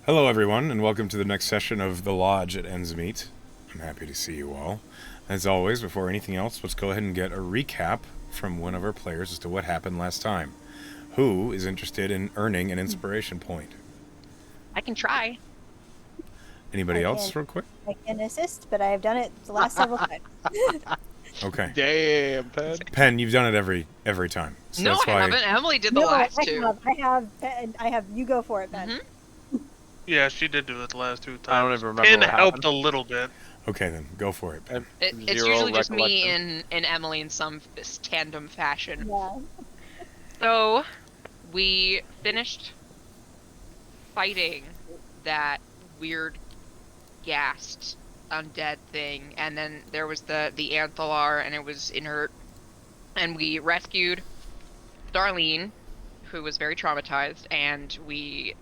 Hello, everyone, and welcome to the next session of The Lodge at Endsmeet. I'm happy to see you all. As always, before anything else, let's go ahead and get a recap from one of our players as to what happened last time. Who is interested in earning an inspiration point? I can try. Anybody else, real quick? I can assist, but I have done it the last several times. Okay. Damn, Pen. Penn, you've done it every time. So No, that's I why... haven't. Emily did the No, last I two. have. You go for it, Ben. Mhm. Yeah, she did do it the last two times. I don't even remember Pin what helped happened. a little bit. Okay, then, go for it, Penn. It's Zero usually just me recollection. and Emily in some tandem fashion. Yeah. So, we finished fighting that weird gassed undead thing, and then there was the Anthalar, and it was inert, and we rescued Darlene, who was very traumatized, and we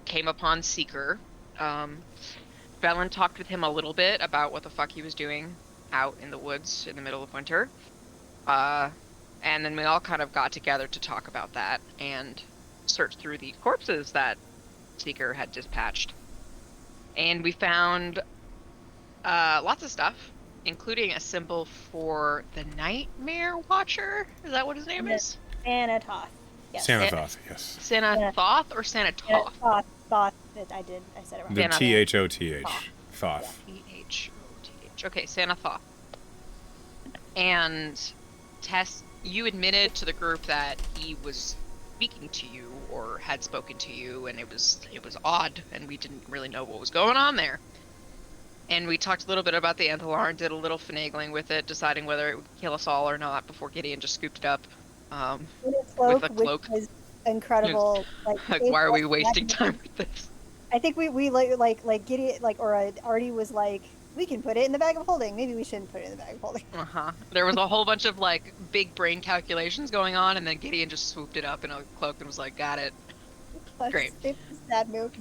came upon Seeker. Velen talked with him a little bit about what the fuck he was doing out in the woods in the middle of winter. And then we all kind of got together to talk about that and search through the corpses that Seeker had dispatched. And we found lots of stuff, including a symbol for the Nightmare Watcher. Is that what his name is? Sanatoth. Yes. Sanathoth, yes. Sanathoth or Sanatoth? Sanatoth. Thoth. I said it wrong. The Xanath. T-H-O-T-H. Thoth. T-H-O-T-H. Okay, Sanathoth. And Tess, you admitted to the group that he was speaking to you or had spoken to you, and it was odd, and we didn't really know what was going on there. And we talked a little bit about the Anthalar and did a little finagling with it, deciding whether it would kill us all or not before Gideon just scooped it up. With a cloak, with a cloak. which was incredible. Like, why are we wasting time with this? I think we like Gideon Artie was like, we can put it in the bag of holding. Maybe we shouldn't put it in the bag of holding. There was a whole bunch of like big brain calculations going on, and then Gideon just swooped it up in a cloak and was like, "Got it." Great. It's a sad move.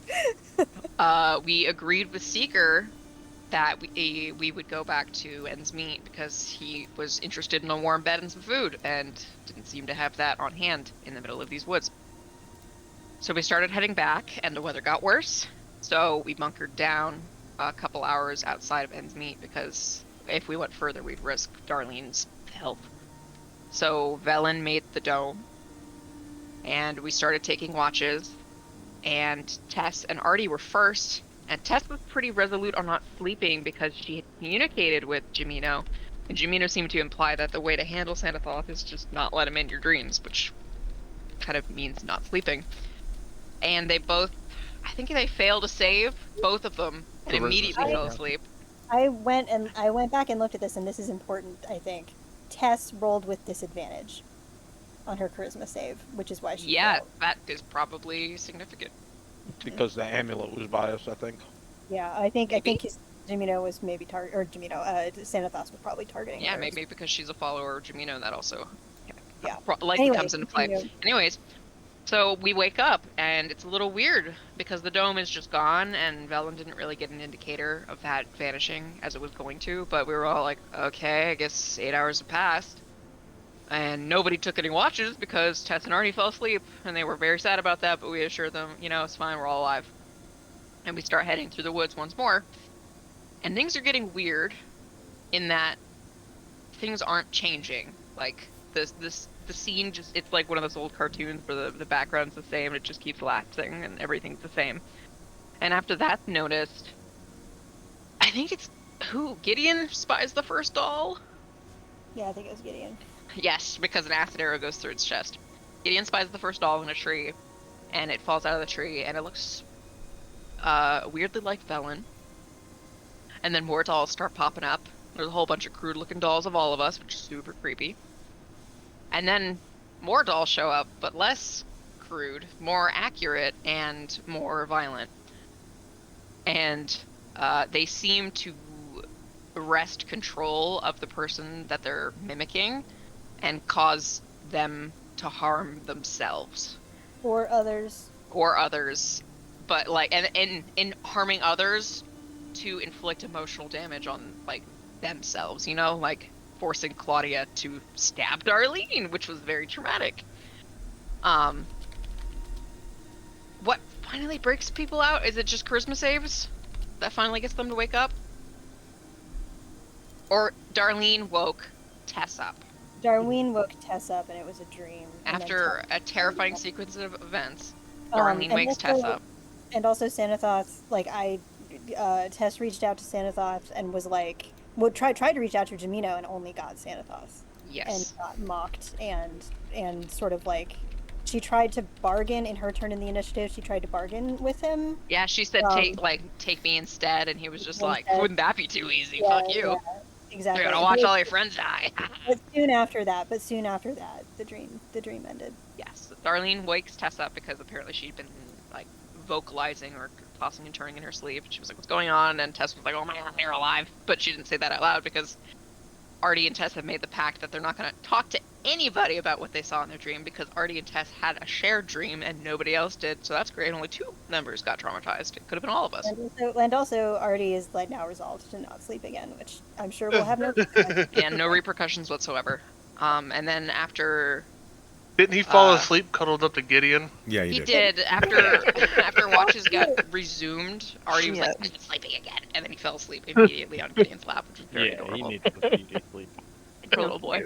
We agreed with Seeker that we would go back to Endsmeet because he was interested in a warm bed and some food, and didn't seem to have that on hand in the middle of these woods. So we started heading back, and the weather got worse. So we bunkered down a couple hours outside of Endsmeet because if we went further, we'd risk Darlene's health. So Velen made the dome, and we started taking watches. And Tess and Artie were first, and Tess was pretty resolute on not sleeping because she had communicated with Jimino, and Jimino seemed to imply that the way to handle Sanathoth is just not let him in your dreams, which kind of means not sleeping. And they both, I think they failed to save, both of them, and immediately fell asleep. I went back and looked at this, and this is important, I think. Tess rolled with disadvantage on her charisma save, which is why she failed. That is probably significant. Because the amulet was biased, I think. Yeah, I think Jimino was maybe Sanathoth was probably targeting Yeah, her. maybe because she's a follower of Jimino, that also Yeah. likely Anyway, comes into play. continue. Anyways, so we wake up, and it's a little weird because the dome is just gone, and Velen didn't really get an indicator of that vanishing as it was going to, but we were all like, okay, I guess 8 hours have passed. And nobody took any watches because Tess and Arnie fell asleep, and they were very sad about that, but we assured them, it's fine, we're all alive. And we start heading through the woods once more. And things are getting weird in that things aren't changing. Like, the scene it's like one of those old cartoons where the background's the same, and it just keeps lapsing, and everything's the same. And after that's noticed, I think it's Gideon spies the first doll? Yeah, I think it was Gideon. Yes, because an acid arrow goes through its chest. Gideon spies the first doll in a tree, and it falls out of the tree, and it looks weirdly like Velen. And then more dolls start popping up. There's a whole bunch of crude-looking dolls of all of us, which is super creepy. And then more dolls show up, but less crude, more accurate, and more violent. And they seem to wrest control of the person that they're mimicking and cause them to harm themselves. Or others. But like, and in harming others to inflict emotional damage on like themselves, like forcing Claudia to stab Darlene, which was very traumatic. What finally breaks people out? Is it just charisma saves that finally gets them to wake up? Or Darlene woke Tess up Darlene woke Tess up, and it was a dream. And then after Tess- a terrifying sequence of events. Um, Darlene and wakes Tess also- up. And also Xanathoth, like Tess reached out to Xanathoth and was like, tried to reach out to Jamino and only got Xanathoth. Yes. And got mocked and sort of like, she tried to bargain in her turn in the initiative. She tried to bargain with him. Yeah, she said, Um, take me instead, and he was just like, instead. wouldn't that be too easy? Yeah, Fuck you. yeah, exactly. You're gonna watch all your friends die. But soon after that, the dream ended. Yes, Darlene wakes Tess up because apparently she'd been like vocalizing or tossing and turning in her sleep. She was like, "What's going on?" And Tess was like, "Oh my God, they're alive!" But she didn't say that out loud because Artie and Tess have made the pact that they're not going to talk to anybody about what they saw in their dream because Artie and Tess had a shared dream and nobody else did. So that's great. Only 2 members got traumatized. It could have been all of us. And also, Artie is like now resolved to not sleep again, which I'm sure will have no. And no repercussions whatsoever. And then after Didn't he fall asleep cuddled up to Gideon? Yeah, he you did after watches got resumed, Artie was like, "I'm sleeping again," and then he fell asleep immediately on Gideon's lap, which was very He adorable. needs to sleep. Poor little boy.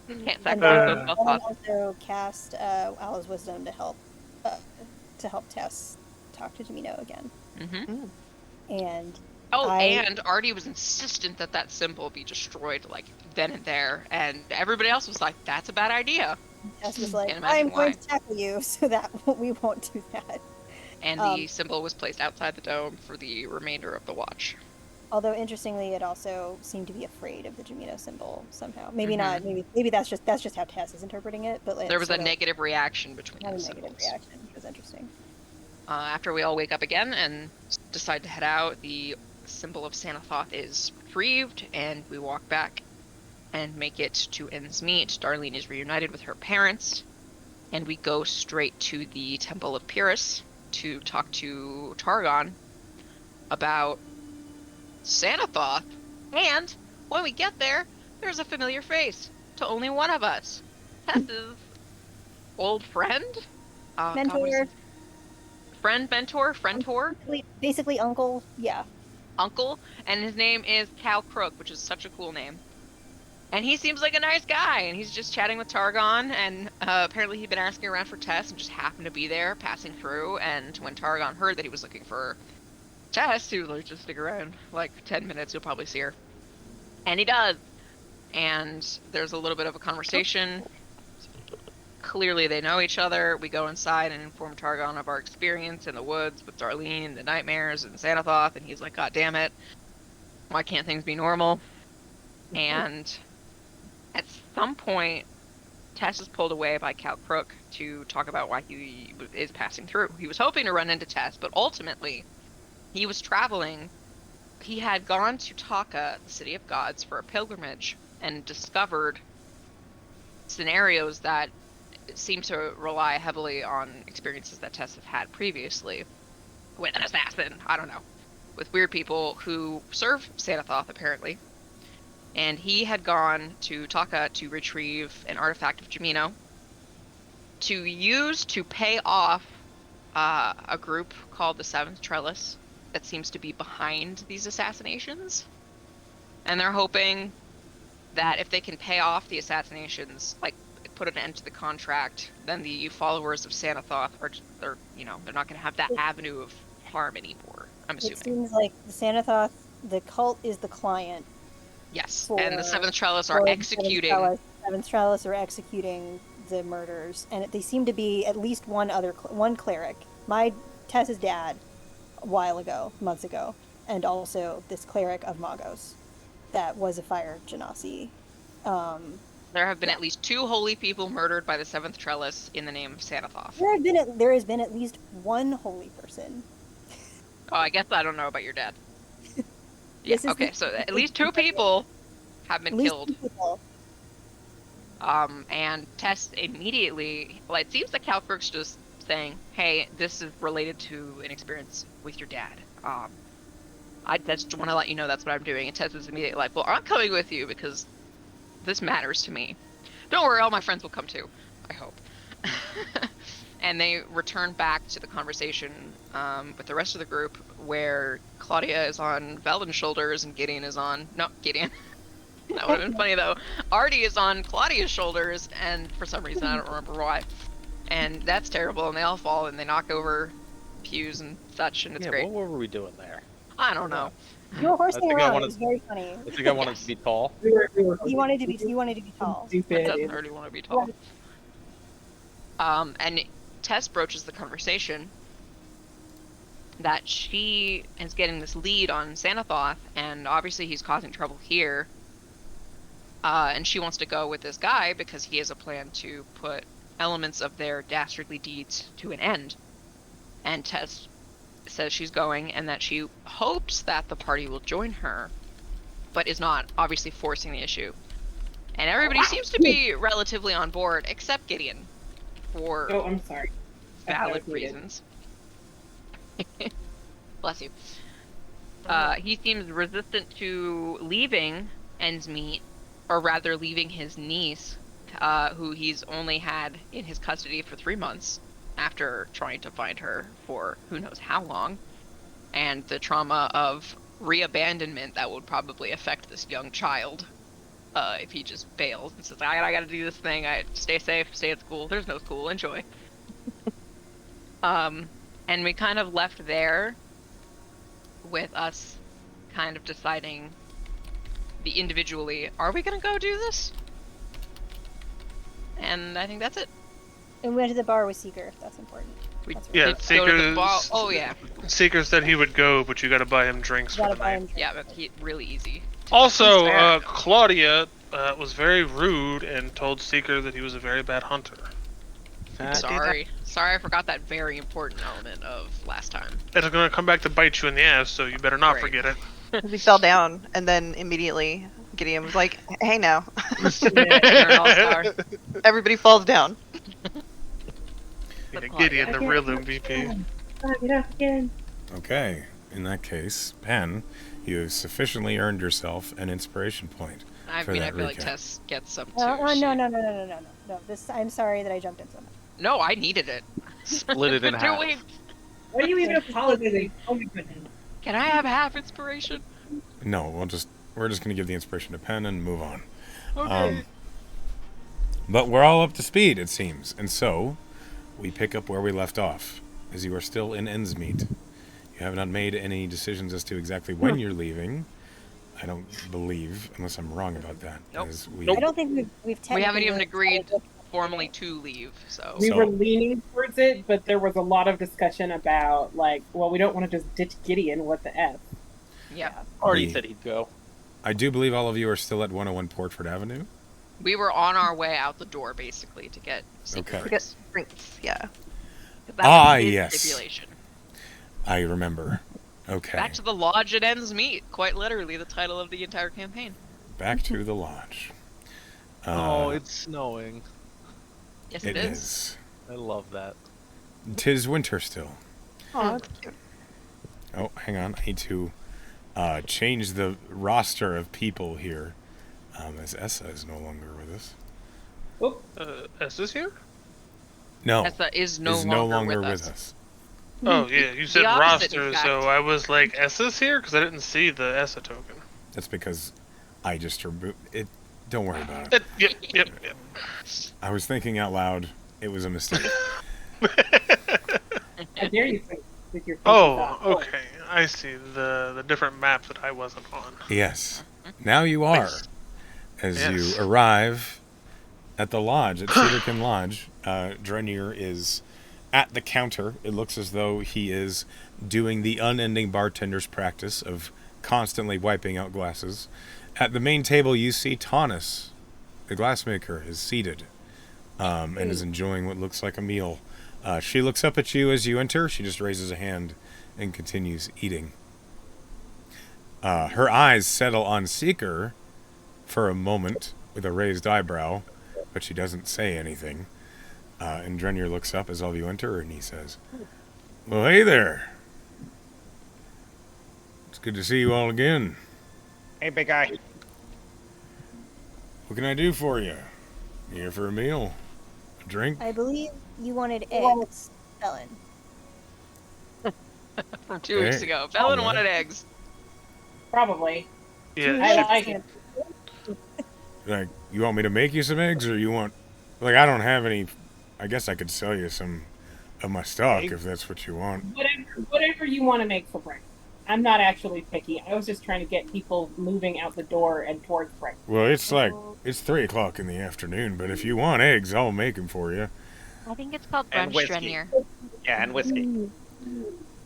Can't And sacrifice then those thoughts. also cast Allah's wisdom to help Tess talk to Jamino again. Mm-hmm. And Oh, I- and Artie was insistent that that symbol be destroyed, like, then and there, and everybody else was like, "That's a bad idea." Tess was like, Can't imagine "I'm going why. to tackle you so that we won't do that." And the symbol was placed outside the dome for the remainder of the watch. Although interestingly, it also seemed to be afraid of the Jamino symbol somehow. Maybe Mhm. not. Maybe that's just how Tess is interpreting it. But like, There was a sort of negative reaction between had the a negative symbols. reaction, which was interesting. After we all wake up again and decide to head out, the symbol of Xanathoth is retrieved, and we walk back and make it to Endsmeet. Darlene is reunited with her parents, and we go straight to the Temple of Pyrrhus to talk to Targon about Xanathoth. And when we get there, there's a familiar face to only one of us. Tess's old friend? God, what is Mentor, his- Friend, mentor, friendtor, basically uncle. Yeah. uncle, and his name is Cal Crook, which is such a cool name. And he seems like a nice guy, and he's just chatting with Targon, and apparently he'd been asking around for Tess and just happened to be there, passing through, and when Targon heard that he was looking for Tess, he was like, just stick around, like 10 minutes, you'll probably see her. And he does. And there's a little bit of a conversation. Clearly they know each other. We go inside and inform Targon of our experience in the woods with Darlene, the nightmares, and Xanathoth, and he's like, "God damn it. Why can't things be normal?" And at some point, Tess is pulled away by Cal Crook to talk about why he is passing through. He was hoping to run into Tess, but ultimately, he was traveling. He had gone to Taka, the city of gods, for a pilgrimage and discovered scenarios that seem to rely heavily on experiences that Tess have had previously with an assassin, I don't know, with weird people who serve Xanathoth, apparently. And he had gone to Taka to retrieve an artifact of Jamino to use to pay off a group called the Seventh Trellis that seems to be behind these assassinations. And they're hoping that if they can pay off the assassinations, like put an end to the contract, then the followers of Xanathoth they're not going to have that avenue of harm anymore, I'm It assuming. seems like the Xanathoth, the cult is the client. Yes, for- and the Seventh Trellis for are the executing. Seventh Trellis are executing the murders, and they seem to be at least one cleric. My Tess's dad, a while ago, months ago, and also this cleric of Magos, that was a fire genasi. There have been at least 2 holy people murdered by the Seventh Trellis in the name of Xanathoth. There has been at least one holy person. Oh, I guess I don't know about your dad. Yeah, This is okay, the- so at least 2 people have been At least killed. two people. And Tess immediately, well, it seems that Cal Crook's just saying, "Hey, this is related to an experience with your dad. I just want to let you know that's what I'm doing." And Tess is immediately like, "Well, I'm coming with you because this matters to me. Don't worry, all my friends will come too, I hope." And they return back to the conversation with the rest of the group, where Claudia is on Velen's shoulders and Gideon is on... No, Gideon. That would have been funny, though. Artie is on Claudia's shoulders, and for some reason, I don't remember why. And that's terrible, and they all fall, and they knock over pews and such, and it's Yeah, great. what were we doing there? I don't know. You were horsing think I around. wanted- It was very funny. I think I wanted to be tall. We were You wanted to be tall. It stupid. doesn't already want to be tall. And Tess broaches the conversation that she is getting this lead on Xanathoth, and obviously he's causing trouble here. And she wants to go with this guy because he has a plan to put elements of their dastardly deeds to an end. And Tess says she's going and that she hopes that the party will join her, but is not obviously forcing the issue. And everybody seems to be relatively on board, except Gideon, for Oh, I'm sorry. I thought I valid was muted. reasons. Bless you. He seems resistant to leaving Endsmeet, or rather leaving his niece, who he's only had in his custody for 3 months, after trying to find her for who knows how long, and the trauma of re-abandonment that would probably affect this young child if he just bails and says, I gotta do this thing, stay safe, stay at school, there's no school, enjoy. And we kind of left there with us kind of deciding individually, are we gonna go do this? And I think that's it. And we went to the bar with Seeker. That's important. We That's Yeah, did go to the Seeker's- ball. Oh yeah, Seeker said he would go, but you got to buy him drinks You for gotta the buy night. him drinks. yeah, that's really easy. Also, Fair. Claudia was very rude and told Seeker that he was a very bad hunter. Sorry, I forgot that very important element of last time. It's going to come back to bite you in the ass, so you better not Right. forget it. He fell down, and then immediately Gideon was like, "Hey, now, You're an all-star. everybody falls down." Yeah, Claudia. Gideon, the real MVP. Get up again. Okay, in that case, Pen, you have sufficiently earned yourself an inspiration point. I For mean, I that feel like recap. Tess gets some too. No, She- no. This. I'm sorry that I jumped in so much. No, I needed it. Split it in For half. 2 weeks. Why do you even apologize? Oh my goodness. Can I have half inspiration? No, we're just gonna give the inspiration to Pen and move on. Okay. But we're all up to speed, it seems, and so we pick up where we left off, as you are still in Endsmeet. You have not made any decisions as to exactly when you're leaving. I don't believe, unless I'm wrong about that. Nope. As I don't think we've We haven't technically even really agreed decided formally to leave, so. We So- were leaning towards it, but there was a lot of discussion about, like, well, we don't want to just ditch Gideon. What the F? Yeah. Artie We- said he'd go. I do believe all of you are still at 101 Portford Avenue. We were on our way out the door, basically, to get secret Okay. We got drinks, yeah. That was his yes. stipulation. I remember. Okay. Back to the lodge at Endsmeet, quite literally the title of the entire campaign. Back to the lodge. Oh, it's snowing. Yes, it it is. is. I love that. 'Tis winter still. Oh, that's cute. Oh, hang on. I need to change the roster of people here. As Essa is no longer with us. Oh, Is this here? No, Essa is no is longer, no longer with with us. us. Oh, yeah, you said opposite, in roster, fact. so I was like, Essa's here? Because I didn't see the Essa token. That's because I just removed it. Don't worry about it. Yep. I was thinking out loud. It was a mistake. how dare you think with your face Oh, out. okay. I see the different map that I wasn't on. Yes. Now you are. As Yes. you arrive at the lodge, at Cedarkin Lodge, Drenir is at the counter. It looks as though he is doing the unending bartender's practice of constantly wiping out glasses. At the main table, you see Taunus, the glassmaker, is seated and is enjoying what looks like a meal. She looks up at you as you enter. She just raises a hand and continues eating. Her eyes settle on Seeker for a moment with a raised eyebrow, but she doesn't say anything. And Drenir looks up as all of you enter, and he says, "Well, hey there. It's good to see you all again. Hey, big guy. What can I do for you? You here for a meal? A drink? I believe You wanted eggs, Ellen. From 2 weeks Hey, ago. Velen yeah. wanted eggs. Probably. Yeah, I she- like it. Like, you want me to make you some eggs, or you want? Like, I don't have any. I guess I could sell you some of my stock if that's what you want. Whatever you want to make for breakfast. I'm not actually picky. I was just trying to get people moving out the door and towards breakfast. Well, it's 3 o'clock in the afternoon, but if you want eggs, I'll make them for you. I think it's called And brunch whiskey. Drenir. Yeah, and whiskey.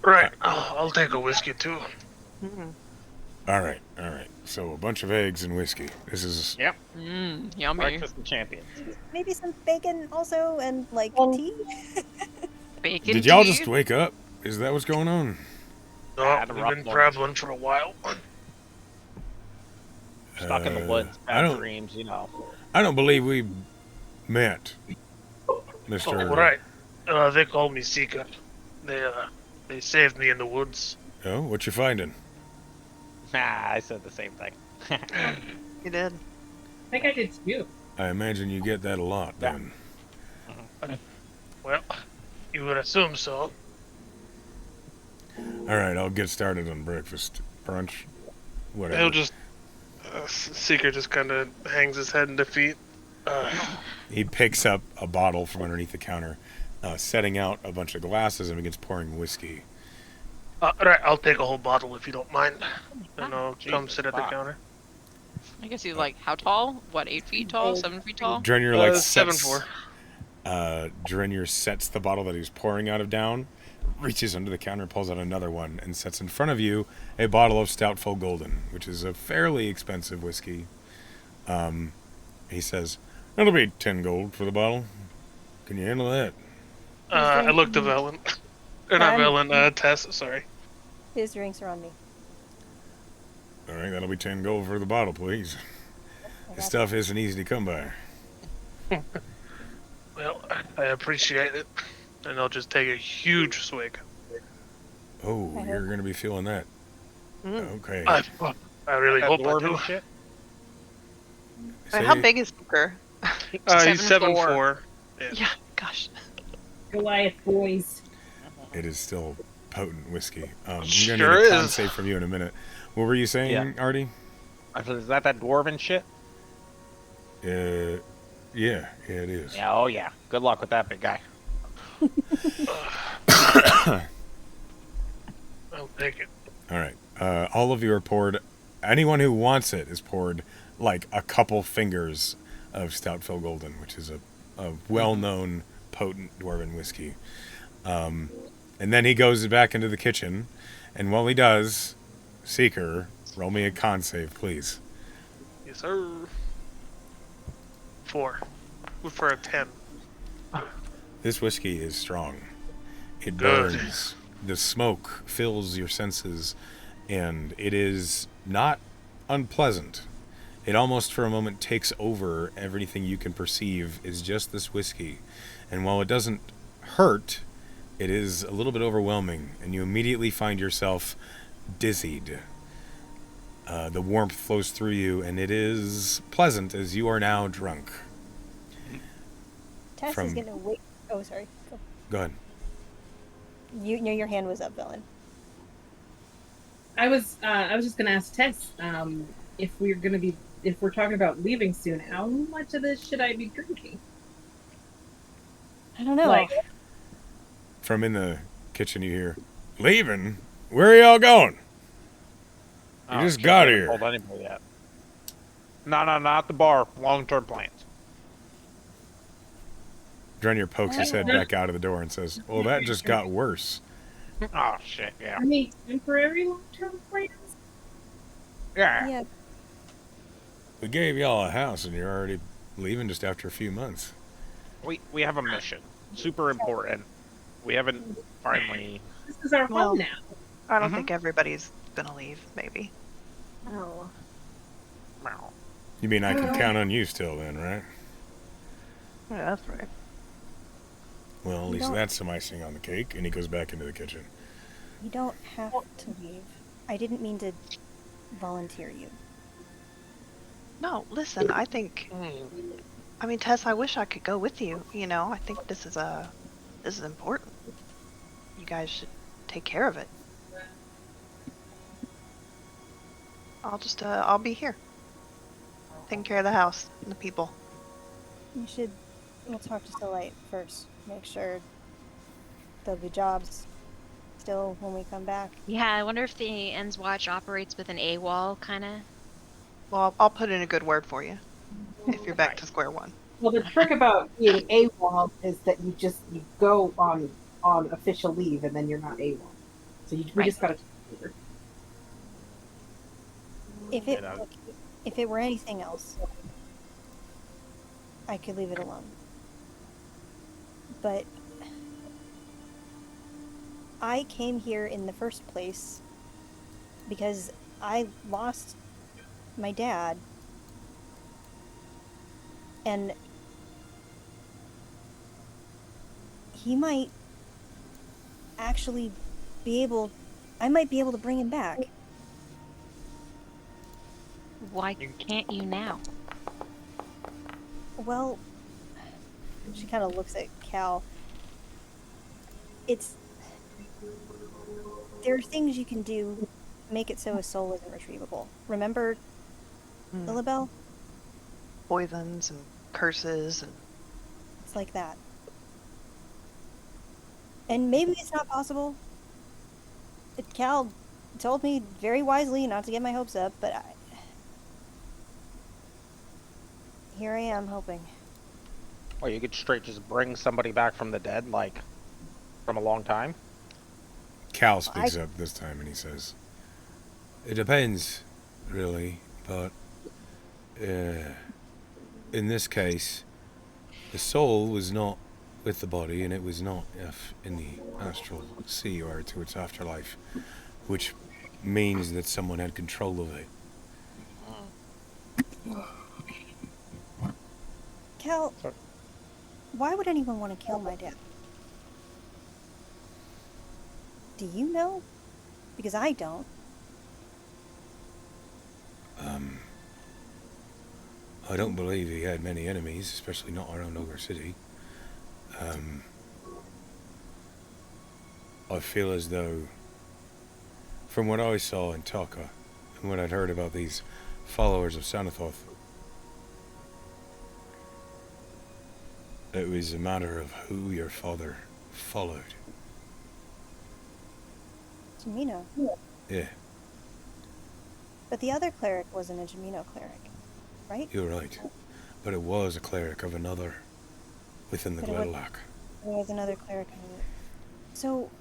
right. I'll take a whiskey too. All right. So a bunch of eggs and whiskey. This is Yep. Yummy. Breakfast of champions. Maybe some bacon also, and like tea. Bacon Did y'all tea? just wake up? Is that what's going on? No, had a we've rough been morning. traveling for a while. Stuck in the woods, I bad don't- dreams, you know. I don't believe we met, Mister. Oh, right. They called me Sika. They saved me in the woods. Oh, what you finding? Nah, I said the same thing. You did. I think I did too. I imagine you get that a lot, Yeah. then. Well, you would assume so. All right, I'll get started on breakfast, brunch, whatever. He'll just. Seeker just kind of hangs his head in defeat. He picks up a bottle from underneath the counter, setting out a bunch of glasses, and begins pouring whiskey. Right, I'll take a whole bottle if you don't mind. And I'll come Jesus, sit at the wow. counter. I guess he's like, how tall? What, 8 feet tall? 7 feet tall? Drenir like 7'4". Drenir sets the bottle that he's pouring out of down, reaches under the counter, pulls out another one, and sets in front of you a bottle of Stout Full Golden, which is a fairly expensive whiskey. He says, "That'll be 10 gold for the bottle. Can you handle that?" I looked at Velen. Or not I'm- Velen, Tess, sorry. His drinks are on me. All right, that'll be 10 gold for the bottle, please. This stuff isn't easy to come by. Well, I appreciate it. And I'll just take a huge swig. Oh, I you're hope- going to be feeling that. Okay. I really That hope I dwarven do. shit? Say- How big is Booker? He's 7'4". Yeah, gosh. Goliath boys. It is still potent whiskey. I'm Sure going to need a con is. save from you in a minute. What were you saying, Artie? I said, is that dwarven shit? Yeah, it is. Yeah, oh yeah. Good luck with that, big guy. I'll take it. All right. All of you are poured. Anyone who wants it is poured like a couple fingers of Stout Full Golden, which is a well-known, potent dwarven whiskey. And then he goes back into the kitchen, and while he does, Seeker, roll me a con save, please. Yes, sir. 4. For a 10. This whiskey is strong. It Good. burns. The smoke fills your senses, and it is not unpleasant. It almost for a moment takes over everything you can perceive is just this whiskey. And while it doesn't hurt, it is a little bit overwhelming, and you immediately find yourself dizzied. The warmth flows through you, and it is pleasant as you are now drunk. Tess From- is gonna wait. Oh, sorry. Go. Go ahead. You know your hand was up, Villain. I was just gonna ask Tess, if we're talking about leaving soon, how much of this should I be drinking? I don't know. Like, From in the kitchen, you hear, "Leaving? Where are y'all going?" You just shit, got I haven't here. told anybody yet. No, not the bar. Long-term plans. Drenir pokes his head back out of the door and says, "Well, that just got worse." Oh shit, yeah. are they temporary long-term plans? Yeah. yeah. We gave y'all a house, and you're already leaving just after a few months. We have a mission. Super important. We haven't finally. This is our Well, home now. I don't Mhm. think everybody's gonna leave, maybe. Oh. Well, You mean I can count on you still, then, right? Yeah, that's right. Well, at least don't- that's some icing on the cake. And he goes back into the kitchen. You don't have to leave. I didn't mean to volunteer you. No, listen, I think, I mean, Tess, I wish I could go with you. You know, I think this is a This is important. You guys should take care of it. I'll be here. Taking care of the house and the people. We'll talk to Solite first. Make sure there'll be jobs still when we come back. Yeah, I wonder if the Ends Watch operates with an AWOL kind of. Well, I'll put in a good word for you if you're back to square one. Well, the trick about being AWOL is that you go on official leave and then you're not AWOL. So we just gotta. If it were anything else, I could leave it alone. But I came here in the first place because I lost my dad, and he might actually I might be able to bring him back. Why can't you now? Well, she kind of looks at Cal. There are things you can do to make it so a soul isn't retrievable. Remember Illabel? Poisons and curses and... It's like that. And maybe it's not possible. Cal told me very wisely not to get my hopes up, but here I am hoping. Well, you could straight just bring somebody back from the dead, like, from a long time. Cal speaks up this time and he says, "It depends, really, but in this case, the soul was not with the body and it was not in the astral sea or to its afterlife, which means that someone had control of it." Cal, why would anyone want to kill my dad? Do you know? Because I don't. I don't believe he had many enemies, especially not around Ogre City. I feel as though, from what I saw in Taka, and what I'd heard about these followers of Sanathoth, it was a matter of who your father followed. Jamino. Yeah, But the other cleric wasn't a Jamino cleric, right? you're right. But it was a cleric of another within the Gledalac. There was another cleric. So,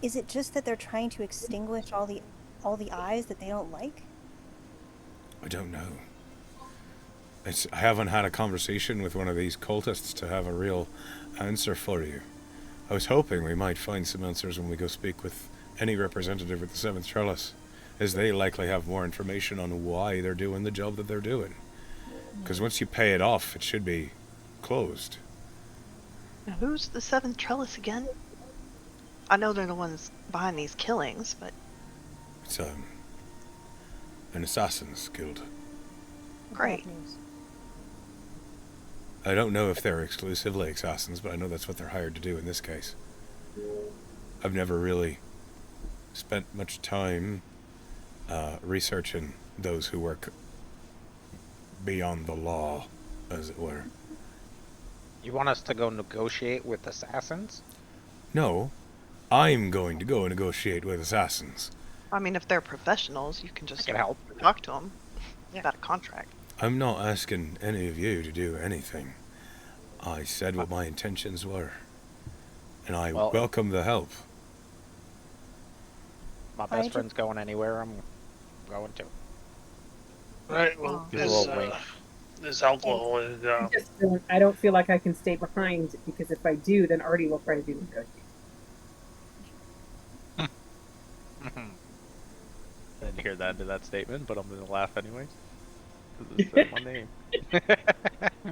is it just that they're trying to extinguish all the eyes that they don't like? I don't know. I haven't had a conversation with one of these cultists to have a real answer for you. I was hoping we might find some answers when we go speak with any representative with the Seventh Trellis, as they likely have more information on why they're doing the job that they're doing. Because once you pay it off, it should be closed. Now, who's the Seventh Trellis again? I know they're the ones behind these killings, but... It's an assassin's guild. Great. I don't know if they're exclusively assassins, but I know that's what they're hired to do in this case. I've never really spent much time researching those who work beyond the law, as it were. You want us to go negotiate with assassins? No, I'm going to go negotiate with assassins. I mean, if they're professionals, you can just I can help. talk to them about a contract. I'm not asking any of you to do anything. I said what my intentions were, and I welcome the help. My best friend's going anywhere, I'm going to. Right. Well, this alcohol is. I don't feel like I can stay behind because if I do, then Artie will try to do negotiation. I didn't hear that into that statement, but I'm gonna laugh anyways. Because it's my name.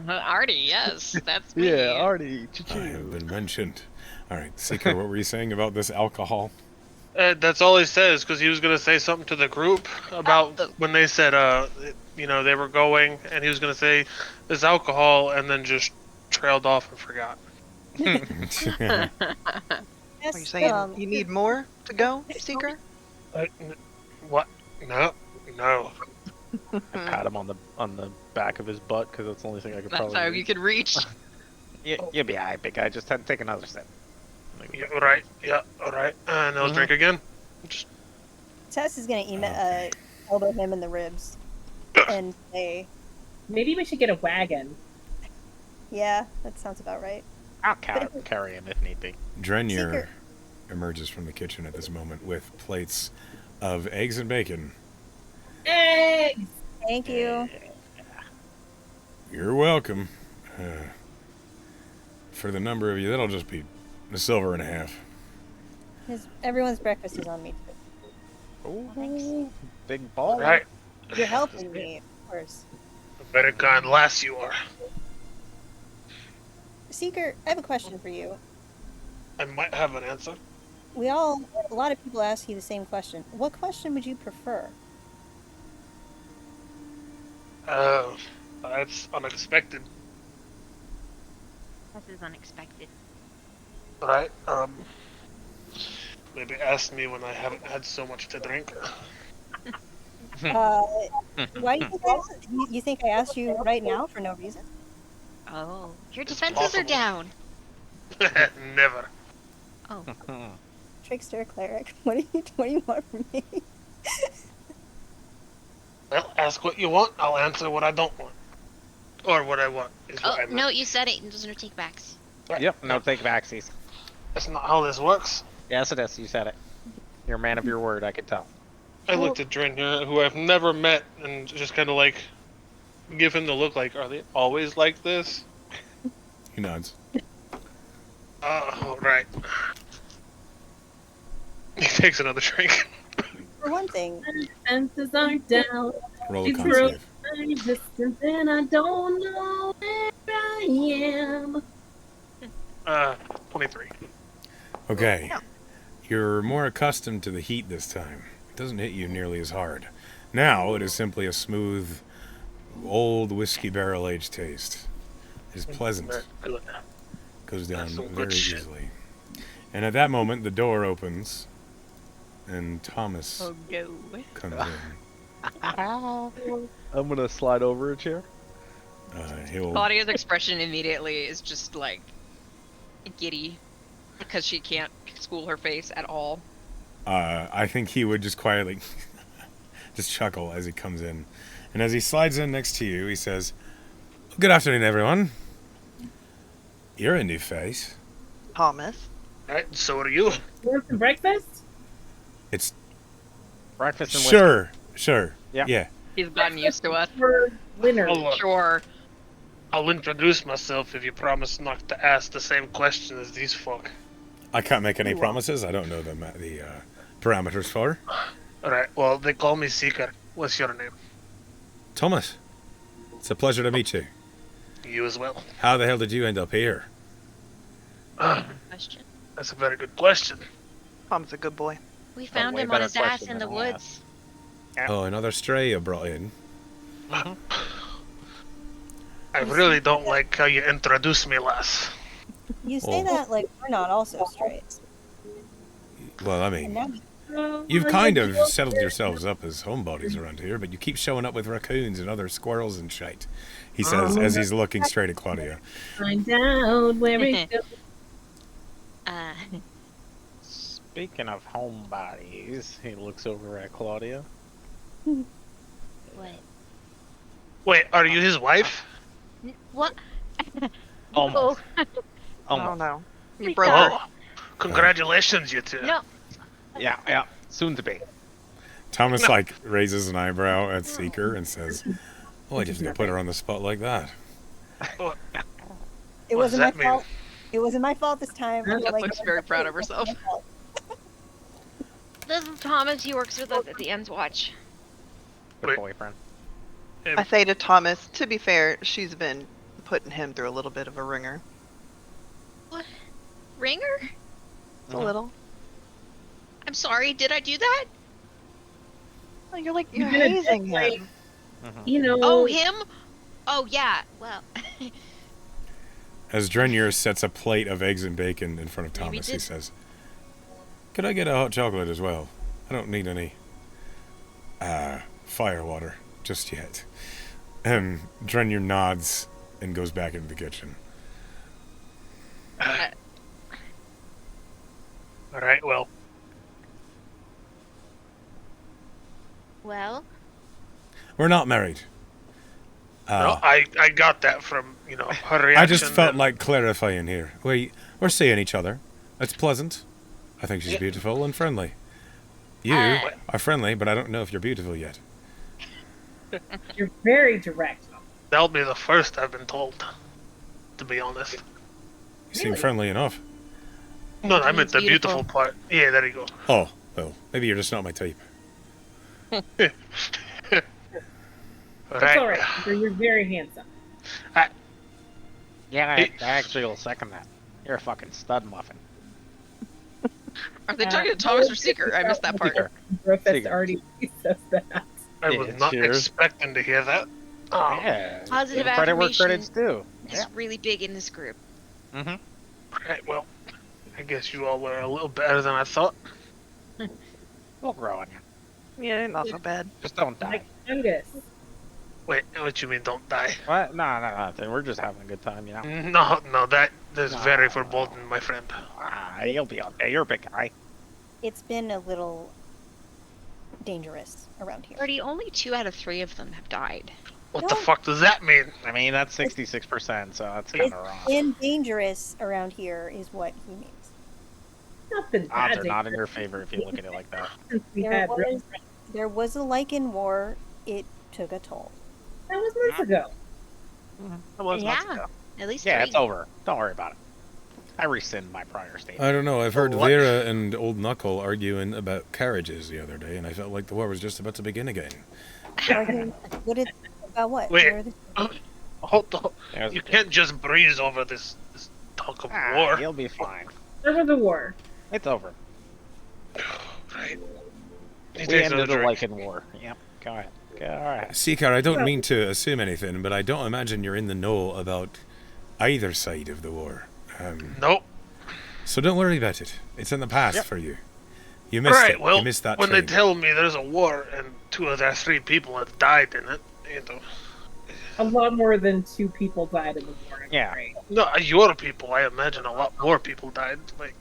Artie, yes, that's me. Yeah, Artie. I have been mentioned. All right, Seeker, what were you saying about this alcohol? That's all he says, because he was going to say something to the group about when they said, they were going, and he was going to say this alcohol, and then just trailed off and forgot. Yes, Are you saying you need more to go, Seeker? What? No, no. I pat him on the back of his butt because that's the only thing I could That's probably how reach. you can reach. You'll be alright, big guy. Just take another sip. Yeah, all right. Yeah, all right. And I'll drink again. Just Tess is gonna elbow him in the ribs and say, Maybe we should get a wagon. "Yeah, that sounds about right." I'll carry him if need be. Drenyer Seeker. emerges from the kitchen at this moment with plates of eggs and bacon. Eggs! Thank you. You're welcome. For the number of you, that'll just be $1.50. Everyone's breakfast is on me. Ooh, big ball. right. You're helping me, of course. Very kind lass you are. Seeker, I have a question for you. I might have an answer. A lot of people ask you the same question. What question would you prefer? That's unexpected, This is unexpected. right? Maybe ask me when I haven't had so much to drink. Why do you think you think I asked you right now for no reason? Oh, your It's defenses are possible. down. Never. Oh, Trickster cleric, what do you want from me? Well, ask what you want. I'll answer what I don't want, or what I want. Is what oh I meant. no, you said it. There's no take backs. Yep, no take backsies. That's not how this works. Yes, it is. You said it. You're a man of your word, I could tell. I looked at Drenyer, who I've never met, and just kind of like give him the look like, are they always like this? He nods. Oh, right. He takes another drink. For one thing, Defenses are down. Roll a It's con broke save. my distance and I don't know where I am. 23. Okay. You're more accustomed to the heat this time. It doesn't hit you nearly as hard. Now it is simply a smooth, old whiskey barrel-aged taste. It is pleasant. Very good. Goes down That's some good very shit. easily. And at that moment, the door opens, and Thomas Oh, go. comes in. I'm gonna slide over a chair. He'll Claudia's expression immediately is just like giddy because she can't school her face at all. I think he would just quietly just chuckle as he comes in. And as he slides in next to you, he says, "Good afternoon, everyone. You're a new face. Thomas. Right, so are you. You want some breakfast? It's Breakfast and whiskey. sure. Yeah. Yeah. He's gotten used to us. For winter. Sure. I'll introduce myself if you promise not to ask the same question as these folk. I can't make any promises. I don't know the parameters for. Alright, well, they call me Seeker. What's your name? Thomas, it's a pleasure to meet you. You as well. How the hell did you end up here? Question. That's a very good question. Tom's a good boy. We found way him on better his ass question in the than I woods. Oh, another stray you brought in. I really don't like how you introduce me, lass. you say Oh. that like we're not also straight. Well, I And mean, now you've kind of settled yourselves up as homebodies around here, but you keep showing up with raccoons and other squirrels and shite. He says as he's looking straight at Claudia. Find out where it goes. Uh, Speaking of homebodies, he looks over at Claudia. what? Wait, are you his wife? What? Almost. Oh Almost. no. You We broke found- her. Oh, congratulations, you two. No. Yeah. Soon to be. Thomas like raises an eyebrow at Seeker and says, "Oh, I just gonna put her on the spot like that." it What wasn't does my that mean? fault. It wasn't my fault this time. I feel Beth like looks it was very my proud of fault. herself. This is Thomas. He works with us at the Ends Watch. Good Wait. boyfriend. I say to Thomas, to be fair, she's been putting him through a little bit of a ringer. What? Ringer? A little. I'm sorry. Did I do that? Oh, you're You're hazing like, him. You know. Oh, him? Oh, yeah. Well, As Drenyer sets a plate of eggs and bacon in front of Maybe Thomas, he did. says, "Could I get a hot chocolate as well? I don't need any fire water just yet." And Drenyer nods and goes back into the kitchen. All right, well, Well, We're not married. no, I got that from her reaction. I just felt and- like clarifying here. We're seeing each other. It's pleasant. I think she's Yeah. beautiful and friendly. You Uh, are friendly, but I don't know if you're beautiful yet. You're very direct. That'll be the first I've been told. To be honest. You seem friendly enough. No, I That meant means the beautiful. beautiful part. Yeah, there you go. Oh, well, maybe you're just not my type. It's all right. You're very handsome. Yeah, Hey. I actually will second that. You're a fucking stud muffin. Are they talking to Thomas or Seeker? I missed that part. Brofest Seeker. already says that. I Yeah, was not cheers. expecting to hear that. Oh, Yeah. Positive Give credit where affirmation credit's due. is Yeah. really big in this group. Mm-hmm. right, well, I guess you all were a little better than I thought. We'll grow on you. Yeah, not so bad. Just don't die. Like fungus. Wait, what you mean don't die? What? No, nothing. We're just having a good time, you know? No, that is very No. foreboding, my friend. You'll be okay. You're a big guy. It's been a little dangerous around here. Already, only 2 out of 3 of them have died. What the No. fuck does that mean? I mean, that's 66%, so that's kind It's of wrong. been dangerous around here is what he means. Nothing Odds bad. are not in your favor if you look at it like that. Since we There had was, there was a lichen war. It took a toll. that was months ago. That was months Yeah. ago. At least Yeah, 3. it's over. Don't worry about it. I rescind my prior statement. I don't know. I've heard What? Vera and Old Knuckle arguing about carriages the other day, and I felt like the war was just about to begin again. What did about what? Wait. Where are the- Hold on. There's You a- can't just breeze over this talk of war. You'll be fine. There was a war. It's over. Right. These We days are ended the drink. Lycan war. Yep. Go ahead. Go ahead. Seeker, I don't mean to assume anything, but I don't imagine you're in the know about either side of the war. Nope. So don't worry about it. It's in the past Yep. for you. You missed Right, it. well, You missed that when train. they tell me there's a war and 2 of their 3 people have died in it, A lot more than 2 people died in the war. Yeah. Right? No, your people, I imagine a lot more people died. Like,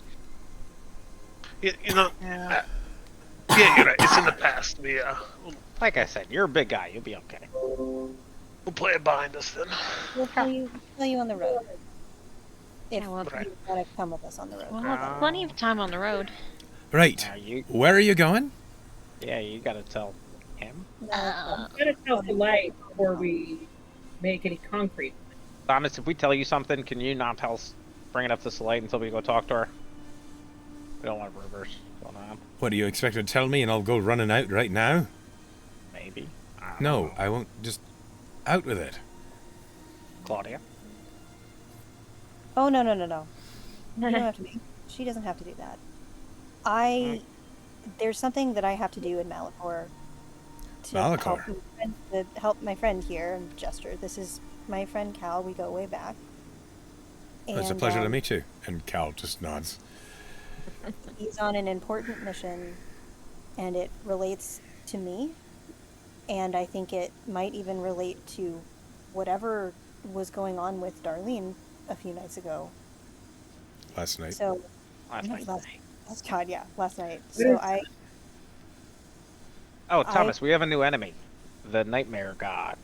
you know, Yeah. yeah, you're right. It's in the past. Like I said, you're a big guy. You'll be okay. We'll play it behind us then. We'll tell you on the road. If Yeah, well, Right. you gotta come with us on the road. We'll have plenty of time on the road. Right. Now you, Where are you going? yeah, you gotta tell him. No, We gotta tell the light before we make any concrete. Thomas, if we tell you something, can you not tell us, bring it up to Slate until we go talk to her? We don't want rumors going on. What do you expect to tell me and I'll go running out right now? Maybe. I don't No, know. I won't. Just out with it. Claudia? Oh no. You don't have to. She doesn't have to do that. There's something that I have to do in Malachor to Malachor? help my friend here and gesture. This is my friend Cal. We go way back. It's a And, pleasure to meet you. And Cal just nods. He's on an important mission, and it relates to me. And I think it might even relate to whatever was going on with Darlene a few nights ago. Last night. So Last night. last God, yeah, last night. So Oh, Thomas, we have a new enemy. The Nightmare God.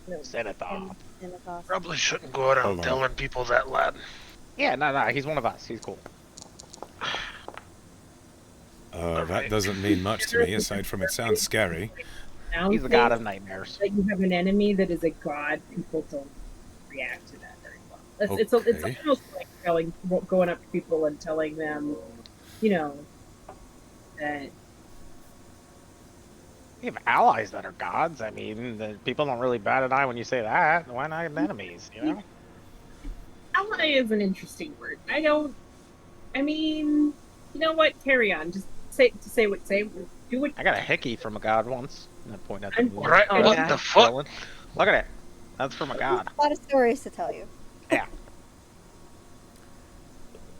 Zenithal. Probably shouldn't go around Hold on. telling people that, lad. Yeah, no, he's one of us. He's cool. That doesn't mean much to me, aside from it sounds scary. He's the god of nightmares. That you have an enemy that is a god, people don't react to that very well. It's Okay. almost like going up to people and telling them, that We have allies that are gods. I mean, the people don't really bat an eye when you say that. Why not enemies, you know? ally is an interesting word. I mean, you know what? Carry on. Just say what. Do what. I got a hickey from a god once. And I point at the I'm- moon. Right? Oh, What yeah. the fuck? Look at it. That's from a god. A lot of stories to tell you.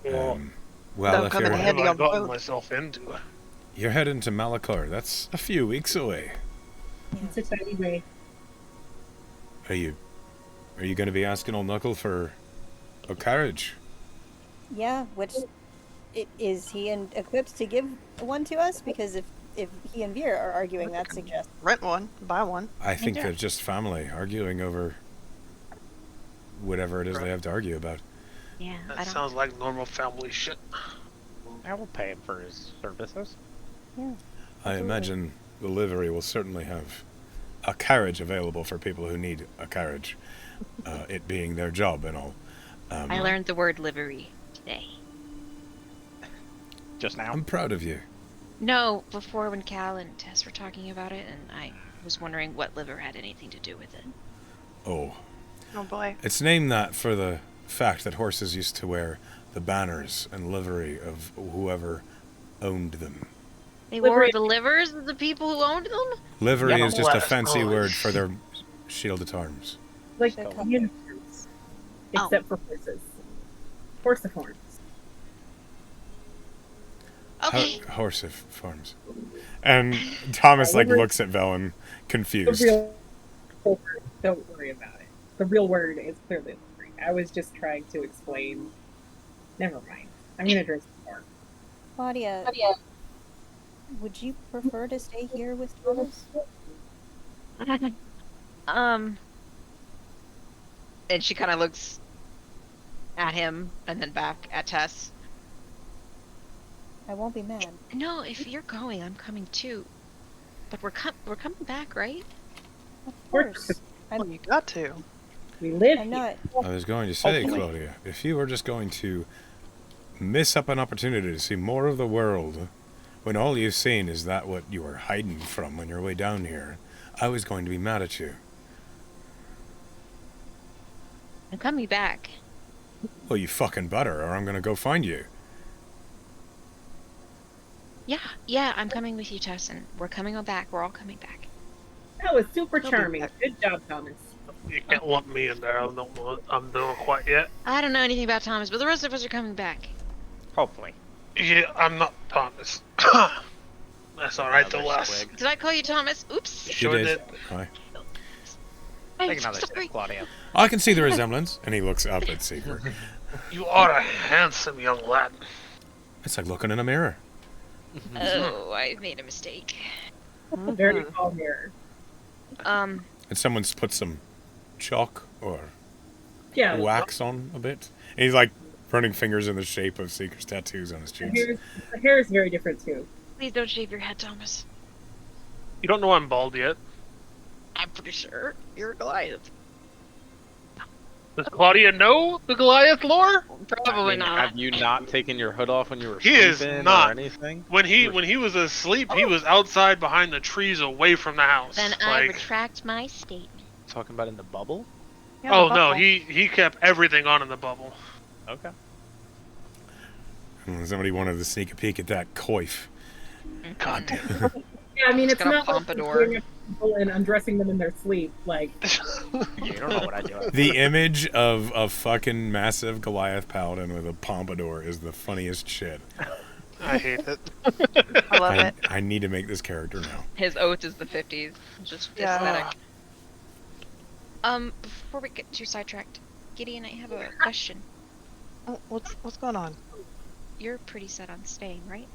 Well, Well, Don't if come in you're, what have handy I on gotten both. myself into? you're heading to Malachor, that's a few weeks away. It's a tiny way. Are you going to be asking old Knuckle for a carriage? Yeah, which is he equipped to give one to us? Because if he and Veer are arguing, that suggests Rent one, buy one. I think Yeah. they're just family arguing over whatever it is they Right. have to argue about. Yeah, I That don't. sounds like normal family shit. I will pay him for his services. I Absolutely. imagine the livery will certainly have a carriage available for people who need a carriage, it being their job and all. I learned the word livery today. Just now. I'm proud of you. No, before when Cal and Tess were talking about it, and I was wondering what liver had anything to do with it. Oh, Oh boy. it's named that for the fact that horses used to wear the banners and livery of whoever owned them. They Livery- wore the livers of the people who owned them? Livery Yeah, is just a bless. fancy Oh. word for their shield at arms. Like So- uniforms. Oh. Except for horses. Horsiforms. Okay. Horse farms. And Thomas like Livery- looks at Velen, The confused. real word, don't worry about it. The real word is clearly livery. I was just trying to explain. Never mind. I'm gonna drink some more. Claudia. Would you prefer to stay here with Thomas? And she kind of looks at him and then back at Tess. I won't be mad. No, if you're going, I'm coming too. But we're coming back, right? Of course. Well, you got to. We live I'm here. not. I was going to say, Hopefully. Claudia, if you were just going to miss up an opportunity to see more of the world, when all you've seen is that what you were hiding from on your way down here, I was going to be mad at you. I'm coming back. Well, you fucking better, or I'm going to go find you. Yeah, I'm coming with you, Tess, and we're coming on back. We're all coming back. That was super He'll be charming. back. Good job, Thomas. You can't lump me in there. I don't know what I'm doing quite yet. I don't know anything about Thomas, but the rest of us are coming back. Hopefully. Yeah, I'm not Thomas. That's all right, though, Another Les. swig. Did I call you Thomas? Oops. You Sure did. Aye. I'm Take another sorry. sip, Claudia. I can see the resemblance. And he looks up at Seeker. You are a handsome young lad. It's like looking in a mirror. Oh, I made a mistake. Very tall mirror. And someone's put some chalk or Yeah. wax on a bit. And he's like running fingers in the shape of Seeker's tattoos on his cheeks. The hair is very different too. Please don't shave your head, Thomas. You don't know I'm bald yet. I'm pretty sure you're Goliath. Does Claudia know the Goliath lore? Probably I mean, not. Have you not taken your hood off when you were He is sleeping not. or anything? When he was asleep, he was outside behind the trees, away from the house. Then I Like, retract my statement. Talking about in the bubble? Yeah, oh the no, bubble. he kept everything on in the bubble. Okay. And somebody wanted to sneak a peek at that coif. God damn. Yeah, I mean, It's it's got a not like pompadour. going up to people and undressing them in their sleep. Like, You don't know what I do. The image of a fucking massive Goliath paladin with a pompadour is the funniest shit. I hate it. I love it. I need to make this character now. His oath is the 50s. Just Yeah. aesthetic. Before we get too sidetracked, Gideon, I have a question. Oh, what's going on? You're pretty set on staying, right?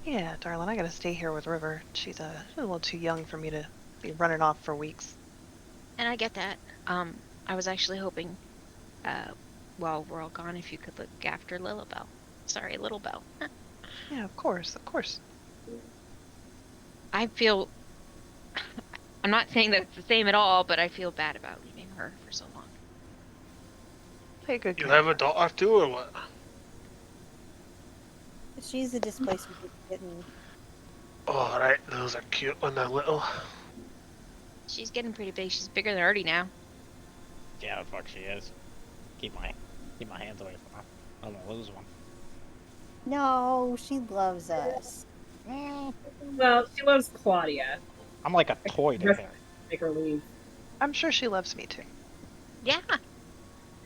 Yeah, darling, I gotta stay here with River. She's a little too young for me to be running off for weeks. And I get that. I was actually hoping, while we're all gone, if you could look after Lilibel. Sorry, Little Bell. Yeah, of course, of course. I feel. I'm not saying that it's the same at all, but I feel bad about leaving her for so long. Take good You care. have a daughter too, or what? She's a displaced kitten. Oh, right. Those are cute when they're little. She's getting pretty big. She's bigger than Artie now. Yeah, the fuck she is. Keep my hands away from her. I don't want to lose one. No, she loves us. well, she loves Claudia. I'm like a toy to her. Make her leave. I'm sure she loves me too. Yeah.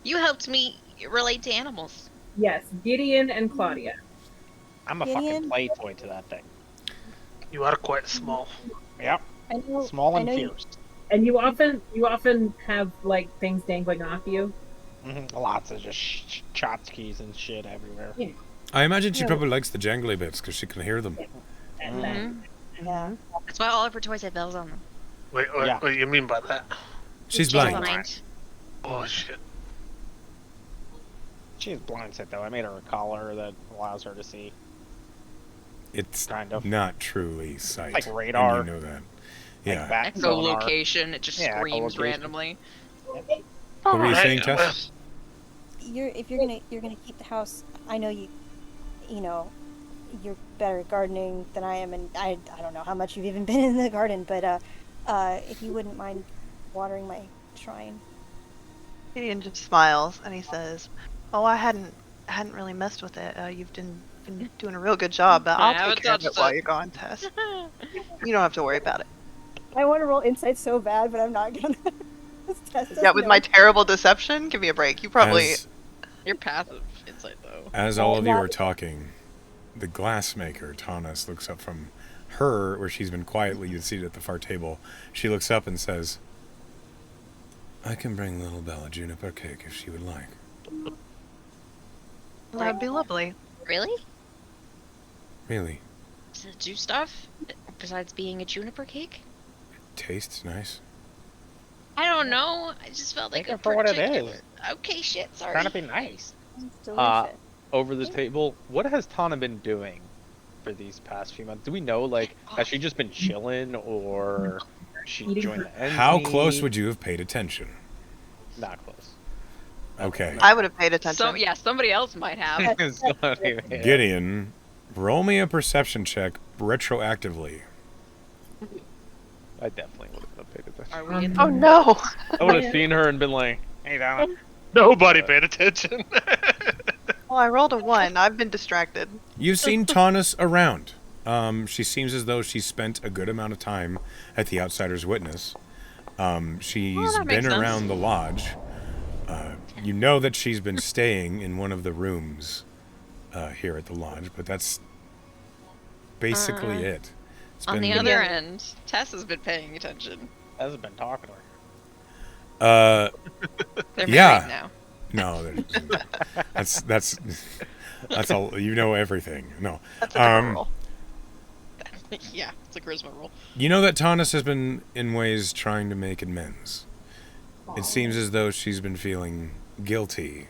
You helped me relate to animals. Yes, Gideon and Claudia. I'm a Gideon? fucking play toy to that thing. You are quite small. Yep. I know. Small I and know you, fierce. And you often have like things dangling off you. Lots of just tchotchkes and shit everywhere. Yeah. I imagine she Yeah. probably likes the jangly bits because she can hear them. And that. Mhm. yeah. That's why all of her toys have bells on them. Wait, Yeah. what do you mean by that? She's She's blind. blind. Oh shit. She has blind sight though. I made her a collar that allows her to see. It's Kind of. not truly sight. Like radar. And you know that. Like Yeah. bat sonar. Echolocation. It just Yeah, screams echolocation. randomly. What were you Alright, saying, Tess? If you're gonna keep the house, I know you know, you're better at gardening than I am, and I don't know how much you've even been in the garden, but if you wouldn't mind watering my shrine. Gideon just smiles and he says, "Oh, I hadn't really messed with it. You've been doing a real good job, but I I'll haven't take care of it touched while it." you're gone, Tess. You don't have to worry about it." I want to roll insight so bad, but I'm not gonna. This test Yeah, with my terrible deception, give me a break. You probably Your passive insight, though. As all of you are talking, the glassmaker, Tanis, looks up from her, where she's been quietly seated at the far table. She looks up and says, I can bring little Bella juniper cake if she would like. that'd be lovely. Really? Really? Does it do stuff besides being a juniper cake? Tastes nice. I don't know. I just felt like Take a it for what it particular- is. Okay, shit. Sorry. Trying to be nice. It's delicious. Over the table, what has Tana been doing for these past few months? Do we know, like, has she just been chilling, or she Eating joined the Endsmeet? How close would you have paid attention? Not close. Okay. I would have paid attention. Somebody else might have. Still not even- Gideon, roll me a perception check retroactively. I definitely would have paid attention. Are we in Oh no! I would have seen her and been like, hey, Donna. Nobody paid attention. Well, I rolled a 1. I've been distracted. You've seen Tanis around. She seems as though she spent a good amount of time at the Outsider's Witness. She's that makes been sense. around the lodge. You know that she's been staying in one of the rooms here at the lodge, but that's basically it. It's On the been- other end, Tess has been paying attention. Hasn't been talking to her. They're Yeah. married now. No, that's all. You know everything. No. That's a different roll. Yeah, it's a charisma roll. You know that Tanis has been, in ways, trying to make amends. It seems as though she's been feeling guilty,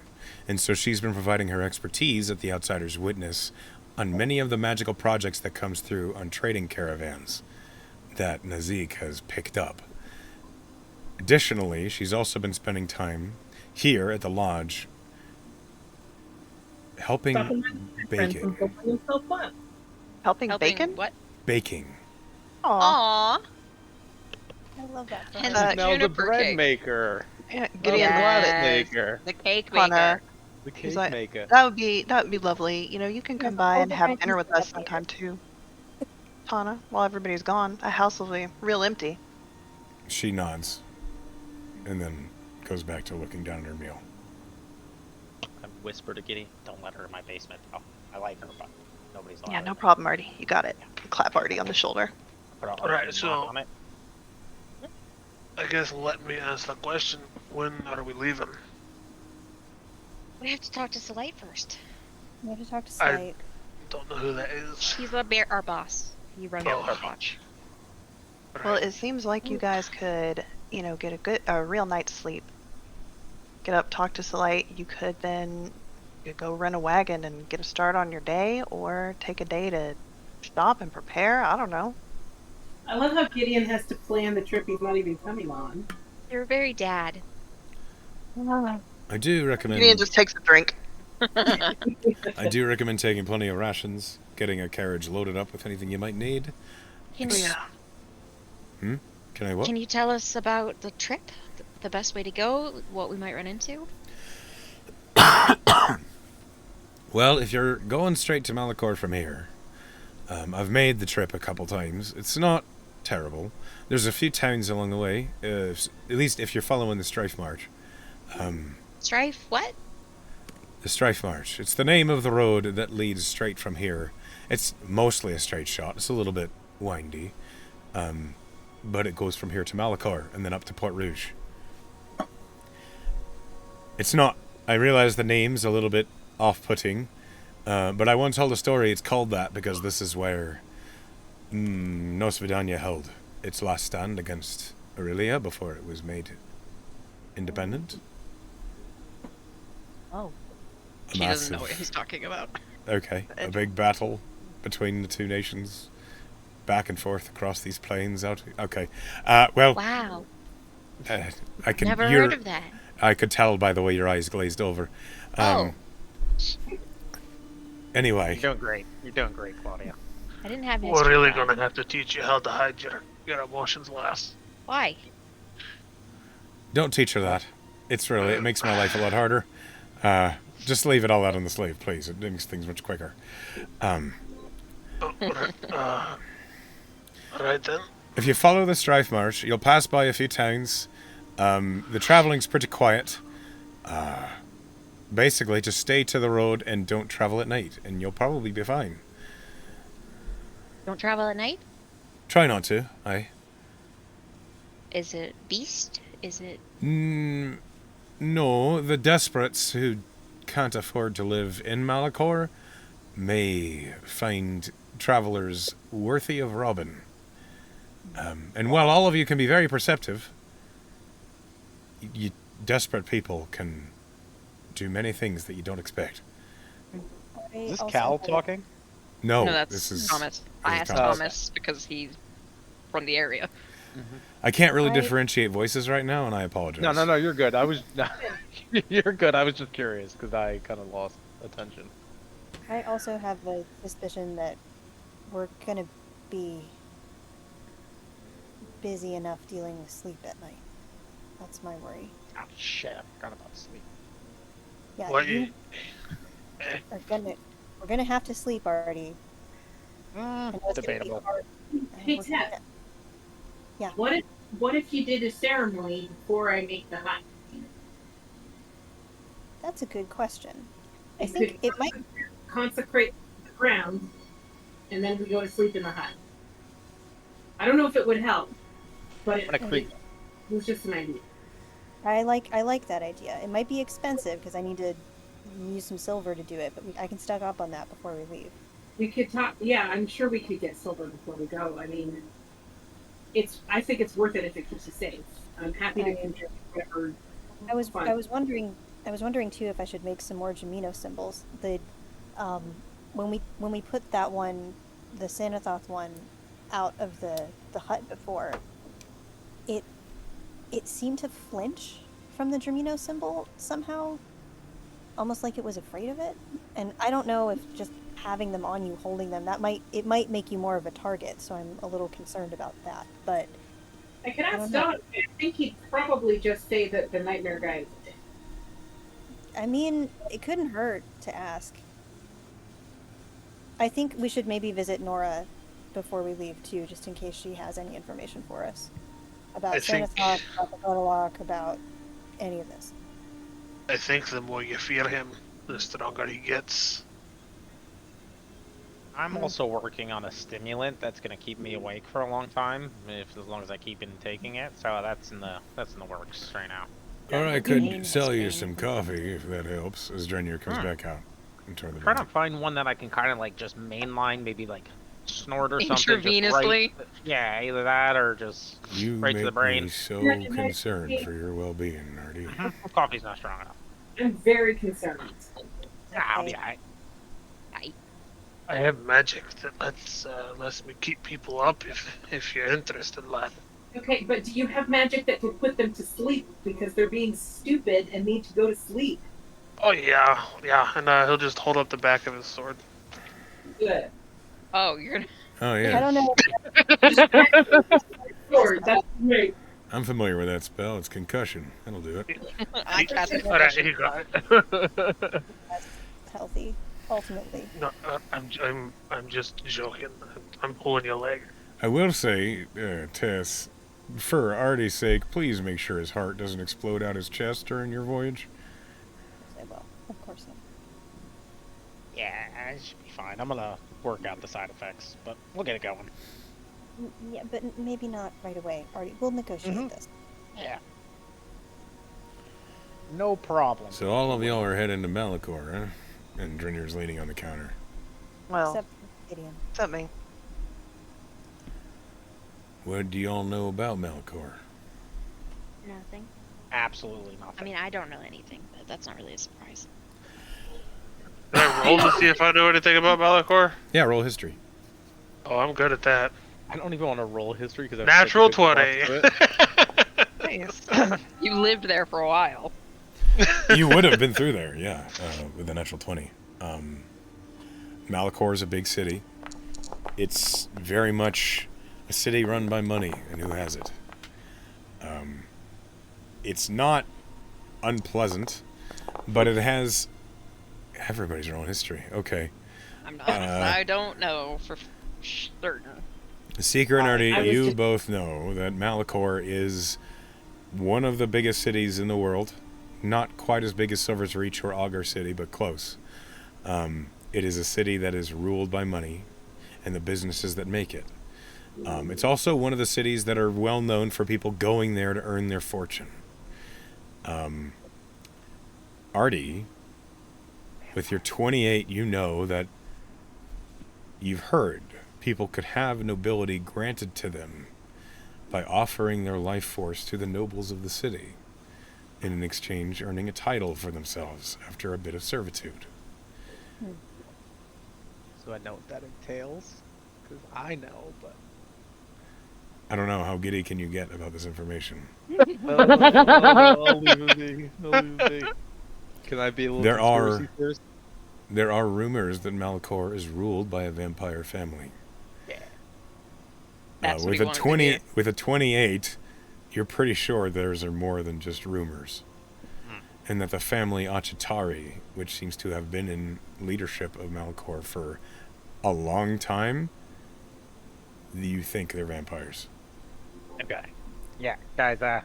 and so she's been providing her expertise at the Outsider's Witness on many of the magical projects that comes through on trading caravans that Nazik has picked up. Additionally, she's also been spending time here at the lodge helping Stopping my friend from baking. opening himself up. Helping Helping bacon? what? Baking. Aw. Aww. I love that. For And her. that Now the juniper bread cake. maker. Yeah, The Gideon, bread Yes. maker. The cake Connor, maker. The cake He's like, maker. that would be lovely. You know, you can come by and have dinner with us sometime too. Tana, while everybody's gone, the house will be real empty. She nods and then goes back to looking down at her meal. I whisper to Giddy, don't let her in my basement. Oh, I like her, but nobody's allowed. Yeah, no problem, Artie. You got it. Clap Artie on the shoulder. Put a Alright, mark so- on it. I guess let me ask the question: when are we leaving? We have to talk to Salite first. We have to talk to I- Slate. Don't know who that is. He's our boss. He runs Oh. our watch. Well, it seems like you guys could, you know, get a real night's sleep. Get up, talk to Salite. You could then go rent a wagon and get a start on your day, or take a day to stop and prepare. I don't know. I love how Gideon has to plan the trip he's not even coming on. You're very dad. I do recommend. Gideon just takes a drink. I do recommend taking plenty of rations, getting a carriage loaded up with anything you might need. Can, Can I what? can you tell us about the trip? The best way to go? What we might run into? Well, if you're going straight to Malachor from here, I've made the trip a couple times. It's not terrible. There's a few towns along the way, at least if you're following the Strife March. Strife? What? The Strife March. It's the name of the road that leads straight from here. It's mostly a straight shot. It's a little bit windy. But it goes from here to Malachor and then up to Port Rouge. It's not... I realize the name's a little bit off-putting, but I once told a story. It's called that because this is where Nosvidania held its last stand against Aurelia before it was made independent. Oh. He doesn't know what he's talking about. Okay, a big battle between the two nations, back and forth across these plains. Out. Okay, well. Wow. I can. Never heard of that. I could tell by the way your eyes glazed over. Anyway. You're doing great. You're doing great, Claudia. I didn't have. We're really gonna have to teach you how to hide your emotions, lass. Why? Don't teach her that. It makes my life a lot harder. Just leave it all out on the sleeve, please. It makes things much quicker. Alright then. If you follow the Strife March, you'll pass by a few towns. The traveling's pretty quiet. Basically, just stay to the road and don't travel at night, and you'll probably be fine. Don't travel at night? Try not to, aye. Is it beast? Is it... No, the desperates who can't afford to live in Malachor may find travellers worthy of robbing. And while all of you can be very perceptive, you desperate people can do many things that you don't expect. Is this Cal talking? No, that's this is Thomas. I asked Thomas because he's from the area. I can't really differentiate voices right now, and I apologize. No, you're good. You're good. I was just curious because I kind of lost attention. I also have a suspicion that we're gonna be busy enough dealing with sleep at night. That's my worry. Oh shit! I forgot about sleep. Yeah, What we're gonna have to sleep already. Debatable. Hey, Ted. Yeah. What if you did a ceremony before I make the hut? That's a good question. I You think could it might. consecrate the ground, and then we go to sleep in the hut. I don't know if it would help, but it was just an idea. I like that idea. It might be expensive because I need to use some silver to do it, but I can stock up on that before we leave. We could talk. Yeah, I'm sure we could get silver before we go. I mean, I think it's worth it if it keeps you safe. I'm happy to contribute whatever. I was wondering too if I should make some more Jamino symbols. When we put that one, the Sanathoth one, out of the hut before, it seemed to flinch from the Jamino symbol somehow, almost like it was afraid of it. And I don't know if just having them on you, holding them, it might make you more of a target. So I'm a little concerned about that. But I could ask Don. I think he'd probably just say that the nightmare guy is dead. I mean, it couldn't hurt to ask. I think we should maybe visit Nora before we leave too, just in case she has any information for us about Sanathoth, about the Godalock, about any of this. I think the more you fear him, the stronger he gets. I'm also working on a stimulant that's going to keep me awake for a long time, as long as I keep taking it. So that's in the works right now. Or I could sell you some coffee if that helps. As Drenir comes back out into the trying to find one that I can kind of like just mainline, maybe like snort or something. Intravenously. Yeah, either that or just right to the brain. Me so concerned for your well-being, Nardi. Coffee's not strong enough. I'm very concerned. Yeah, I'll be alright. I have magic that lets me keep people up if you're interested, lad. Okay, but do you have magic that could put them to sleep because they're being stupid and need to go to sleep? Oh yeah, and he'll just hold up the back of his sword. Good. Oh, you're gonna... Oh yeah. I don't know. Sword, that's great. I'm familiar with that spell. It's concussion. That'll do it. I cast it. Alright, he got it. That's healthy, ultimately. No, I'm just joking. I'm pulling your leg. I will say, Tess, for Artie's sake, please make sure his heart doesn't explode out his chest during your voyage. I will, of course not. Yeah, it should be fine. I'm gonna work out the side effects, but we'll get it going. Yeah, but maybe not right away. Artie, we'll negotiate this. Yeah. No problem. So all of y'all are heading to Malachor, huh? And Drinier's leaning on the counter. Well, Except Gideon. except me. What do y'all know about Malachor? Nothing. Absolutely nothing. I mean, I don't know anything, but that's not really a surprise. Can I roll to see if I know anything about Malachor? Yeah, roll history. Oh, I'm good at that. I don't even want to roll history because Natural 20. Nice. You lived there for a while. You would have been through there, yeah, with a natural 20. Malachor is a big city. It's very much a city run by money, and who has it? It's not unpleasant, but it has... Everybody's own history. Okay. I'm not. I don't know for certain. Seeker and Artie, I was you just- both know that Malachor is one of the biggest cities in the world. Not quite as big as Silver's Reach or Augur City, but close. It is a city that is ruled by money and the businesses that make it. It's also one of the cities that are well known for people going there to earn their fortune. Artie, with your 28, you know that you've heard people could have nobility granted to them by offering their life force to the nobles of the city, in exchange earning a title for themselves after a bit of servitude. So I know what that entails. Because I know, but... I don't know, how giddy can you get about this information? I'll leave it be. I'll leave it be. Can I be a little There conspiracy are- theorist? There are rumors that Malachor is ruled by a vampire family. That's what with he a wanted to 20, hear. with a 28, you're pretty sure theirs are more than just rumors, and that the family Achitari, which seems to have been in leadership of Malachor for a long time, you think they're vampires. Okay. Yeah, guys, I'm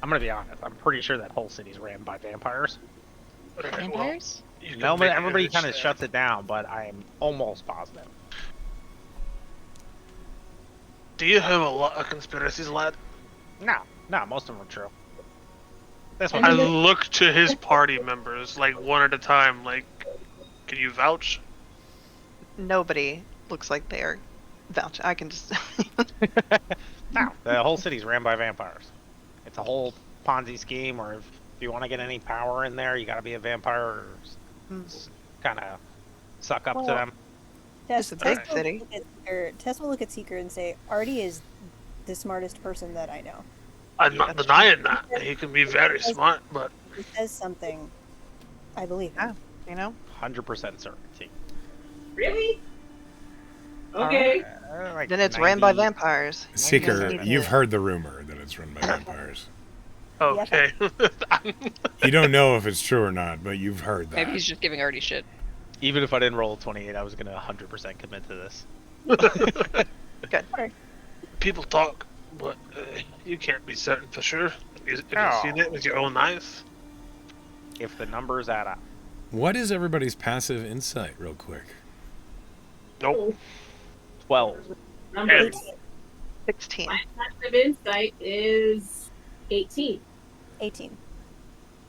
gonna be honest. I'm pretty sure that whole city's ran by vampires. Alright, well, Vampires? you can No, make but it everybody kind of understand. shuts it down, but I'm almost positive. Do you have a lot of conspiracies, lad? No, most of them are true. This I one, look to his party members, like, one at a time, like, can you vouch? Nobody looks like they're vouch. I can just. no, the whole city's ran by vampires. It's a whole Ponzi scheme, or if you want to get any power in there, you gotta be a vampire, or kind of suck up to Well, them. It's a big will city. look at Seeker- Tess will look at Seeker and say, Artie is the smartest person that I know. I'm not denying that. He can be very smart, but If he says something, I believe him. Yeah. You know? 100% certainty. Really? Okay. Like Then it's ran by 90 vampires. Seeker, Yeah. you've heard the rumor that it's run by vampires. okay. You don't know if it's true or not, but you've heard that. Maybe he's just giving Artie shit. Even if I didn't roll a 28, I was gonna 100% commit to this. Good. People talk, but you can't be certain for sure. If you've Oh. seen it with your own eyes. If the numbers add up. What is everybody's passive insight, real quick? Nope. 12. Number And 16. my passive insight is 18. 18.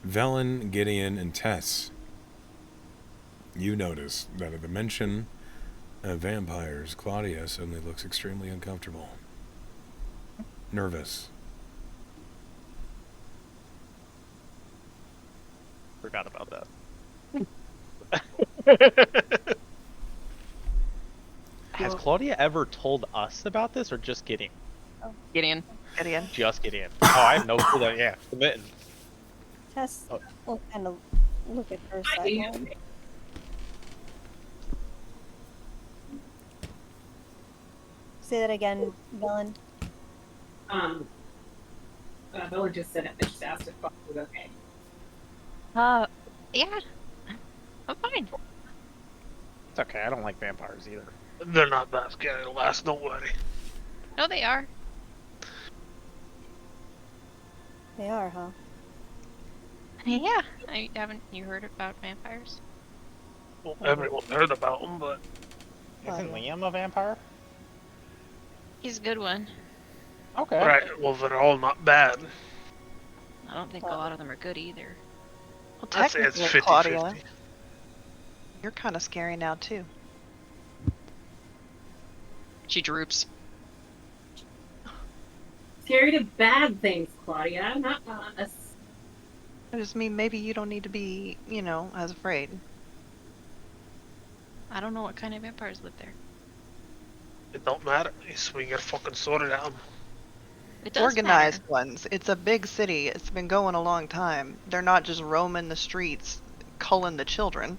Velen, Gideon, and Tess, you notice that at the mention of vampires, Claudia suddenly looks extremely uncomfortable. Nervous. Forgot about that. Has Claudia ever told us about this, or just Gideon? Gideon. Gideon. Just Gideon. Oh, I have no clue. Yeah, committing. Tess Oh. will kind of look at her I sideline. think Say that again, Velen. Bella just said it. They just asked if it was okay. Yeah. I'm fine. It's okay, I don't like vampires either. they're not that scary to last, don't worry. No, they are. They are, huh? Yeah. Haven't you heard about vampires? Well, everyone heard about him, but Isn't yeah. Liam a vampire? He's a good one. Okay. right. Well, they're all not bad. I don't think a lot of them are good either. Well, I'd say it's technically, 50-50. Claudia, you're kind of scary now too. She droops. Scary to bad things, Claudia, not us. I just mean maybe you don't need to be, as afraid. I don't know what kind of vampires live there. It don't matter. You swing your fucking sword at them. It does Organized matter. ones. It's a big city. It's been going a long time. They're not just roaming the streets, culling the children.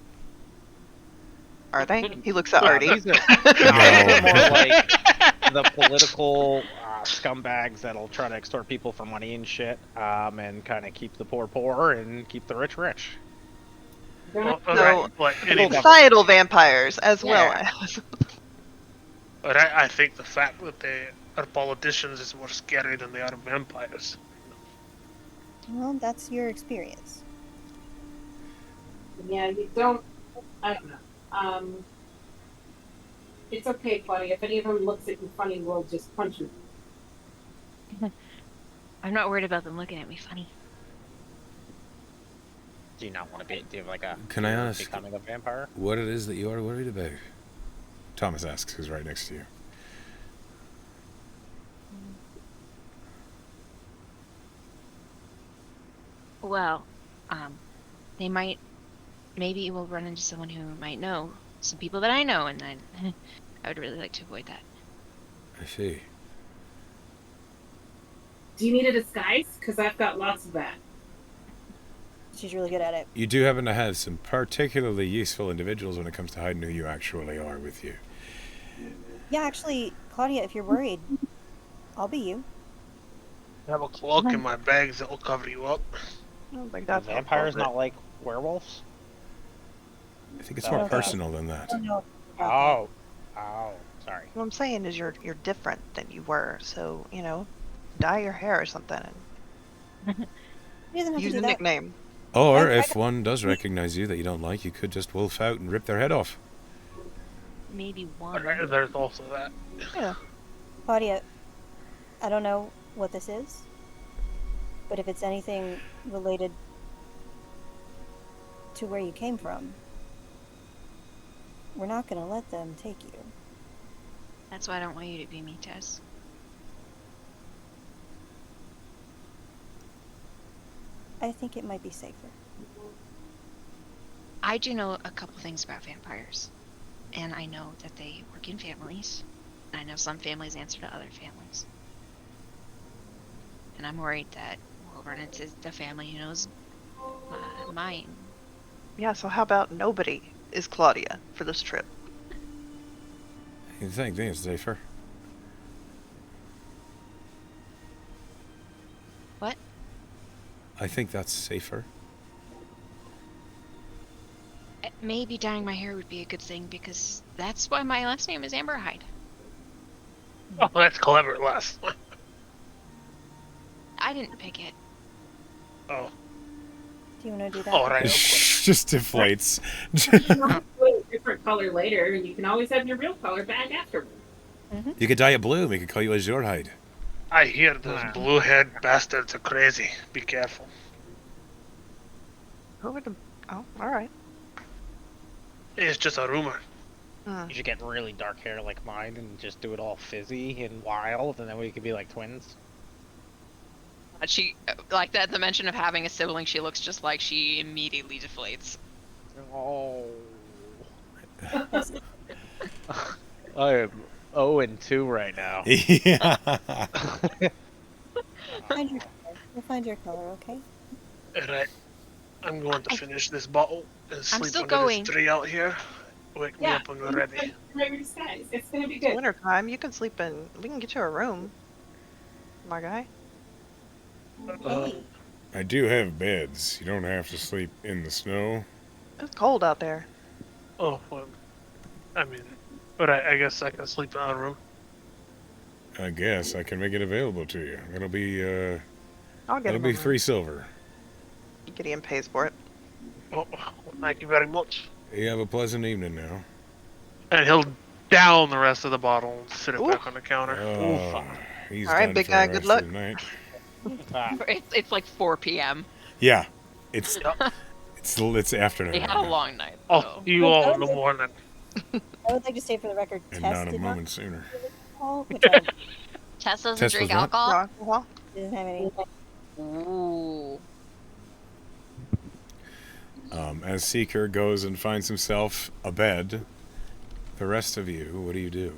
Are they? He looks at Artie. These are, these are more like the political scumbags that'll try to extort people for money and shit, and kind of keep the poor and keep the rich. Well, So, right, like any, Societal vampires as well as. but I think the fact that they are politicians is more scary than they are vampires. Well, that's your experience. Yeah, you don't. I don't know. It's okay, Claudia. If any of them looks at you funny, we'll just punch you. I'm not worried about them looking at me funny. Do you not want to do like a Can I ask becoming a vampire? what it is that you are worried about? Thomas asks, who's right next to you. Well, maybe we'll run into someone who might know some people that I know, and I would really like to avoid that. I see. Do you need a disguise? Because I've got lots of that. She's really good at it. You do happen to have some particularly useful individuals when it comes to hiding who you actually are with you. Yeah, actually, Claudia, if you're worried, I'll be you. I have a cloak in my bags that will cover you up. I don't think Are that's vampires appropriate. not like werewolves? I think it's Oh, more okay. personal than that. Oh, sorry. What I'm saying is you're different than you were, so dye your hair or something and He doesn't have use to a do that. nickname. Or I- if one does recognize you that you don't like, you could just wolf out and rip their head off. Maybe one. Right, there's also that. Yeah. Claudia, I don't know what this is, but if it's anything related to where you came from, we're not going to let them take you. That's why I don't want you to be me, Tess. I think it might be safer. I do know a couple things about vampires, and I know that they work in families, and I know some families answer to other families. And I'm worried that we'll run into the family who knows mine. Yeah, so how about nobody is Claudia for this trip? You think it's safer? What? I think that's safer. Maybe dyeing my hair would be a good thing, because that's why my last name is Amberhide. Oh, that's clever, Les. I didn't pick it. Oh, Do you want to do that? all right. Of course. Just deflates. You can always do a different color later, and you can always have your real color back afterwards. You could dye it blue. We could call you Azure Hide. I hear those blue-haired bastards are crazy. Be careful. Who would? Oh, all right. It's just a rumor. You should get really dark hair like mine and just do it all fizzy and wild, and then we could be like twins. She, like that, the mention of having a sibling she looks just like, she immediately deflates. Oh. I am 0-2 right now. Yeah. Find your color. We'll find your color, okay? Alright. I'm going to finish this bottle and sleep still under going. this tree out here. Wake me Yeah. up when we're ready. Wear your disguise. It's gonna be It's good. winter time. You can sleep in. We can get you a room, my guy. I do have beds. You don't have to sleep in the snow. It's cold out there. Oh, well, I mean, but I guess I can sleep in a room. I guess I can make it available to you. It'll be I'll get that'll him. be 3 silver. Gideon pays for it. Oh, well, thank you very much. You have a pleasant evening now. And he'll down the rest of the bottle and sit it Ooh. back on the counter. Oh, he's All right, done big for guy, the good rest luck. of the night. It's like 4 p.m. Yeah, it's afternoon. They had right a now, long night. I'll So. see you all in the morning. I would like to say for the record, and Tess not a did not moment sooner. alcohol, which I Tess doesn't Tess drink was what? alcohol. No alcohol? didn't have any. Ooh. As Seeker goes and finds himself a bed, the rest of you, what do you do?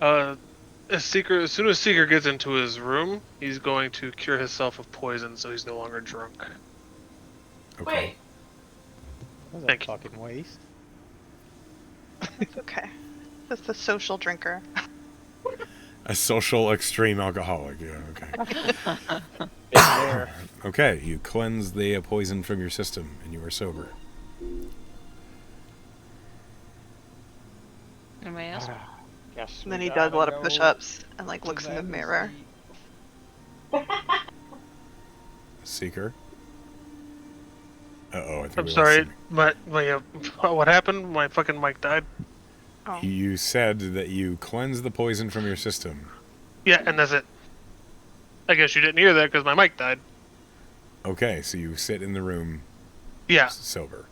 As soon as Seeker gets into his room, he's going to cure himself of poison, so he's no longer drunk. Okay. That was a Thank you. fucking waste. Okay. That's the social drinker. A social extreme alcoholic. Yeah. Okay. Been there. Okay. You cleanse the poison from your system, and you are sober. Anybody else? Guess And then we he does a lot of gotta push-ups and go like to looks in the bed and mirror. sleep. Seeker. I think I'm we sorry, lost what happened? My fucking mic died. Oh. him. You said that you cleanse the poison from your system. Yeah, and that's it. I guess you didn't hear that because my mic died. Okay, so you sit in the room Yeah, sober.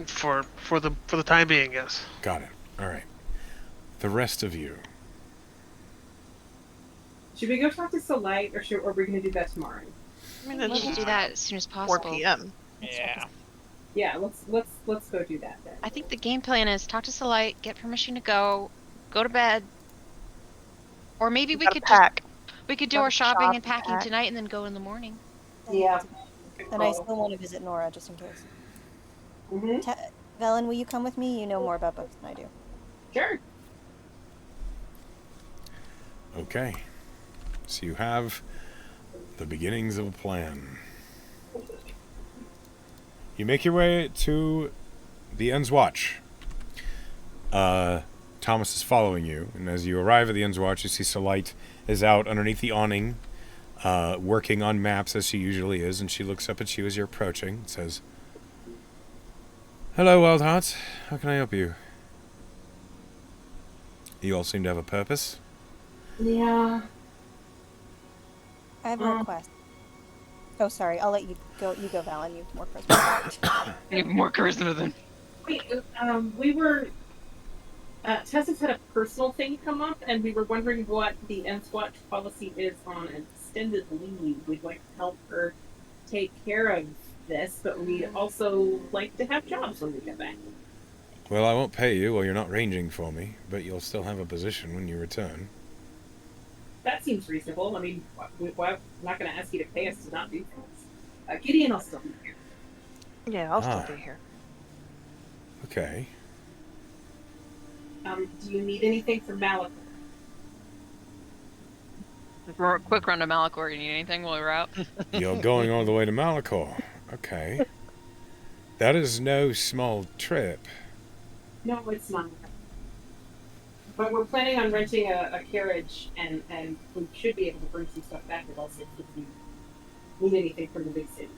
for the time being, yes. Got it. All right. The rest of you. Should we go talk to Soleil, or are we going to do that tomorrow? I mean, Let's it's do that as soon as 4 possible. p.m. Yeah. Yeah, let's go do that then. I think the game plan is talk to Solite, get permission to go to bed, or maybe we Gotta could pack. we could do Gotta our shopping shop and packing pack. tonight and then go in the morning. Yeah. And I still want to visit Nora just in case. Mm-hmm. Velen, will you come with me? You know more about books than I do. Sure. Okay. So you have the beginnings of a plan. You make your way to the End's Watch. Thomas is following you, and as you arrive at the End's Watch, you see Solite is out underneath the awning, working on maps as she usually is, and she looks up at you as you're approaching and says, "Hello, Wild Hearts. How can I help you? You all seem to have a purpose." Yeah. I have a request. Oh, sorry. I'll let you go. You go, Valen. You have more charisma. You have more charisma than. Wait, we were. Tessa's had a personal thing come up, and we were wondering what the Endswatch policy is on extended leave. We'd like to help her take care of this, but we'd also like to have jobs when we get back. Well, I won't pay you while you're not ranging for me, but you'll still have a position when you return. That seems reasonable. I mean, I'm not going to ask you to pay us to not do things. Gideon will still be here. Yeah, I'll still be here. Okay. Do you need anything from Malachor? Quick run to Malachor. You need anything while we're out? You're going all the way to Malachor. Okay. That is no small trip. No, it's not. But we're planning on renting a carriage, and we should be able to bring some stuff back with us if you need anything from the big city.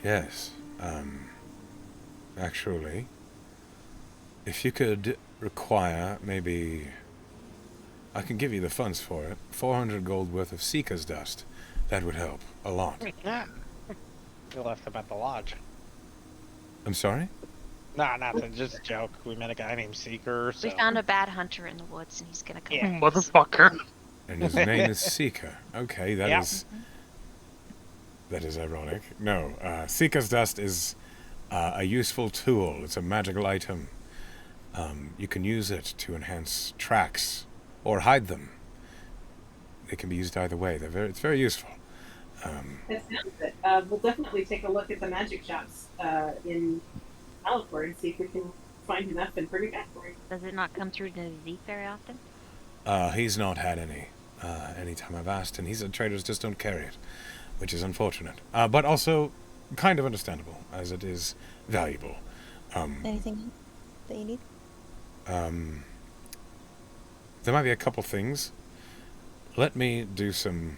Yes. Actually, if you could require maybe... I can give you the funds for it. 400 gold worth of Seeker's dust. That would help a lot. Yeah. We left him at the lodge. I'm sorry? Nah, nothing. Just a joke. We met a guy named Seeker. So. We found a bad hunter in the woods, and he's gonna come. Yeah. with us. Motherfucker. And his name is Seeker. Okay, that Yeah. is... That is ironic. No, Seeker's dust is a useful tool. It's a magical item. You can use it to enhance tracks or hide them. They can be used either way. It's very useful. That sounds good. We'll definitely take a look at the magic shops in Malachor and see if we can find enough and bring it back for you. Does it not come through to Zeke very often? He's not had any time I've asked, and he said traders just don't carry it, which is unfortunate. But also kind of understandable, as it is valuable. Anything that you need? There might be a couple things. Let me do some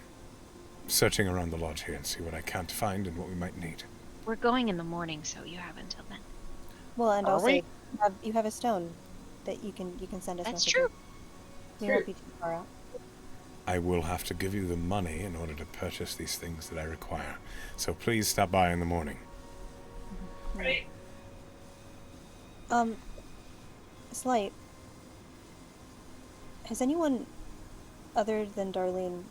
searching around the lodge here and see what I can't find and what we might need. We're going in the morning, so you have until then. Well, and Are also we? you have a stone that you can send us That's messages. true. We True. won't be too far out. I will have to give you the money in order to purchase these things that I require. So please stop by in the morning. Right. Slight. Has anyone other than Darlene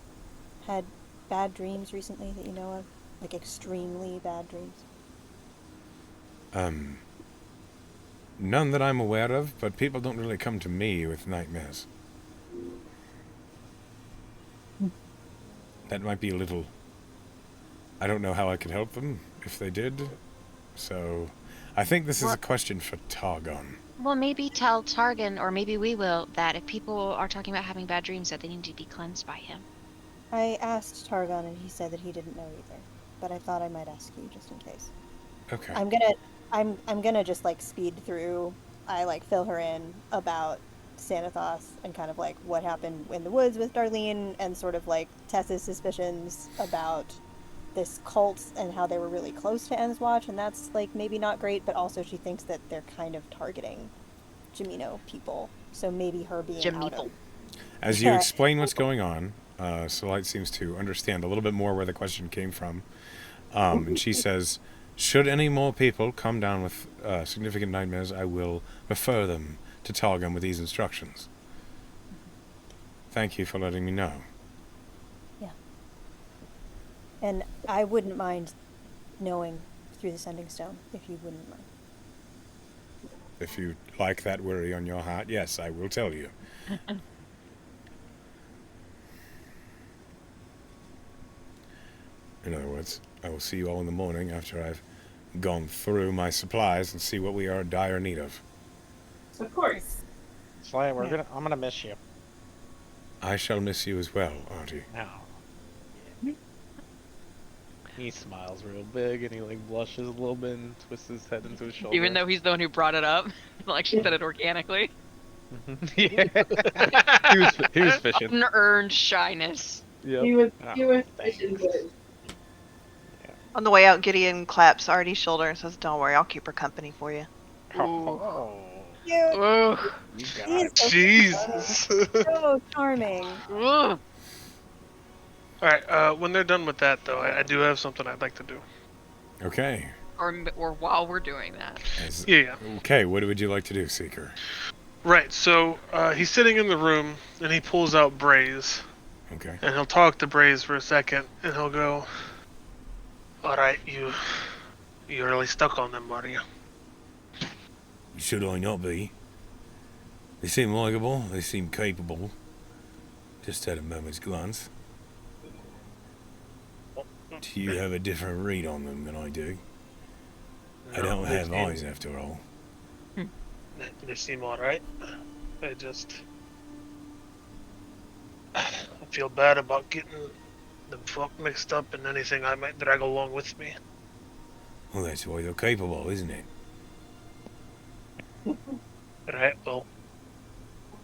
had bad dreams recently that you know of? Like extremely bad dreams? None that I'm aware of, but people don't really come to me with nightmares. That might be a little... I don't know how I could help them if they did. So, I think this is a What- question for Targon. Well, maybe tell Targan, or maybe we will, that if people are talking about having bad dreams, that they need to be cleansed by him. I asked Targon and he said that he didn't know either. But I thought I might ask you just in case. Okay. I'm gonna just like speed through. I like fill her in about Xanathos and kind of like what happened in the woods with Darlene and sort of like Tessa's suspicions about this cult and how they were really close to Endswatch, and that's like maybe not great, but also she thinks that they're kind of targeting Jamino people. So maybe her being out of As you Yeah. explain what's going on, Solite seems to understand a little bit more where the question came from. And she says, should any more people come down with significant nightmares, I will refer them to Targon with these instructions. Thank you for letting me know. And I wouldn't mind knowing through the sending stone, if you wouldn't mind. If you like that worry on your heart, yes, I will tell you. In other words, I will see you all in the morning after I've gone through my supplies and see what we are in dire need of. Of course. Slay, I'm gonna miss you. I shall miss you as well, Auntie. No. He smiles real big and he like blushes a little bit and twists his head into his shoulder. Even though he's the one who brought it up, like she said it organically. Yeah. he was fishing. Unearned shyness. Yep. He was thanks. fishing, but On the way out, Gideon claps Artie's shoulder and says, "Don't worry, I'll keep her company for you." Oh, Ugh. you got He is it. so Jesus. so charming. Ugh. Alright, when they're done with that, though, I do have something I'd like to do. Okay. Or while we're doing that. Yeah. Okay, what would you like to do, Seeker? Right, so he's sitting in the room, and he pulls out Braze, Okay. and he'll talk to Braze for a second, and he'll go, alright, you're really stuck on them, are you? Should I not be? They seem likable, they seem capable. Just at a moment's glance. Do you have a different read on them than I do? I No, don't they have seem- eyes after all. They seem alright. I feel bad about getting them folk mixed up in anything I might drag along with me. Well, that's why they're capable, isn't it? Right, well,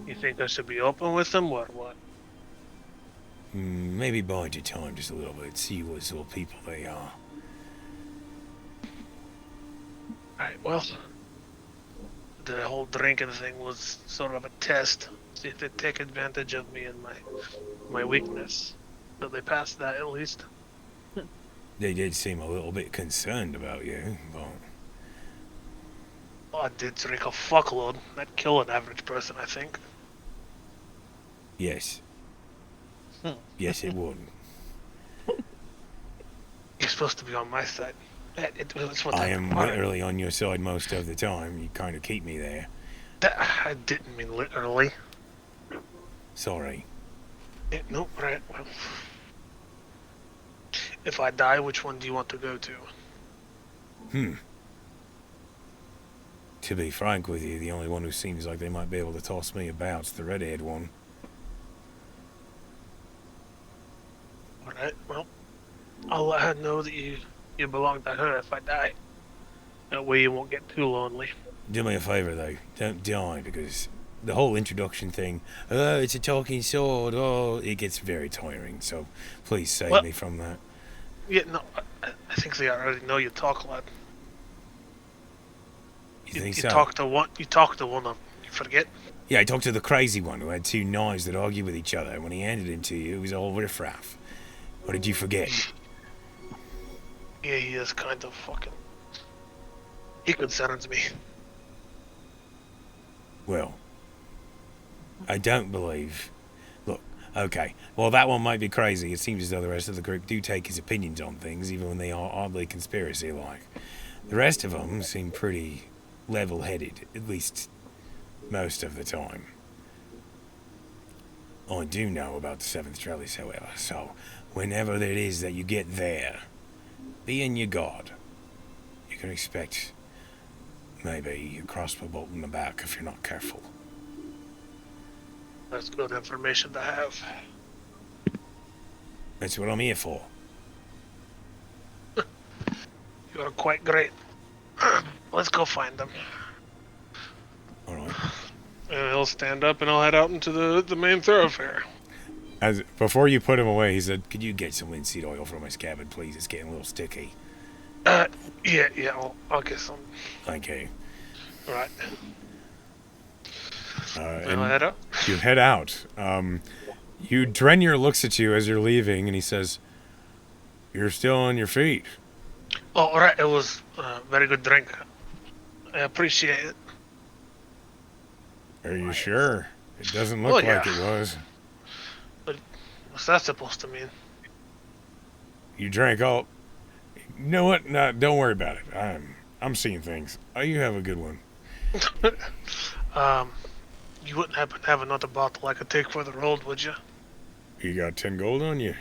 you think I should be open with them or what? Maybe bide your time just a little bit, see what sort of people they are. Alright, well, the whole drinking thing was sort of a test. See if they take advantage of me and my weakness. So they passed that at least. They did seem a little bit concerned about you, but... Well, I did drink a fuckload. That'd kill an average person, I think. Yes. Yes, it would. You're supposed to be on my side. It's what I I am wanted. literally on your side most of the time. You kind of keep me there. I didn't mean literally. Sorry. Yeah, no, right, well. If I die, which one do you want to go to? To be frank with you, the only one who seems like they might be able to toss me about's the redhead one. Alright, well, I'll let her know that you belong to her if I die. That way you won't get too lonely. Do me a favor, though. Don't die, because the whole introduction thing, oh, it's a talking sword, oh, it gets very tiring, so please save Well- me from that. Yeah, no, I think they already know you talk a lot. You think you so? talked to one. You talked to one of them. You forget? Yeah, I talked to the crazy one who had two knives that argued with each other. When he handed him to you, it was all riffraff. What did you forget? Yeah, he is kind of fucking. He concerns me. Well, I don't believe. Look, okay. Well, that one might be crazy. It seems as though the rest of the group do take his opinions on things, even when they are oddly conspiracy-like. The rest of them seem pretty level-headed, at least most of the time. I do know about the seventh trellis, however, so whenever it is that you get there, be on your guard. You can expect maybe a crossbow bolt in the back if you're not careful. That's good information to have. That's what I'm here for. You are quite great. Let's go find them. All right. And he'll stand up and I'll head out into the main thoroughfare. As before you put him away, he said, "Could you get some linseed oil for my scabbard, please? It's getting a little sticky." Yeah, I'll get some. Thank you. Right. And I'll head up. you head out. Drenyer looks at you as you're leaving, and he says, "You're still on your feet." Oh, all right. It was a very good drink. I appreciate it. Are you sure? It doesn't look Oh, yeah. like it was. What's that supposed to mean? You drank all. You know what? No, don't worry about it. I'm seeing things. You have a good one. You wouldn't happen to have another bottle I could take for the road, would you? You got 10 gold on you.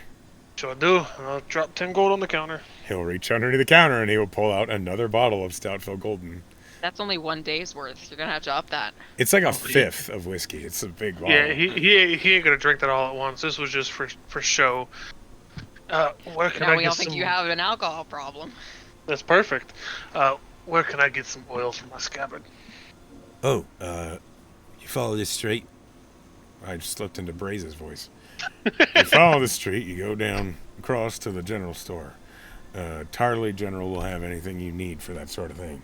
Sure do. I'll drop 10 gold on the counter. He'll reach underneath the counter and he will pull out another bottle of Stoutville Golden. That's only 1 day's worth. You're gonna have to up that. It's like a fifth of whiskey. It's a big bottle. Yeah, he ain't gonna drink that all at once. This was just for show. Where can Now I we get all some? think you have an alcohol problem. That's perfect. Where can I get some oil for my scabbard? Oh, you follow this street? I slipped into Braze's voice. You follow the street, you go down across to the general store. Tarley General will have anything you need for that sort of thing.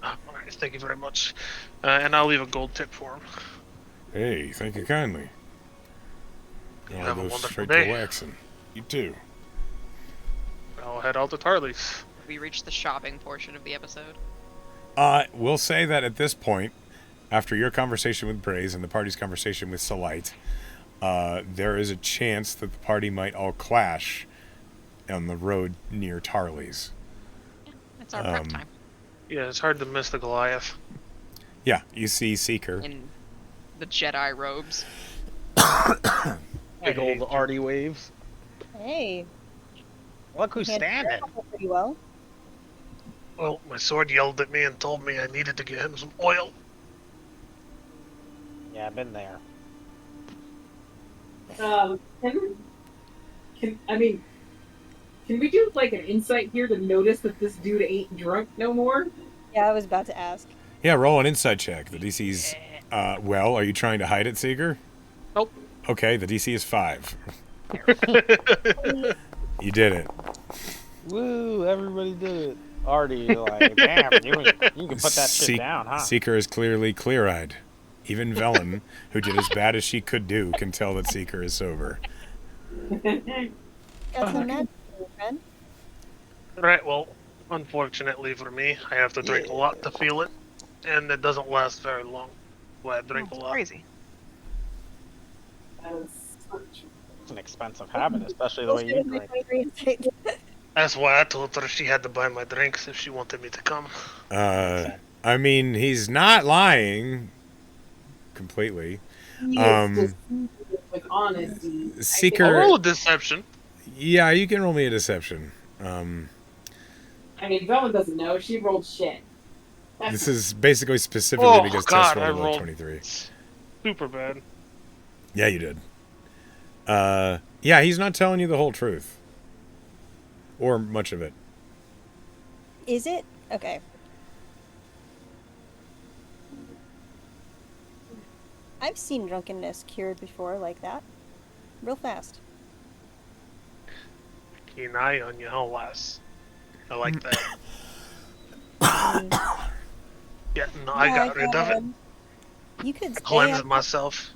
All right, thank you very much. And I'll leave a gold tip for him. Hey, thank you kindly. You I'll have a go wonderful straight day. to waxing. You too. I'll head out to Tarley's. We reached the shopping portion of the episode. We'll say that at this point, after your conversation with Braze and the party's conversation with Salite, there is a chance that the party might all clash on the road near Tarley's. It's our prep time. Yeah, it's hard to miss the Goliath. Yeah, you see Seeker. In the Jedi robes. Big old arty waves. Hey. Look who's handled standing. that pretty well. Well, my sword yelled at me and told me I needed to get him some oil. Yeah, I've been there. Can we do like an insight here to notice that this dude ain't drunk no more? Yeah, I was about to ask. Yeah, roll an insight check. The DC's, are you trying to hide it, Seeker? Nope. Okay, the DC is 5. You did it. Woo, everybody did it. Artie, like, damn, you can put that shit down, huh? Seeker is clearly clear-eyed. Even Velen, who did as bad as she could do, can tell that Seeker is sober. Got some magic, friend. Right, well, unfortunately for me, I have to drink a lot to feel it, and it doesn't last very long. Well, I drink a lot. Crazy. It's an expensive habit, especially the way you drink. That's why I told her she had to buy my drinks if she wanted me to come. I mean, he's not lying completely. With honesty. I'll Seeker, roll a deception. yeah, you can roll me a deception. I mean, Velen doesn't know. She rolled shit. This is basically specifically because Tess God, I rolled a rolled 23. super bad. Yeah, you did. Yeah, he's not telling you the whole truth. Or much of it. Is it? Okay. I've seen drunkenness cured before like that. Real fast. Keen eye on you, huh, lass? I like that. Yeah, no, I got rid of it. You could say Cleansed myself.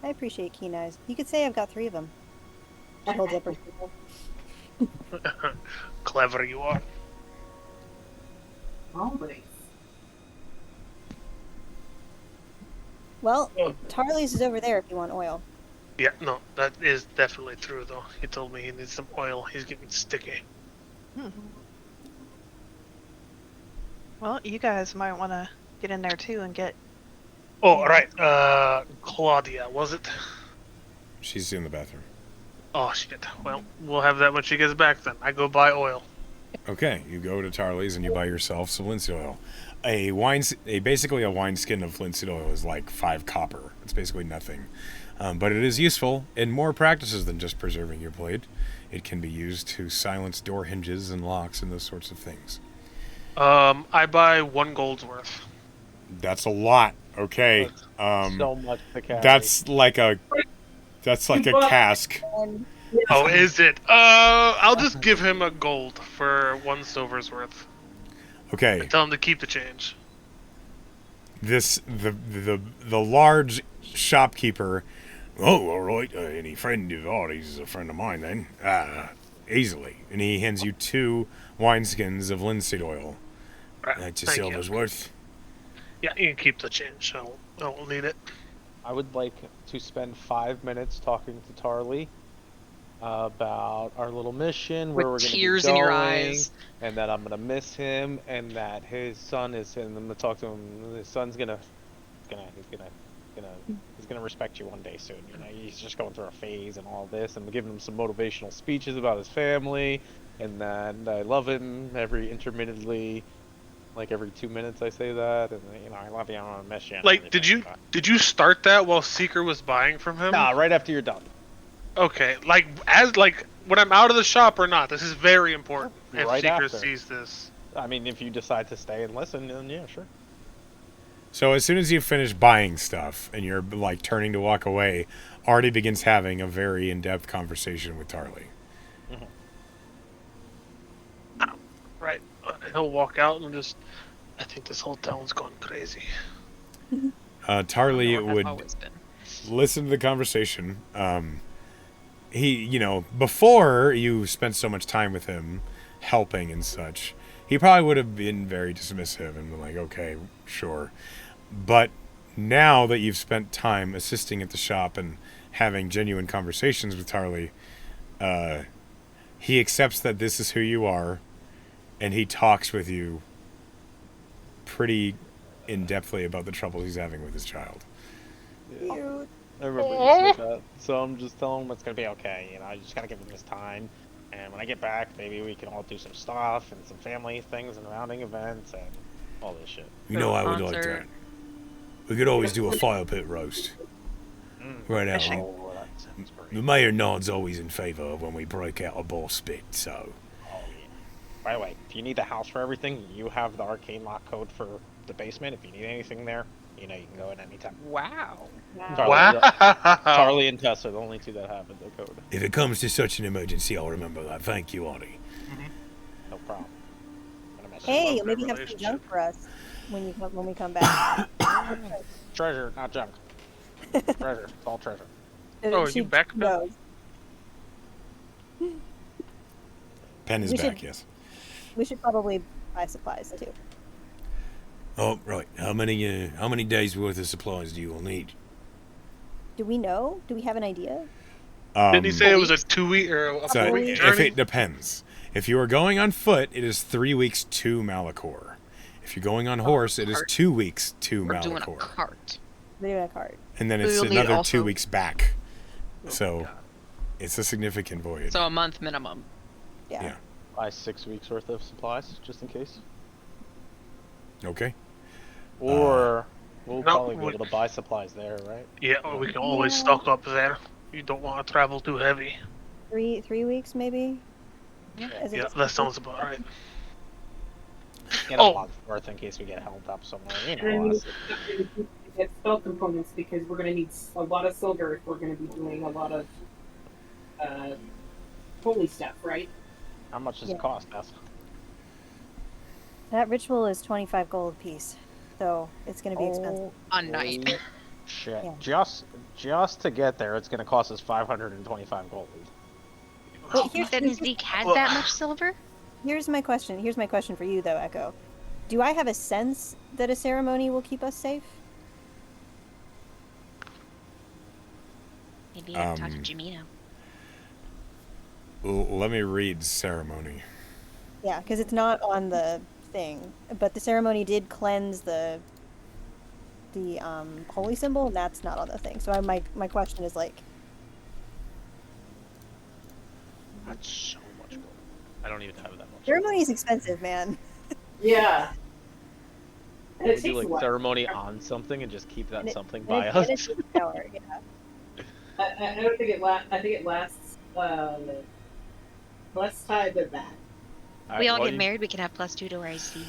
I appreciate keen eyes. You could say I've got 3 of them. She holds up her sickle. Clever you are. Always. Well, Oh. Tarly's is over there if you want oil. Yeah, no, that is definitely true, though. He told me he needs some oil. He's getting sticky. Well, you guys might want to get in there too and get. Oh, right. Claudia, was it? She's in the bathroom. Oh, shit. Well, we'll have that when she gets back then. I go buy oil. Okay, you go to Tarly's and you buy yourself some linseed oil. Basically a wineskin of linseed oil is like 5 copper. It's basically nothing. But it is useful in more practices than just preserving your blade. It can be used to silence door hinges and locks and those sorts of things. I buy 1 gold's worth. That's a lot. Okay. So much to carry. That's like a cask. Oh, is it? I'll just give him a gold for 1 silver's worth. Okay. And tell him to keep the change. The large shopkeeper. Oh, all right. Any friend of ours is a friend of mine then. Easily. And he hands you 2 wineskins of linseed oil. Right, That's a thank silver's you. worth. Yeah, you can keep the change. I won't need it. I would like to spend 5 minutes talking to Tarly about our little mission, where we're With going to be tears going, in your eyes. and that I'm going to miss him, and that his son is, and I'm going to talk to him. His son's he's gonna respect you one day soon. You know, he's just going through a phase and all this, and I'm giving him some motivational speeches about his family, and that I love him intermittently. Like every 2 minutes I say that, and I love you, I'm on a mission. Like, did you start that while Seeker was buying from him? Nah, right after you're done. Okay, like when I'm out of the shop or not. This is very important. If Right Seeker after. sees this. I mean, if you decide to stay and listen, then yeah, sure. So as soon as you finish buying stuff and you're like turning to walk away, Artie begins having a very in-depth conversation with Tarly. Right. He'll walk out and just. I think this whole town's gone crazy. Tarly Or have would always been. listen to the conversation. Before you spent so much time with him, helping and such, he probably would have been very dismissive and been like, okay, sure. But now that you've spent time assisting at the shop and having genuine conversations with Tarly, he accepts that this is who you are, and he talks with you pretty in-depthly about the troubles he's having with his child. Cute. Everybody's like that. So I'm just telling him it's gonna be okay. I just gotta give him his time. And when I get back, maybe we can all do some stuff and some family things and rounding events and all this shit. You know, I would like Concert. that. We could always do a fire pit roast. Right out. Oh, that sounds The great. mayor Nod's always in favour of when we break out a boss spit, so... Oh, yeah. By the way, if you need the house for everything, you have the arcane lock code for the basement. If you need anything there, you can go in anytime. Wow. Wow. Tarly and Tess are the only 2 that have the code. If it comes to such an emergency, I'll remember that. Thank you, Artie. No problem. I'm gonna mess Hey, love maybe that have some relationship. junk for us when we come back. Treasure, not junk. Treasure. It's all treasure. Oh, She you back now? knows. Pen is We back, should- yes. We should probably buy supplies too. Oh, right. How many days worth of supplies do you all need? Do we know? Do we have an idea? Didn't he say it was a 2-week or a So, 4-week if journey? it depends. If you are going on foot, it is 3 weeks to Malachor. If you're going on horse, it is cart. 2 weeks to We're doing a Malachor. cart. We're doing a cart. And then So it's you'll need another 2 also- weeks back. Oh, So, God. it's a significant voyage. So a month minimum. Yeah. Yeah. Buy 6 weeks worth of supplies, just in case. Okay. Or we'll No, probably be we- able to buy supplies there, right? Yeah, or we can always stock up there. You don't want to travel too heavy. 3 weeks maybe. As Yeah, it's- that sounds about right. Get Oh. a month worth in case we get held up somewhere. And us. get spell components because we're going to need a lot of silver if we're going to be doing a lot of holy stuff, right? How much does Yeah. it cost us? That ritual is 25 gold apiece, so it's going to be expensive. A night. Holy shit. Yeah. Just to get there, it's going to cost us 525 gold. But here's, Then here's, Zeke has Well- that much silver? here's my question. Here's my question for you, though, Echo. Do I have a sense that a ceremony will keep us safe? Maybe you can talk to Um, Jimino. Let me read ceremony. Yeah, because it's not on the thing. But the ceremony did cleanse the holy symbol, and that's not on the thing. So my question is like, That's so much gold. I don't even have that much. ceremony is expensive, man. Yeah. And We it do takes a like while. ceremony on something and just keep that And it- something and by it- us. and it takes an hour, yeah. I don't think it lasts. I think it lasts less time than that. We all well, get you- married, we can have +2 to our IC.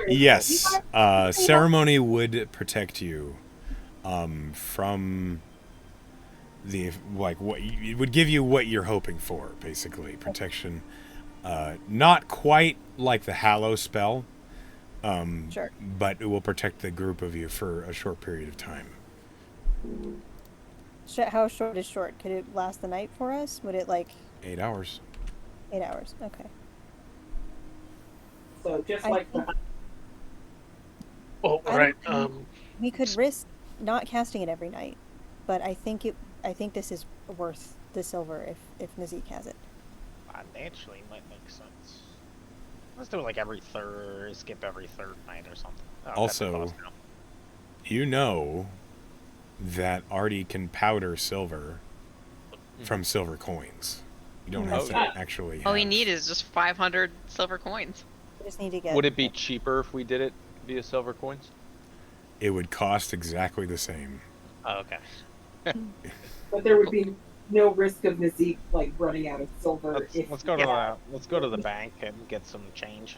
Yes, ceremony would protect you from the it would give you what you're hoping for, basically protection. Not quite like the Hallow spell, Sure. but it will protect the group of you for a short period of time. How short is short? Could it last the night for us? Would it 8 hours. 8 hours? Okay. So just I like think- the, Oh, I right. don't We could risk not casting it every night, but I think this is worth the silver if Nazik has it. Financially might make sense. Let's do it like every third, skip every third night or something. Oh, that's the Also- cost now. You know that Artie can powder silver from silver coins. You don't have Oh, to yeah. actually. All we have- need is just 500 silver coins. We just need to get. Would it be cheaper if we did it via silver coins? It would cost exactly the same. Oh, okay. but there would be no risk of Nazik like running out of silver. Let's go to the bank and get some change.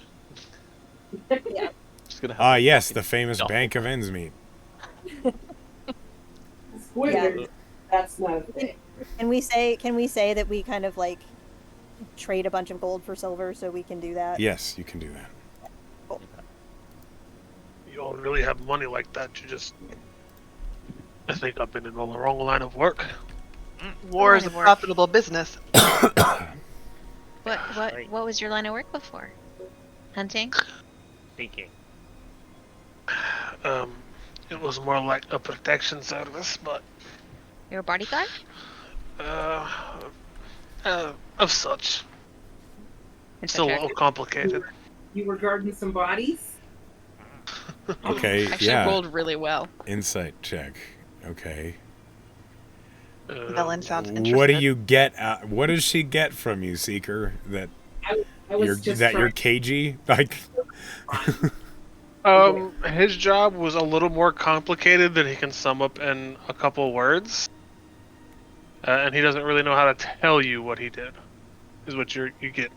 Yeah. Just gonna have Ah, a yes, fucking the famous duffel Bank of Endsmeet. Spoilers. That's not a thing. Can we say that we kind of trade a bunch of gold for silver so we can do that? Yes, you can do that. You all really have money like that. You just. I think I've been in the wrong line of work. War is a Line of work. profitable business. What was your line of work before? Hunting? Speaking. It was more like a protection service, but You're a bodyguard? of such. It's Still a okay. little complicated. You were guarding some bodies. Okay, Actually yeah. rolled really well. Insight check. Okay. Velen sounds interested. What do you get? What does she get from you, Seeker? That I was you're just that trying you're cagey? Like, His job was a little more complicated than he can sum up in a couple words, and he doesn't really know how to tell you what he did. Is what you get.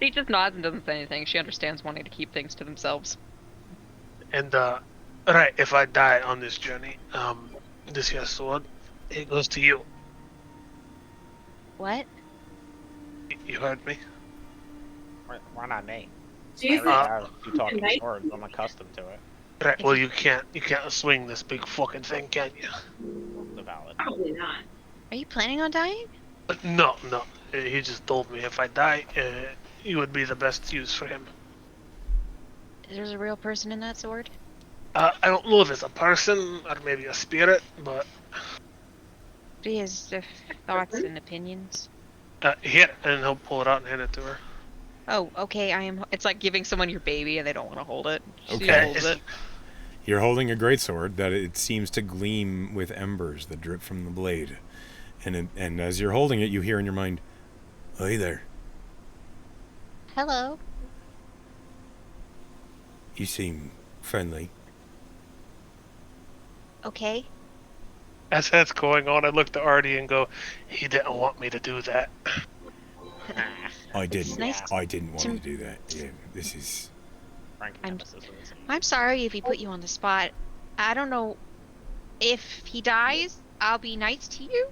She just nods and doesn't say anything. She understands wanting to keep things to themselves. And right, if I die on this journey, this here sword, it goes to you. What? You heard me. Why not me? Jesus. You talking Nice. swords. I'm accustomed to it. Right. Well, you can't swing this big fucking thing, can you? The valid. Probably not. Are you planning on dying? But no. He just told me if I die, you would be the best use for him. There's a real person in that sword? I don't know if it's a person or maybe a spirit, but He has thoughts and opinions. here, and he'll pull it out and hand it to her. Oh, okay, It's like giving someone your baby and they don't want to hold it. She Okay. holds it. you're holding a greatsword that it seems to gleam with embers that drip from the blade, and as you're holding it, you hear in your mind, "Hey there, Hello. you seem friendly." Okay. As that's going on, I look to Artie and go, "He didn't want me to do that." I didn't. nice I didn't want to- to do that. Yeah, this is. Frank I'm- Nemesis is. I'm sorry if he put you on the spot. I don't know. If he dies, I'll be nice to you.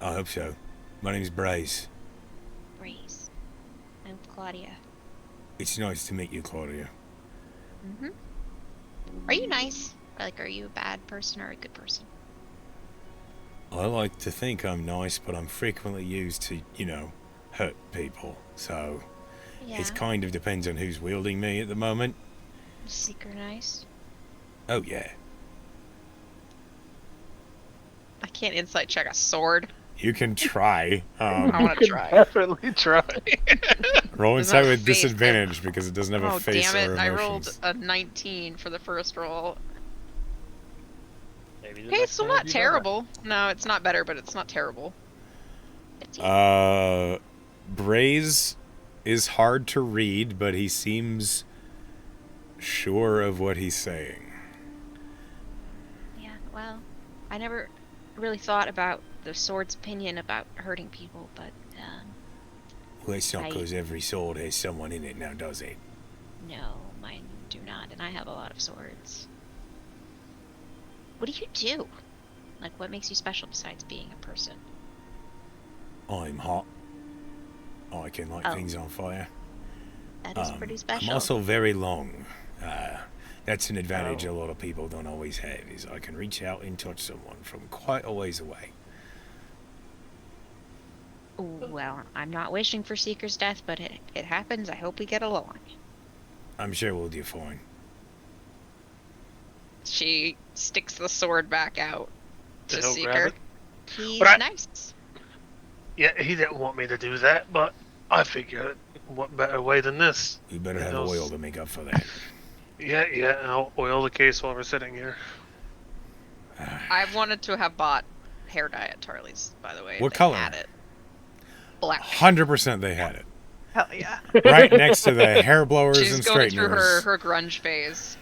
I hope so. My name's Braze. Brace. I'm Claudia. It's nice to meet you, Claudia. Mm-hmm. Are you nice? Or, like, are you a bad person or a good person? I like to think I'm nice, but I'm frequently used to, hurt people. So Yeah. it kind of depends on who's wielding me at the moment. Seeker nice. Oh, yeah. I can't insight check a sword. You can try. I want to try. Definitely try. Roll Does insight that with face- disadvantage because it doesn't have a Oh, face damn or it. I emotions. rolled a 19 for the first roll. Maybe the Okay, next still one will not be better. terrible. No, it's not better, but it's not terrible. Braze is hard to read, but he seems sure of what he's saying. Yeah, well, I never really thought about the sword's opinion about hurting people, but, Well, it's not I- because every sword has someone in it now, does it? no, mine do not, and I have a lot of swords. What do you do? Like, what makes you special besides being a person? I'm hot. I can light Oh. things on fire. That is pretty special. I'm also very long. That's an advantage Oh. a lot of people don't always have, is I can reach out and touch someone from quite a ways away. Well, I'm not wishing for Seeker's death, but it happens. I hope we get along. I'm sure we'll do fine. She sticks the sword back out to He'll grab Seeker. it. He's But I- nice. Yeah, he didn't want me to do that, but I figured what better way than this? We better He have knows- oil to make up for that. Yeah, I'll oil the case while we're sitting here. I've wanted to have bought hair dye at Tarly's, by the way. What They color? Had it. Black. 100% they had it. Hell yeah. Right next to the hair blowers She's and going through straighteners. her grunge phase.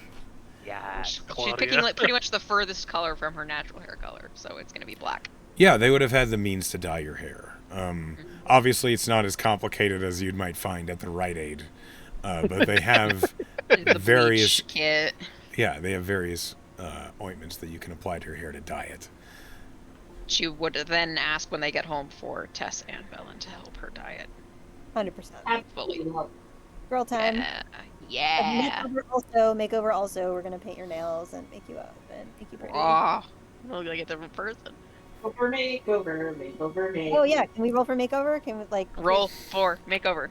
Yeah. She's Claudia. picking like pretty much the furthest color from her natural hair color, so it's gonna be black. Yeah, they would have had the means to dye your hair. Obviously, it's not as complicated as you might find at the Rite Aid, but they have The various. bleach kit. Yeah, they have various ointments that you can apply to your hair to dye it. She would then ask when they get home for Tess and Belen to help her dye it. 100%. Absolutely love Girl time. Yeah. Makeover also. We're gonna paint your nails and make you up and make you pretty. Oh, we're like a different person. Over makeover, makeover, makeover. Oh yeah, can we roll for makeover? Can we like Roll for makeover.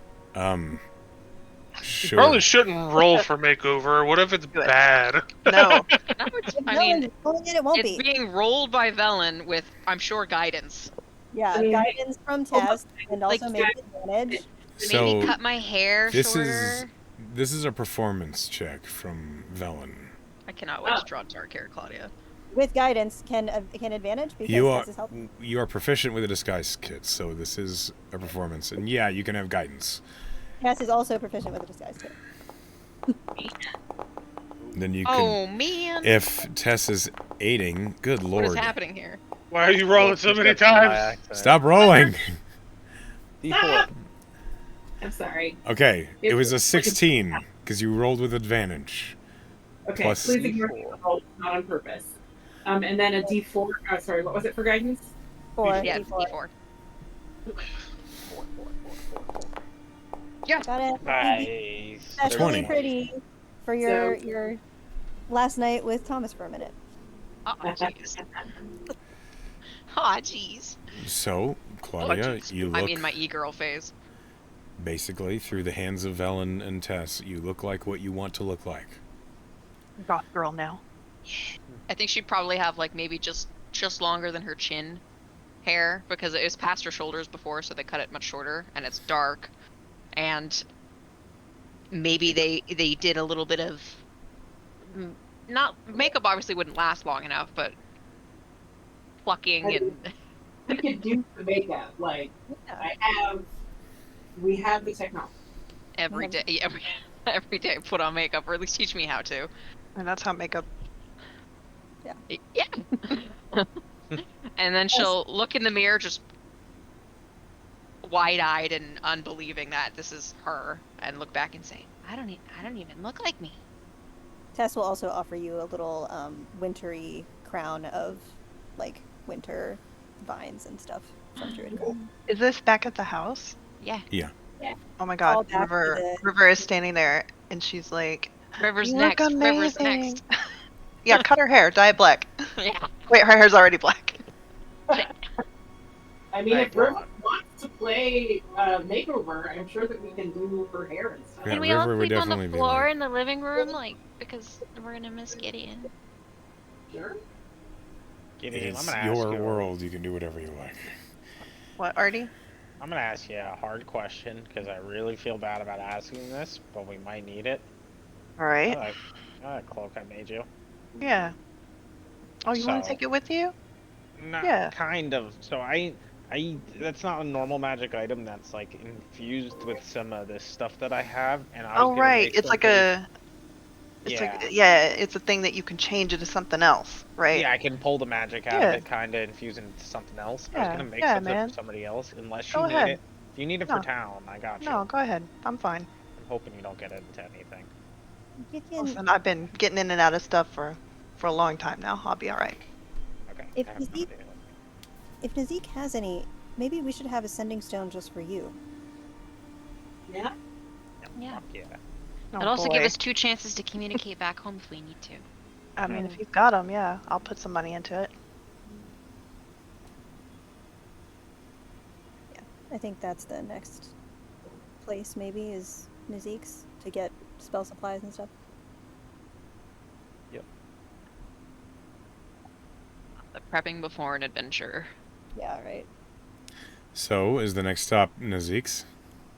Sure. Probably shouldn't roll for makeover. What if it's Do it. bad? No. No, it's, If I no mean, one's rolling it won't it's be. being rolled by Velen with, I'm sure, guidance. Yeah, Mm. guidance from test and like also maybe advantage. So Maybe cut my hair this shorter. this is a performance check from Velen. I cannot wait to draw dark hair, Claudia. With guidance, can advantage because You are Tess is helping. you are proficient with a disguise kit, so this is a performance, and yeah, you can have guidance. Tess is also proficient with a disguise kit. Then you can. Oh man, If Tess is aiding, good what is lord, happening here? Why are you rolling so many That's by times? accident. stop rolling. D4. I'm sorry. Okay, it was a 16 because you rolled with advantage. Okay, Plus please ignore D4. the roll, not on purpose. And then a D4. Oh, sorry, what was it for guidance? 4. Yeah, D4. D4. Got it. Nice. That's 20. really pretty for your last night with Thomas for a minute. Oh jeez. Aw, jeez. So, Claudia, jeez. you look I'm in my e-girl phase. basically through the hands of Velen and Tess. You look like what you want to look like. Goth girl now. I think she'd probably have like maybe just longer than her chin hair because it was past her shoulders before, so they cut it much shorter, and it's dark. And maybe they did a little bit of not makeup. Obviously, wouldn't last long enough, but plucking and We could do the makeup. Like, we have the technology. every day put on makeup, or at least teach me how to. And that's how makeup. Yeah. And then she'll look in the mirror, just wide-eyed and unbelieving that this is her, and look back and say, I don't even look like me. Tess will also offer you a little wintry crown of like winter vines and stuff from Druid Gold. Is this back at the house? Yeah. Yeah. Oh my Fall god, back to River the- River is standing there and she's like, River's "You look next. River's amazing." next. Yeah, cut her hair, dye it black. Yeah. Wait, her hair's already black. I mean, Hey, if River come on. wants to play makeover, I'm sure that we can do her hair and stuff. Yeah, Can we all River would sleep on the definitely be floor like- in the living room, like because we're gonna miss Gideon? Sure. Gideon, I'm It's gonna your ask you. world. You can do whatever you like. What, Artie? I'm gonna ask you a hard question because I really feel bad about asking this, but we might need it. Alright. I cloak I made you. Yeah. Oh, you want to So- take it with you? Not Yeah. kind of. So I that's not a normal magic item. That's like infused with some of this stuff that I have, and I was Oh, gonna right. make It's like something- a. It's it's a thing that you can change into something else, right? Yeah, I can pull the magic out Yeah. of it, kind of infuse it into something else. I was Yeah, gonna make yeah, something man. for somebody else, unless Go you need ahead. it. If you need it No. for town, I got you. No, go ahead. I'm fine. I'm hoping you don't get into anything. Gideon, Listen, I've been getting in and out of stuff for a long time now. I'll be all right. Okay. If I have you no see- idea. if Nazik has any, maybe we should have a sending stone just for you. Yeah. Yeah. Fuck yeah. Oh, It'll also boy. give us 2 chances to communicate back home if we need to. I mean, if you've got them, yeah, I'll put some money into it. I think that's the next place, maybe, is Nazik's to get spell supplies and stuff. The prepping before an adventure. Yeah, right. So, is the next stop Nazik's?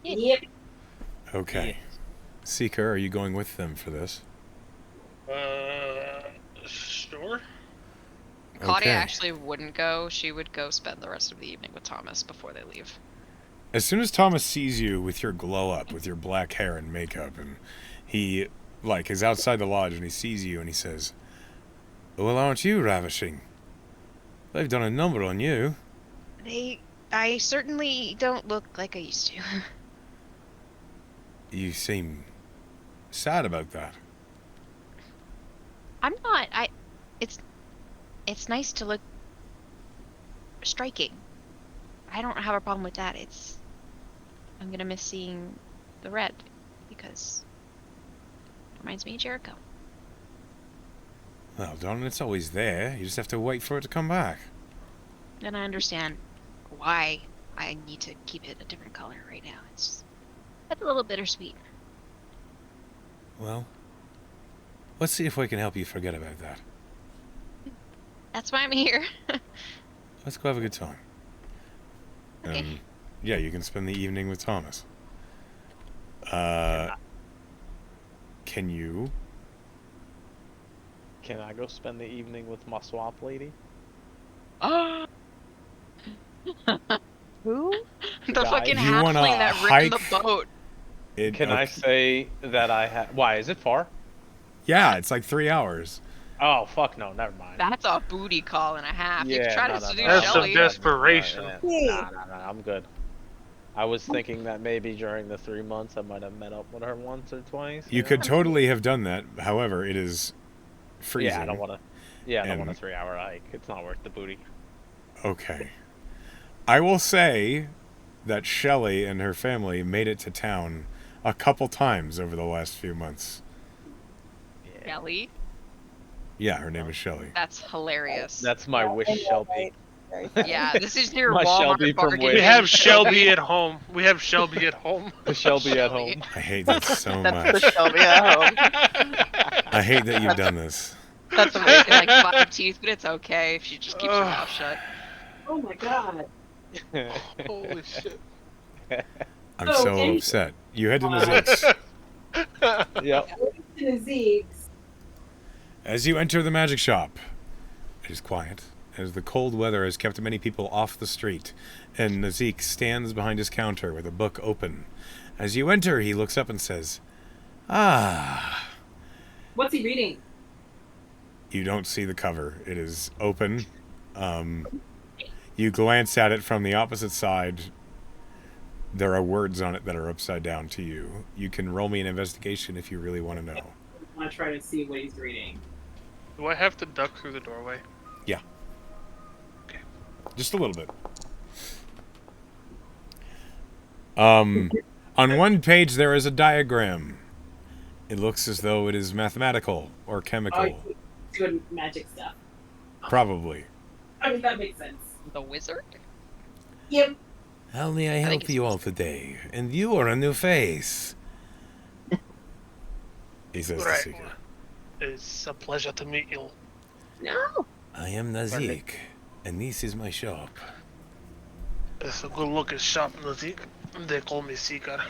Yep. Okay. Seeker, are you going with them for this? Sure. Claudia Okay. actually wouldn't go. She would go spend the rest of the evening with Thomas before they leave. As soon as Thomas sees you with your glow up, with your black hair and makeup, and he, like, is outside the lodge and he sees you and he says, "Well, aren't you ravishing? They've done a number on you." I certainly don't look like I used to. You seem sad about that. I'm not. It's nice to look striking. I don't have a problem with that. I'm gonna miss seeing the red because it reminds me of Jericho. Well, Don, it's always there. You just have to wait for it to come back. And I understand why I need to keep it a different color right now. It's a little bittersweet. Well, let's see if we can help you forget about that. That's why I'm here. Let's go have a good time. Okay. Yeah, you can spend the evening with Thomas. Can you? Can I go spend the evening with my swamp lady? Who? The Guy. fucking You wanna halfling that ripped hike- the boat. Can I say that I have? Why is it far? Yeah, it's like 3 hours. Oh fuck no, never mind. That's a booty call and a half. you Yeah, tried no, to no, seduce no, That's some Shelly. desperation. Nah, I'm good. I was thinking that maybe during the 3 months I might have met up with her once or twice. You could totally have done that. However, it is freezing. Yeah, I don't want to. Yeah, I don't want a And- 3-hour hike. It's not worth the booty. Okay. I will say that Shelley and her family made it to town a couple times over the last few months. Shelly? Yeah, her name is Shelley. That's hilarious. That's my wish, Shelby. Very funny. Yeah, this is your My Walmart Shelby from bargain. Wish. We bin have Shelby at home. We have Shelby at home. The Shelby at Shelby. home. I hate that so That's much. the Shelby at home. I hate that you've done this. That's amazing. Like 5 teeth, but it's okay if she just keeps her mouth shut. Oh my god. Holy shit. I'm So, so any- upset. You head to Nazik's. Yep. To the Zeeks. As you enter the magic shop, it is quiet, as the cold weather has kept many people off the street, and Nazik stands behind his counter with a book open. As you enter, he looks up and says, "Ah." What's he reading? You don't see the cover. It is open. You glance at it from the opposite side. There are words on it that are upside down to you. You can roll me an investigation if you really want to know. I want to try to see what he's reading. Do I have to duck through the doorway? Just a little bit. On one page there is a diagram. It looks as though it is mathematical or chemical. Oh, doing magic stuff. Probably. I mean, that makes sense. The wizard? Yep. How may I think help it's you all today? And you are a new face. He says to Right. Seeker. It's a pleasure to meet you. No. I am Nazik, and this is my shop. It's a good looking shop, Nazik. They call me Seeker.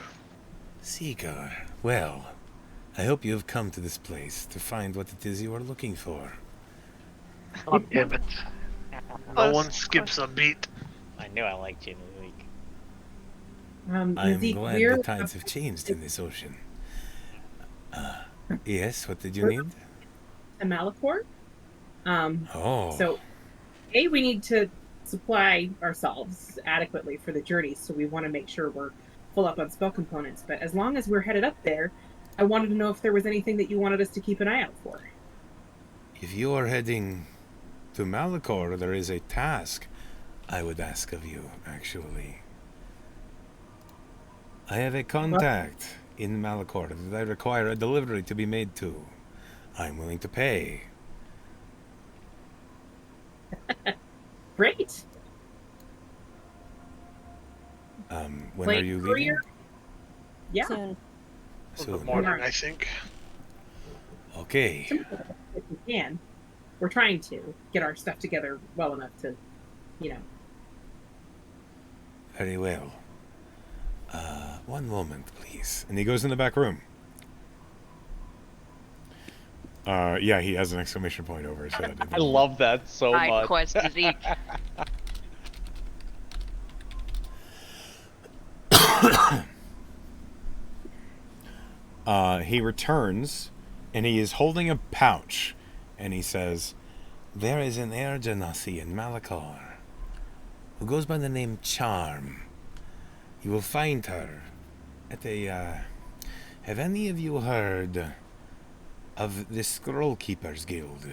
Seeker, well, I hope you have come to this place to find what it is you are looking for. God damn it. No Close, one skips a beat. I knew I liked you, Nazik. I am Zeke, glad we're the tides have changed in this ocean. Yes, what did you need? a Malachor. Oh, So, A, we need to supply ourselves adequately for the journey, so we want to make sure we're full up on spell components. But as long as we're headed up there, I wanted to know if there was anything that you wanted us to keep an eye out for. if you are heading to Malachor, there is a task I would ask of you, actually. I have a contact in Malachor that I require a delivery to be made to. I'm willing to pay. Great. When Play are you leaving? courier? Yeah. Soon. In the Soon. morning, I think. Okay. If we can. We're trying to get our stuff together well enough to, you know. Very well. One moment, please. And he goes in the back room. Yeah, he has an exclamation point over his head. I love that so Side much. quest to Zeke. He returns, and he is holding a pouch, and he says, "There is an air genasi in Malachor who goes by the name Charm. You will find her at a, have any of you heard of the Scroll Keepers Guild?"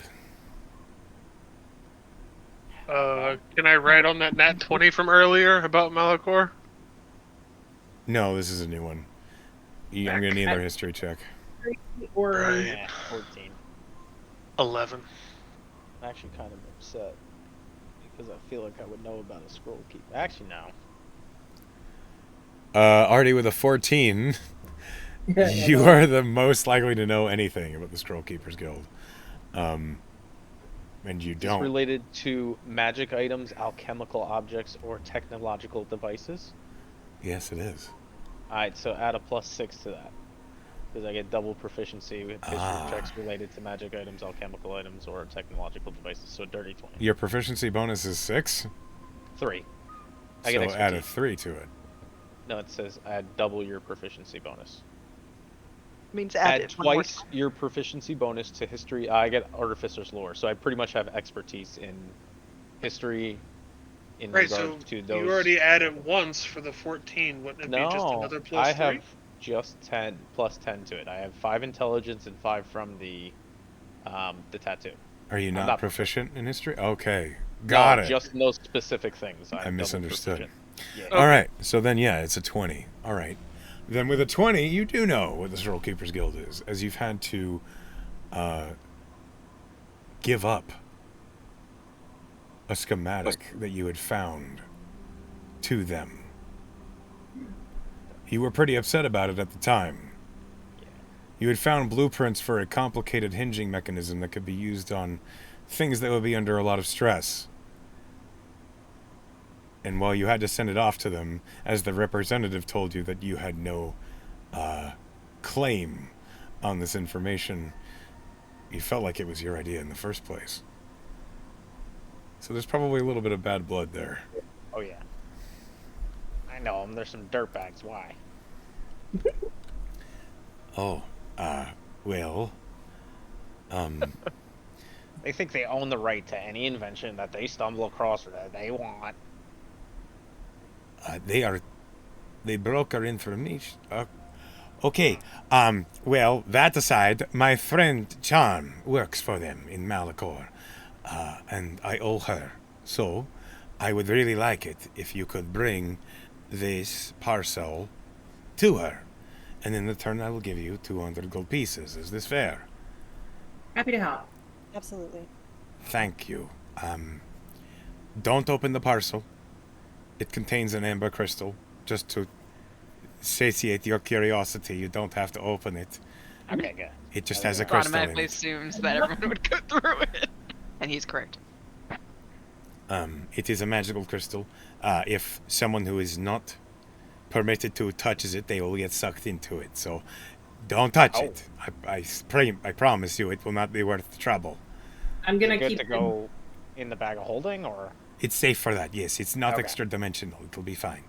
Can I write on that nat 20 from earlier about Malachor? No, this is a new one. I'm going to need another history check. Or Right. Yeah, 14. 11. I'm actually kind of upset because I feel like I would know about a scroll keeper. Actually, no. Artie with a 14. You are the most likely to know anything about the Scroll Keepers Guild. And you Is don't. related to magic items, alchemical objects, or technological devices? Yes, it is. Alright, so add a +6 to that. Because I get double proficiency with history checks related to magic items, alchemical items, or technological devices. So a dirty 20. Your proficiency bonus is 6, 3. I so get add a expertise. 3 to it. No, it says add double your proficiency bonus. Means Add it one more twice your proficiency bonus to history. I get Artificer's Lore, so I pretty much have expertise in history in Right, so regards to those. you already added once for the 14. Wouldn't it be just No, another plus I 3? have just 10 plus 10 to it. I have 5 intelligence and 5 from the tattoo. Are you not not proficient in history? Okay. Got No, it. Just in those specific things. I'm I double misunderstood. proficient. Yeah. All right. So then, yeah, it's a 20. All right. Then with a 20, you do know what the Scroll Keepers Guild is, as you've had to give up a schematic that you had found to them. You were pretty upset about it at the time. You had found blueprints for a complicated hinging mechanism that could be used on things that would be under a lot of stress. And while you had to send it off to them, as the representative told you that you had no claim on this information, you felt like it was your idea in the first place. So there's probably a little bit of bad blood there. Oh, yeah. I know them. There's some dirtbags. Why? Oh, well, They think they own the right to any invention that they stumble across or that they want. they broke our information. Okay, well, that aside, my friend Charm works for them in Malachor, and I owe her. So, I would really like it if you could bring this parcel to her. And in return, I will give you 200 gold pieces. Is this fair? Happy to help. Absolutely. Thank you. Don't open the parcel. It contains an amber crystal. Just to satiate your curiosity, you don't have to open it. Okay, good. It just has a crystal in Automatically it. assumes that everyone would go through it. And he's correct. It is a magical crystal. If someone who is not permitted to touches it, they will get sucked into it. So don't touch it. I promise you, it will not be worth the trouble. I'm gonna Good keep to go in the bag of holding, or It's safe for that, yes. It's not Okay. extra dimensional. It'll be fine.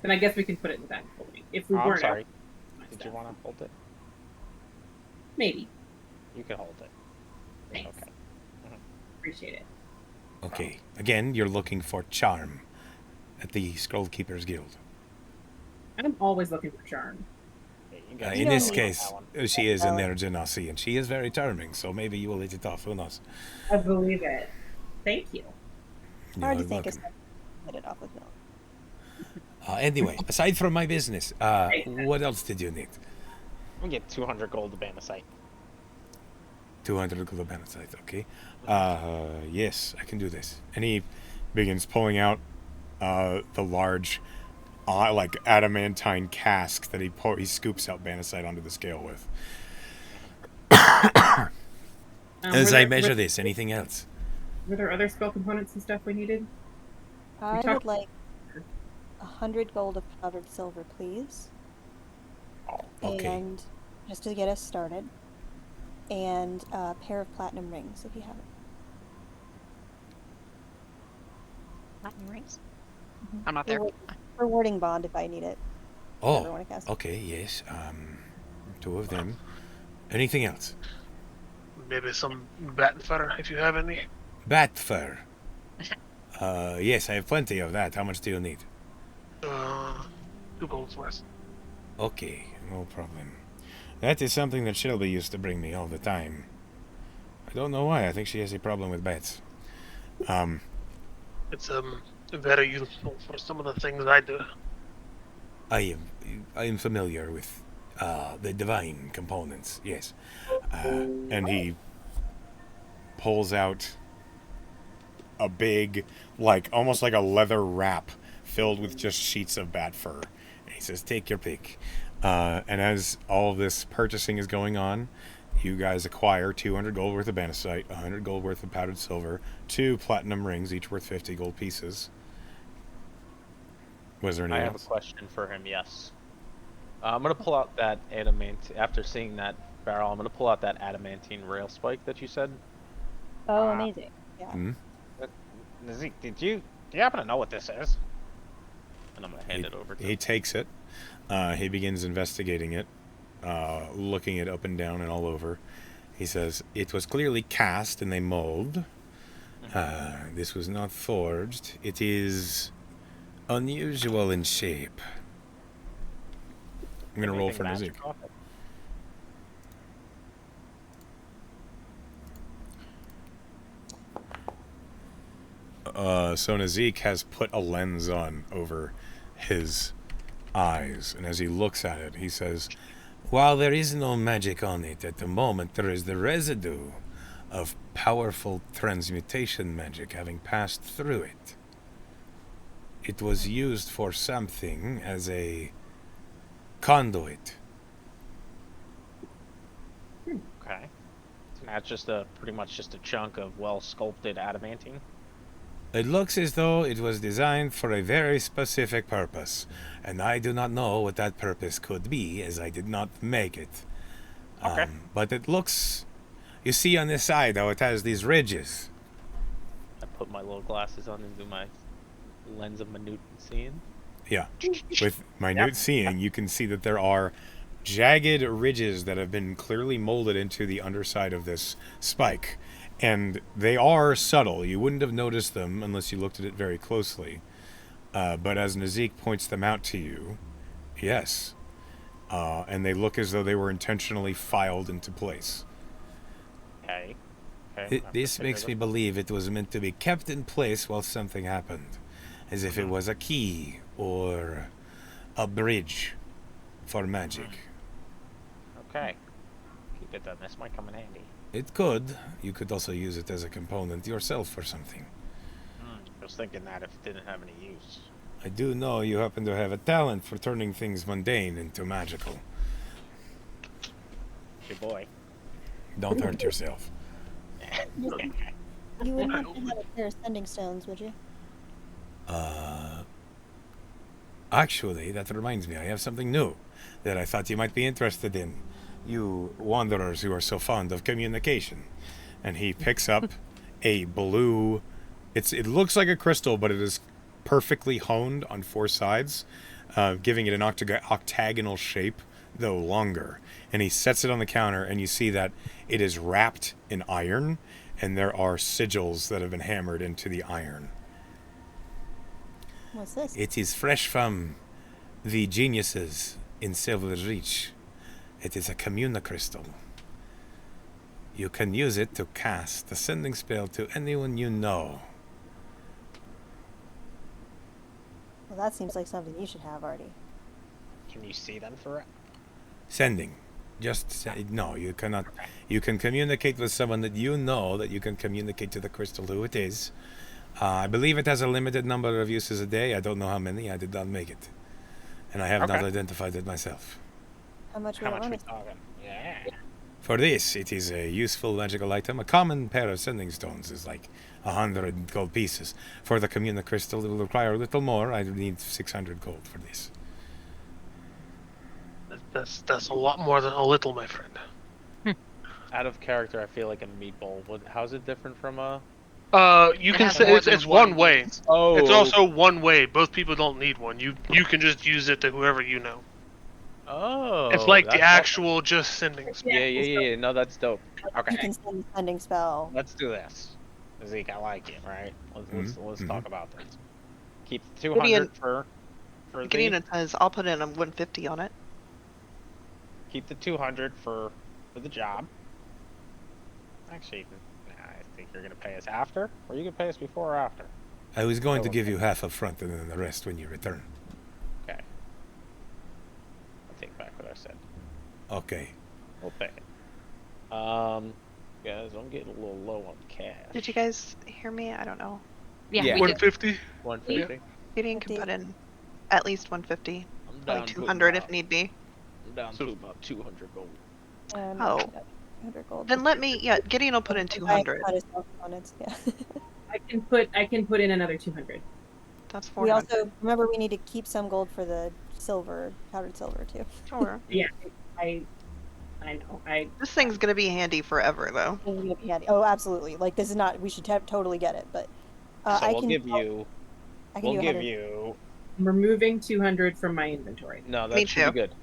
Then I guess we can put it in the bag of holding. If we I'm weren't sorry. out- Did you want to hold it? Maybe. You can hold it. Thanks. Okay. Appreciate it. Okay. Again, you're looking for charm at the Scroll Keepers Guild. I'm always looking for charm. Yeah, you guys In can this hold case, that one. she is a Nerd Genasi, and she is very charming, so maybe you will hit it off. Who knows? I believe it. Thank you. Hard You're to think welcome. of hit it off with milk. Anyway, aside from my business, what else did you need? We get 200 gold to Banasite. 200 gold banasite, okay. Yes, I can do this. And he begins pulling out the large, like adamantine cask that he scoops out banasite onto the scale with. As I measure this, anything else? Were there other spell components and stuff we needed? I talked- would like 100 gold of powdered silver, please. Okay. And just to get us started. And a pair of platinum rings, if you have it. Platinum rings. I'm not there. Rewarding bond if I need it. If I ever Oh, wanna cast it. okay, yes. 2 of them. Anything else? Maybe some bat fur if you have any. Bat fur. Yes, I have plenty of that. How much do you need? 2 golds worth. Okay, no problem. That is something that Shelby used to bring me all the time. I don't know why. I think she has a problem with bats. It's very useful for some of the things I do. I am familiar with the divine components. Yes, and he pulls out a big, like almost like a leather wrap filled with just sheets of bat fur. And he says, "Take your pick." And as all this purchasing is going on, you guys acquire 200 gold worth of banasite, 100 gold worth of powdered silver, 2 platinum rings, each worth 50 gold pieces. Was there I anything have a else? question for him. Yes. I'm gonna pull out that adamant. After seeing that barrel, I'm gonna pull out that adamantine rail spike that you said. Oh, Ah. amazing. Yeah. Hmm? Nazik, do you happen to know what this is? And I'm gonna hand it over to He him. takes it. He begins investigating it, looking it up and down and all over. He says, "It was clearly cast in a mold. This was not forged. It is unusual in shape." I'm going to roll Anything for magic Nazik. off it? So Nazik has put a lens on over his eyes, and as he looks at it, he says, "While there is no magic on it at the moment, there is the residue of powerful transmutation magic having passed through it. It was used for something as a conduit." Okay. So that's just pretty much just a chunk of well sculpted adamantine. It looks as though it was designed for a very specific purpose, and I do not know what that purpose could be, as I did not make it. Okay. But it looks... You see on this side, though, it has these ridges. I put my little glasses on and do my lens of minute seeing. Yeah. With minute seeing, you can see that there are jagged ridges that have been clearly molded into the underside of this spike. And they are subtle. You wouldn't have noticed them unless you looked at it very closely. But as Nazik points them out to you, yes. And they look as though they were intentionally filed into place. Okay. Okay. This makes me believe it was meant to be kept in place while something happened. As if it was a key or a bridge for magic. Okay. Keep it then. This might come in handy. It could. You could also use it as a component yourself for something. I was thinking that if it didn't have any use. I do know you happen to have a talent for turning things mundane into magical. Good boy. Don't hurt yourself. You wouldn't have to have a pair of sending stones, would you? Actually, that reminds me, I have something new that I thought you might be interested in. You wanderers who are so fond of communication. And he picks up a blue... It looks like a crystal, but it is perfectly honed on 4 sides, giving it an octagonal shape, though longer. And he sets it on the counter, and you see that it is wrapped in iron, and there are sigils that have been hammered into the iron. What's this? It is fresh from the geniuses in Silver Reach. It is a communicrystal. You can use it to cast a sending spell to anyone you know. Well, that seems like something you should have, Artie. Can you see them for it? Sending. No, you cannot. You can communicate with someone that you know, that you can communicate to the crystal who it is. I believe it has a limited number of uses a day. I don't know how many. I did not make it. And I have not identified it myself. How much How will it much run we us? talking? Yeah. For this, it is a useful magical item. A common pair of sending stones is like 100 gold pieces. For the communicrystal, it will require a little more. I need 600 gold for this. That's a lot more than a little, my friend. Out of character, I feel like a meatball. How's it different from a? You It can has say more it's than one one way. use. Oh. It's also one way. Both people don't need one. You can just use it to whoever you know. Oh. It's like the that's actual just sending. Yeah. No, that's dope. You Okay. can send a sending spell. Let's do this. Zeke, I like it, right? Let's talk about this. Keep 200 Gideon- for Gideon says, I'll put in a 150 on it. keep the 200 for the job. Actually, nah, I think you're gonna pay us after, or you can pay us before or after. I was going to give you half up front and then the rest when you return. Okay. I'll take back what I said. Okay. We'll pay it. Guys, I'm getting a little low on cash. Did you guys hear me? I don't know. Yeah, Yeah. we did. 150. 150. Gideon can put in at least 150. I'm Probably down to 200 if about- need be. I'm down to about 200 gold. Oh. 100 gold. Then let me, yeah, Gideon will put in 200. Cut his components, yeah. I can put in another 200. That's We 400. also remember we need to keep some gold for the silver, powdered silver too. Sure. Yeah, I know. This thing's gonna be handy forever, though. Oh, absolutely. Like this is not. We should totally get it, but So I we'll can give you. I can We'll do give 100. you. I'm removing 200 from my inventory. No, Me that should too. be good.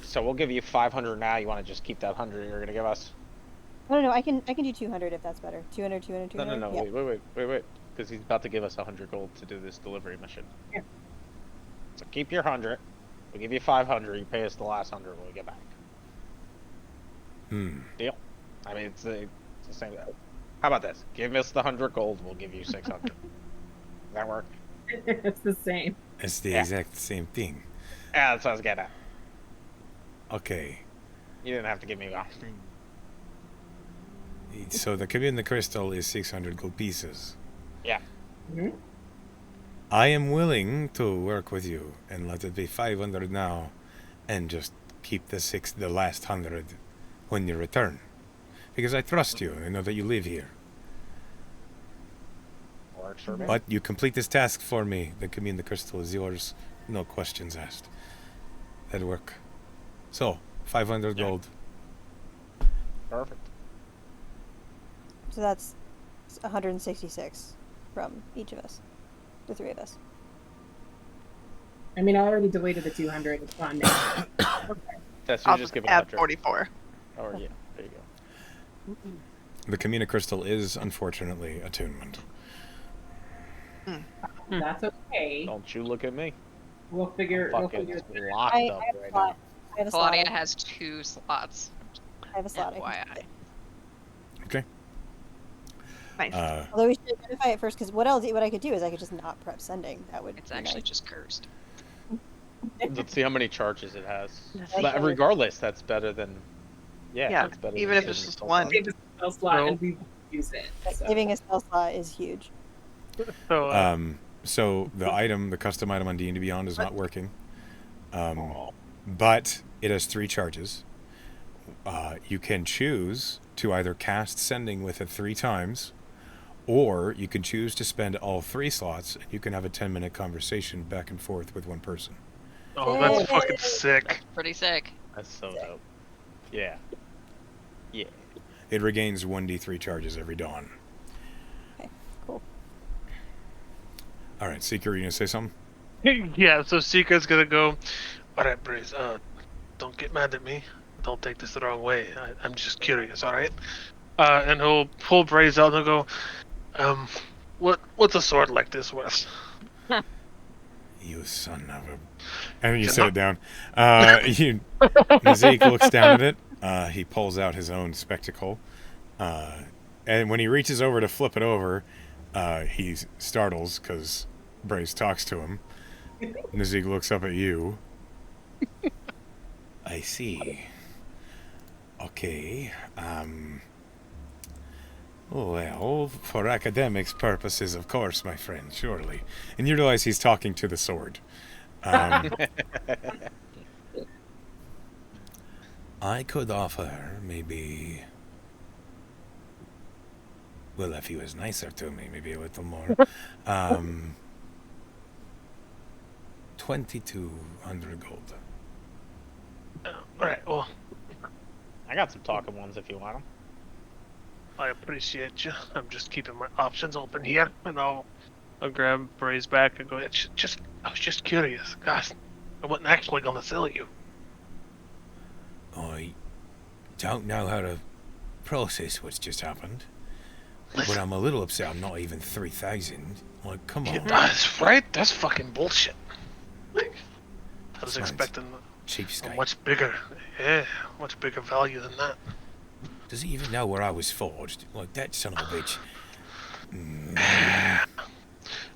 So we'll give you 500 now. You want to just keep that 100 you're gonna give us? No, I can do 200 if that's better. 200, 200, No, 200. no, Yeah. wait. Because he's about to give us 100 gold to do this delivery mission. So keep your 100. We'll give you 500. You pay us the last 100 when we get back. Deal? I mean, it's the same. How about this? Give us the 100 gold. We'll give you 600. Does that work? It's the same. It's the Yeah. exact same thing. Yeah, that's what I was getting at. Okay. You didn't have to give me one. So the communicrystal is 600 gold pieces. Yeah. Mhm. I am willing to work with you and let it be 500 now and just keep the last 100 when you return. Because I trust you. I know that you live here. Works for me. But you complete this task for me. The communicrystal is yours. No questions asked. That'll work. So, 500 Yeah. gold. Perfect. So that's 166 from each of us, the three of us. I mean, I already deleted the 200. It's gone now. That's you I'll just just give it add 100. 44. Or yeah, there you go. The communicrystal is, unfortunately, attunement. That's okay. Don't you look at me. We'll figure. We'll Fucking figure. locked I up have a right slot. now. I have a slot. Claudia has 2 slots. I have a slot. I can FYI. take. Okay. Nice. Although we should identify it first, because what I could do is I could just not prep sending. That would. It's be actually nice. just cursed. Let's see how many charges it has. Okay. But regardless, that's better than. Yeah, that's better even than if it's saving just a one. Save a spell slot No. and we won't use it. So. Saving a spell slot is huge. So, So the item, the custom item on D&D Beyond is not working. But it has 3 charges. You can choose to either cast Sending with it 3 times, or you can choose to spend all 3 slots, and you can have a 10-minute conversation back and forth with one person. oh, that's fucking sick. Pretty sick. That's so dope. Yeah. Yeah. It regains 1d3 charges every dawn. Okay, cool. All right, Seeker, you gonna say something? Yeah, so Seeker's gonna go. All right, Braze. Don't get mad at me. Don't take this the wrong way. I'm just curious. All right. And he'll pull Braze out and he'll go. What's a sword like this worth? You son of a... And you set it down. Nazik looks down at it. He pulls out his own spectacle. And when he reaches over to flip it over, he startles because Brace talks to him. Nazik looks up at you. I see. Okay. Well, for academics purposes, of course, my friend, surely. And you realize he's talking to the sword. I could offer maybe... Well, if he was nicer to me, maybe a little more. 2,200 gold. Right. Well, I got some talking ones if you want them. I appreciate you. I'm just keeping my options open here, and I'll grab Braze back and go. I was just curious. Gosh, I wasn't actually gonna sell you. I don't know how to process what's just happened. But Listen. I'm a little upset I'm not even 3,000. Like, come on. That's right. That's fucking bullshit. Like, I was Sounds expecting a Cheapskate. much bigger, much bigger value than that. Does he even know where I was forged? Like, that son of a bitch.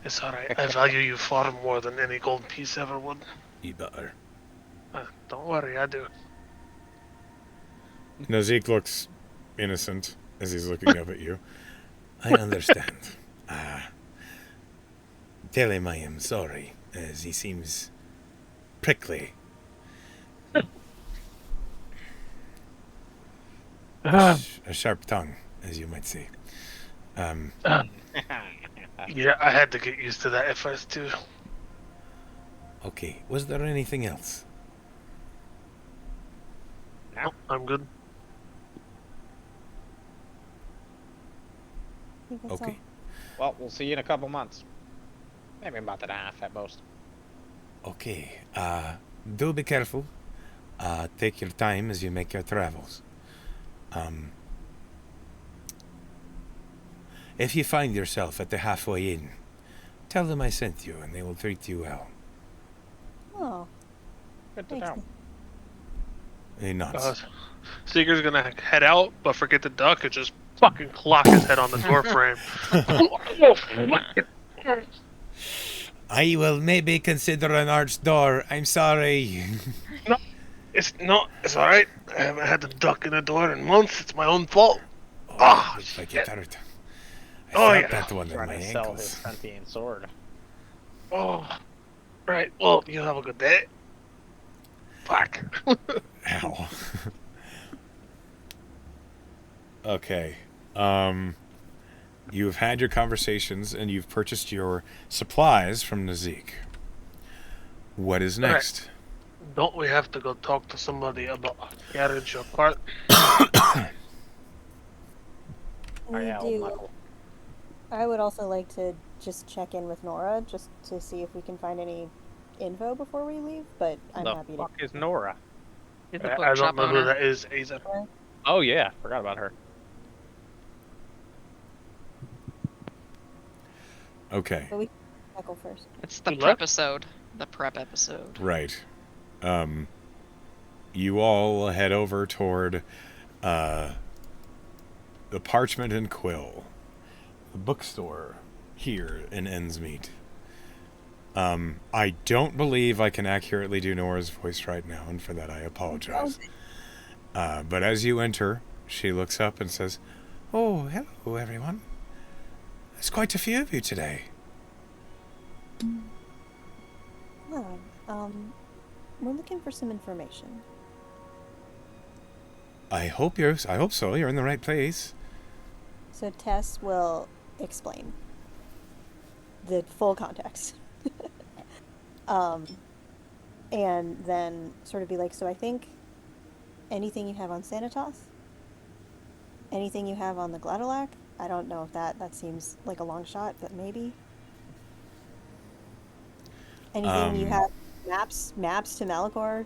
It's alright. I value you far more than any gold piece ever would. You better. Don't worry, I do. Nazik looks innocent as he's looking up at you. I understand. Tell him I am sorry, as he seems prickly. A sharp tongue, as you might say. Yeah, I had to get used to that at first too. Okay, was there anything else? No, I'm good. I think that's Okay. Well, we'll see you in a couple months. Maybe a month and a half at most. Okay, do be careful. Take your time as you make your travels. If you find yourself at the halfway inn, tell them I sent you and they will treat you well. all. Oh, Good to thanks. know. He nods. Seeker's gonna head out, but forget the duck and just fucking clock his head on the door frame. I will maybe consider an arched door. I'm sorry. It's alright. I haven't had the duck in the door in months. It's my own fault. Looks like it hurt. I Oh, felt yeah. that one in Trying my to sell his ankles. sentient sword. Oh, right. Well, you have a good day. Fuck. Ow. Okay. You've had your conversations and you've purchased your supplies from Nazik. What is All right. next? Don't we have to go talk to somebody about a carriage or cart? We yeah, old do. knuckle. I would also like to just check in with Nora just to see if we can find any info before we leave, but I'm the happy fuck is Nora? He's the I bookshop don't know who owner. that is, either. Oh yeah, forgot about her. Okay. But we can tackle first. It's the He prep left? episode. The prep episode. Right. You all head over toward the Parchment and Quill, the bookstore here in Endsmeet. I don't believe I can accurately do Nora's voice right now, and for that I apologize. But as you enter, she looks up and says, "Oh, hello, everyone. There's quite a few of you today." Well, we're looking for some information. I hope so. You're in the right place. So Tess will explain the full context. And then sort of be like, so I think anything you have on Sanitas? Anything you have on the Gladolac? I don't know if that seems like a long shot, but maybe. Anything you have maps to Malachor?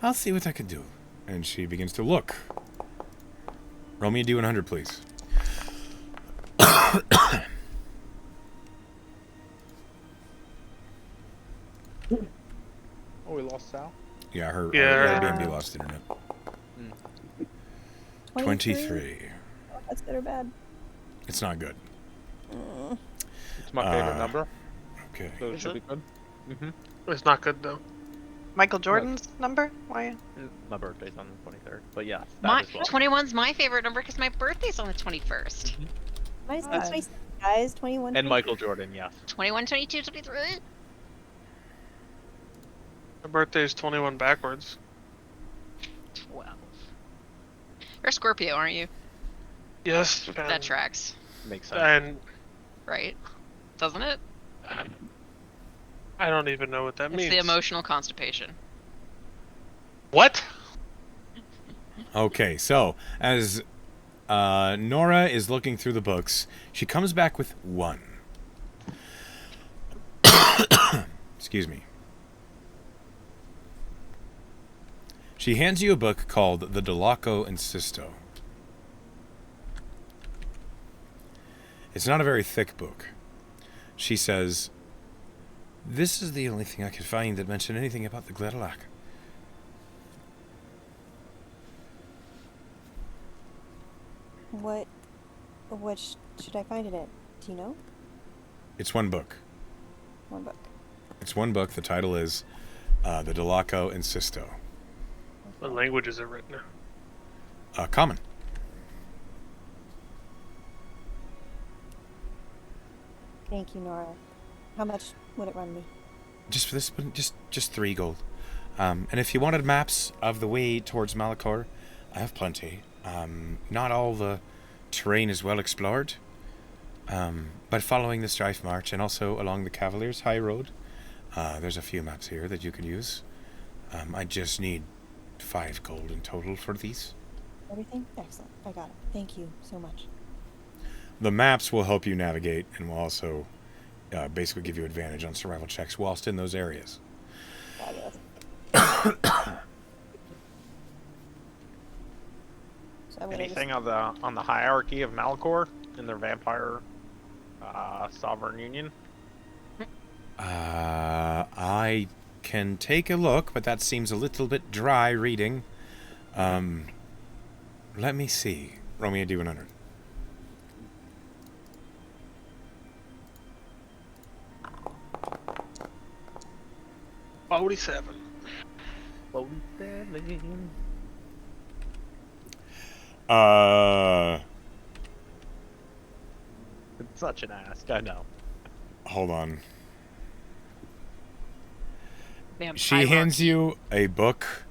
I'll see what I can do. And she begins to look. Roll me a D100, please. Oh, we lost Sal. Yeah, her Yeah. Airbnb lost internet. 23. Oh, that's good or bad? It's not good. It's my favorite number, Okay. so it Is should it? be good. It's not good though. Michael Jordan's number? Why? My birthday's on the 23rd, but yeah, that My as well. 21's my favorite number because my birthday's on the 21st. Mine's That's- 26, guys. 21. And Michael Jordan, yes. 21, 22, 23. My birthday's 21 backwards. 12. You're a Scorpio, aren't you? Yes. That tracks, Makes sense. And right? Doesn't it? I don't even know what that It's means. the emotional constipation. What? Okay, so as Nora is looking through the books, she comes back with one. Excuse me. She hands you a book called The Delaco and Sisto. It's not a very thick book. She says, "This is the only thing I could find that mentioned anything about the Gledalac." What should I find in it? Do you know? It's one book. One book. It's one book. The title is The Delaco and Sisto. What language is it written in? Common. Thank you, Nora. How much would it run me? Just for this one, just 3 gold. And if you wanted maps of the way towards Malachor, I have plenty. Not all the terrain is well explored, but following the Strife March and also along the Cavaliers High Road, there's a few maps here that you can use. I just need 5 gold in total for these. Everything? Excellent. I got it. Thank you so much. The maps will help you navigate and will also basically give you advantage on survival checks whilst in those areas. Fabulous. So I'm gonna Anything on the hierarchy of Malachor in their vampire sovereign union? I can take a look, but that seems a little bit dry reading. Let me see. Roll me a D100. Oh, 47. 47. It's such an ask, I know. Hold on. Vampire. She hands you a book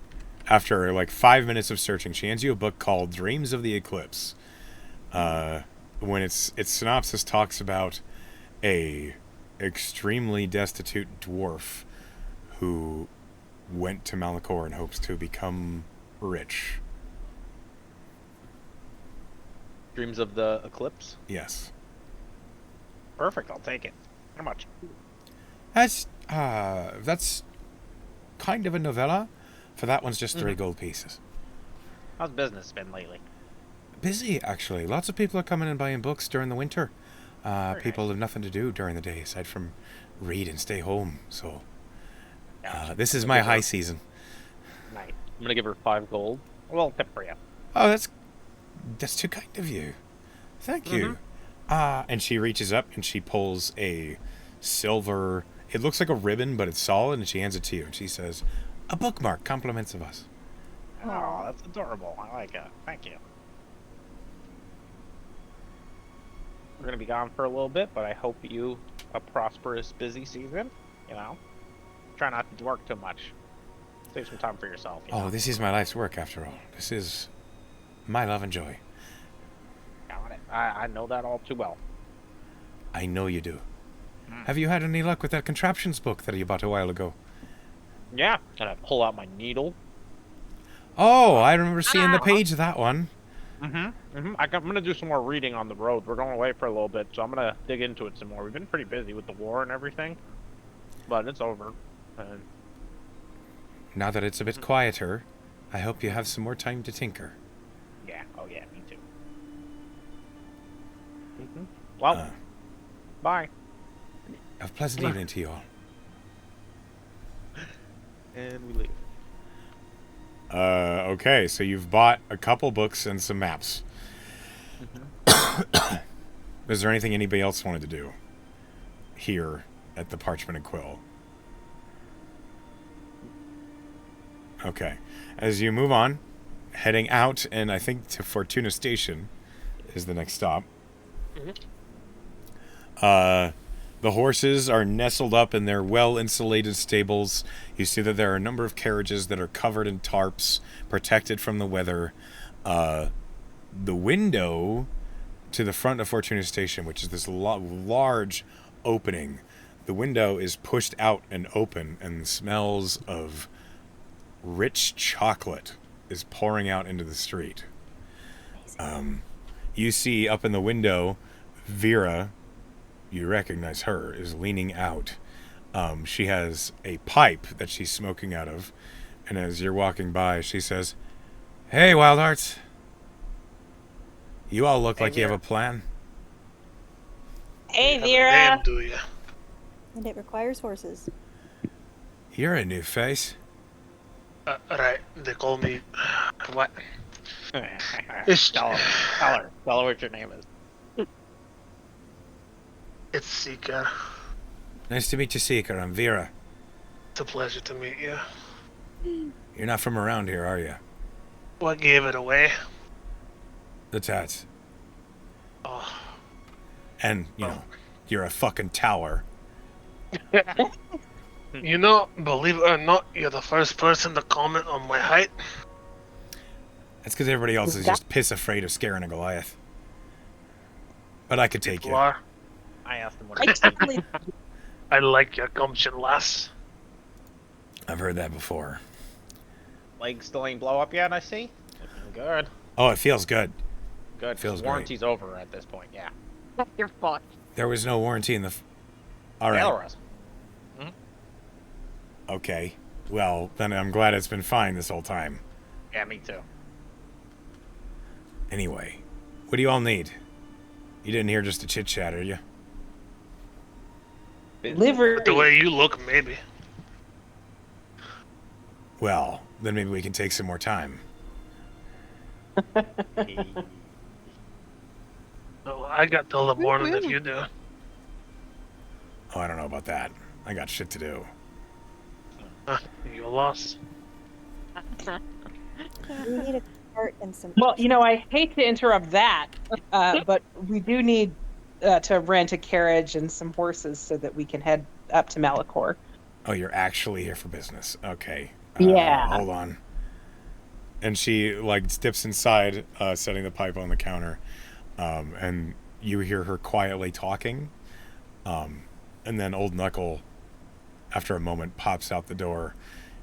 after like 5 minutes of searching. She hands you a book called Dreams of the Eclipse. When its synopsis talks about a extremely destitute dwarf who went to Malachor and hopes to become rich. Dreams of the Eclipse? Yes. Perfect, I'll take it. How much? That's kind of a novella. For that one's just 3 gold pieces. How's business been lately? Busy, actually. Lots of people are coming and buying books during the winter. Very People nice. have nothing to do during the day aside from read and stay home. So this is my high season. Nice. I'm gonna give her 5 gold. A little tip for you. Oh, that's too kind of you. Thank you. And she reaches up and she pulls a silver It looks like a ribbon, but it's solid, and she hands it to you. And she says, "A bookmark, compliments of us." Oh, that's adorable. I like it. Thank you. We're gonna be gone for a little bit, but I hope you a prosperous, busy season. You know, try not to work too much. Save some time for yourself. You know? This is my life's work, after all. This is my love and joy. Got it. I know that all too well. I know you do. Have you had any luck with that contraptions book that you bought a while ago? Yeah, and I pull out my needle. Oh, I remember seeing the page of that one. I'm gonna do some more reading on the road. We're going away for a little bit, so I'm gonna dig into it some more. We've been pretty busy with the war and everything, but it's over. And Now that it's a bit quieter, I hope you have some more time to tinker. yeah, oh yeah, me too. Well, bye. Have a pleasant evening to you all. And we leave. Okay, so you've bought a couple books and some maps. Is there anything anybody else wanted to do here at the Parchment and Quill? Okay. As you move on, heading out, and I think to Fortuna Station is the next stop. The horses are nestled up in their well-insulated stables. You see that there are a number of carriages that are covered in tarps, protected from the weather. The window to the front of Fortuna Station, which is this large opening, the window is pushed out and open, and the smells of rich chocolate is pouring out into the street. You see up in the window, Vera, you recognize her, is leaning out. She has a pipe that she's smoking out of, and as you're walking by, she says, "Hey, Wild Hearts. You all look like you have a plan." Hey, You have a Vera. name, do you? And it requires horses. You're a new face. Right, they call me... What? Tell her what your name is. It's Seeker. Nice to meet you, Seeker. I'm Vera. It's a pleasure to meet you. You're not from around here, are you? What gave it away? The tats. Oh, And, you know, you're a fucking tower. you know, believe it or not, you're the first person to comment on my height. That's because everybody else is just piss afraid of scaring a Goliath. But I could take You you. are. I asked him what I he totally I like your gumption, lass. I've heard that before. legs still ain't blow up yet. I see. Looking good. Oh, it feels good. Good. Feels great. Warranty's over at this point. Yeah. You're fucked. There was no warranty in the... All right. Valorous. Okay. Well, then I'm glad it's been fine this whole time. Yeah, me too. Anyway, what do you all need? You didn't hear just a chit-chat, are you? livery. The way you look, maybe. Well, then maybe we can take some more time. Oh, I got till the morning if you do. Oh, I don't know about that. I got shit to do. You lost. We need a cart and some. Well, you know, I hate to interrupt that, but we do need to rent a carriage and some horses so that we can head up to Malachor. Oh, you're actually here for business. Okay. Yeah. Hold on. And she, like, steps inside, setting the pipe on the counter. And you hear her quietly talking. And then Old Knuckle, after a moment, pops out the door.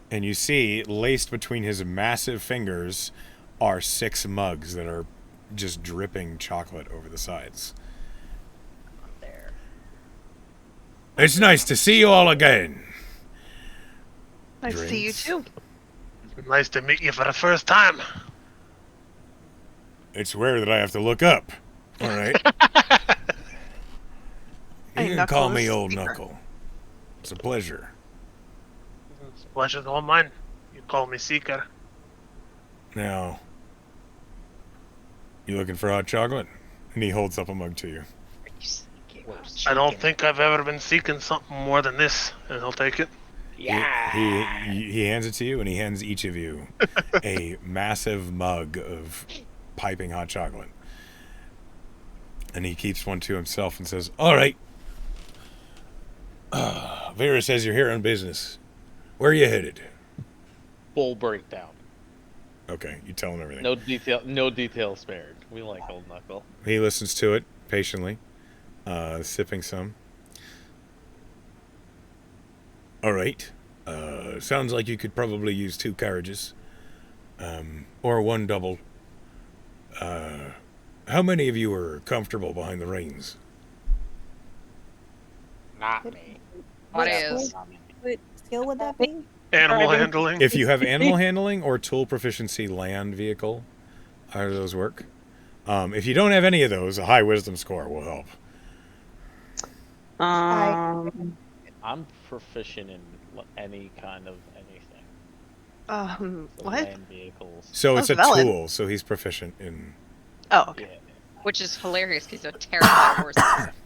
And you see, laced between his massive fingers, are 6 mugs that are just dripping chocolate over the sides. There. It's nice to see you all again. Nice to see you Drinks. too. Nice to meet you for the first time. It's rare that I have to look up. All right. Hey, You can call Knuckles, me Old Peter. Knuckle. It's a pleasure. It's a pleasure's all mine. You call me Seeker. Now, you looking for hot chocolate? And he holds up a mug to you. Are you Seeker? Worse. I don't think I've ever been seeking something more than this, and he'll take it. Yeah. He hands it to you, and he hands each of you a massive mug of piping hot chocolate. And he keeps one to himself and says, "All right. Vera says you're here on business. Where are you headed?" Full breakdown. Okay, you tell him everything. No detail spared. We like old Knuckle. He listens to it patiently, sipping some. All right. Sounds like you could probably use 2 carriages. Or 1 double. How many of you are comfortable behind the reins? Not me. What What is? skill- What skill would that be? Animal Driving. handling. If you have animal handling or tool proficiency land vehicle, how do those work? If you don't have any of those, a high wisdom score will help. I'm proficient in any kind of anything. So What? Land vehicles. So it's a That's valid. tool, so he's proficient in... Oh, okay. Yeah. Which is hilarious because he's a terrified horses.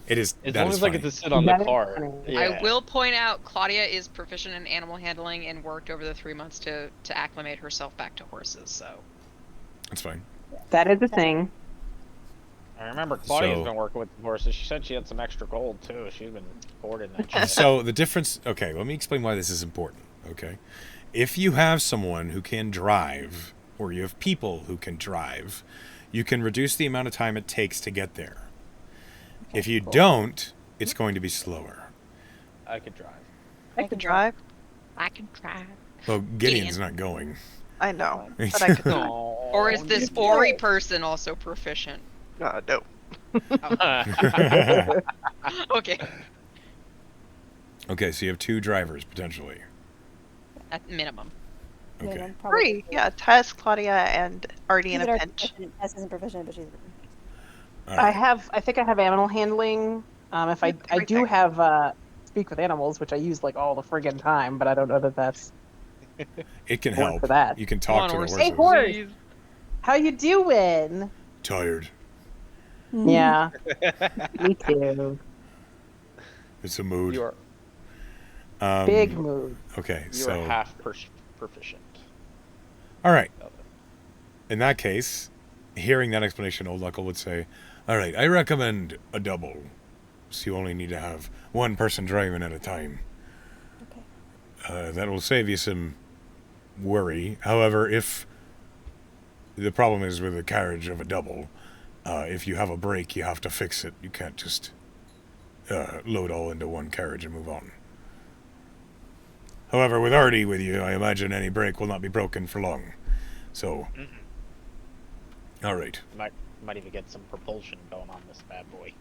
It is... As that long is as I funny. get to sit on the That is car. funny. Yeah. I will point out Claudia is proficient in animal handling and worked over the 3 months to acclimate herself back to horses. So That's fine. That is a thing. I remember Claudia's So- been working with the horses. She said she had some extra gold too. She's been hoarding that shit. So the difference... Okay, let me explain why this is important, okay? If you have someone who can drive, or you have people who can drive, you can reduce the amount of time it takes to get there. If you don't, it's going to be slower. I could drive. I could drive. I can try. Well, Gideon's not going. I know, but I could drive. or is this Ori person also proficient? No. Okay, Okay, so you have 2 drivers, potentially. at minimum. Okay. Minimum, probably 3. Yeah, Tess, Claudia, and Artie in Even a our pinch. Tess isn't proficient, but she's. All I right. think I have animal handling. If I do Everything. have speak with animals, which I use like all the friggin' time, but I don't know that that's. It can Work help. for that. You can Come talk on, to the horses. horses. Hey, horse! How you doing? Tired. Yeah, me too. It's a mood. You are Big mood. Okay, you so... are half proficient. All right. In that case, hearing that explanation, Old Knuckle would say, "All right, I recommend a double. So you only need to have 1 person driving at a time. Okay. That will save you some worry. However, if the problem is with a carriage of a double, if you have a break, you have to fix it. You can't just load all into 1 carriage and move on. However, with Artie with you, I imagine any break will not be broken for long. So, all right. Might even get some propulsion going on this bad boy.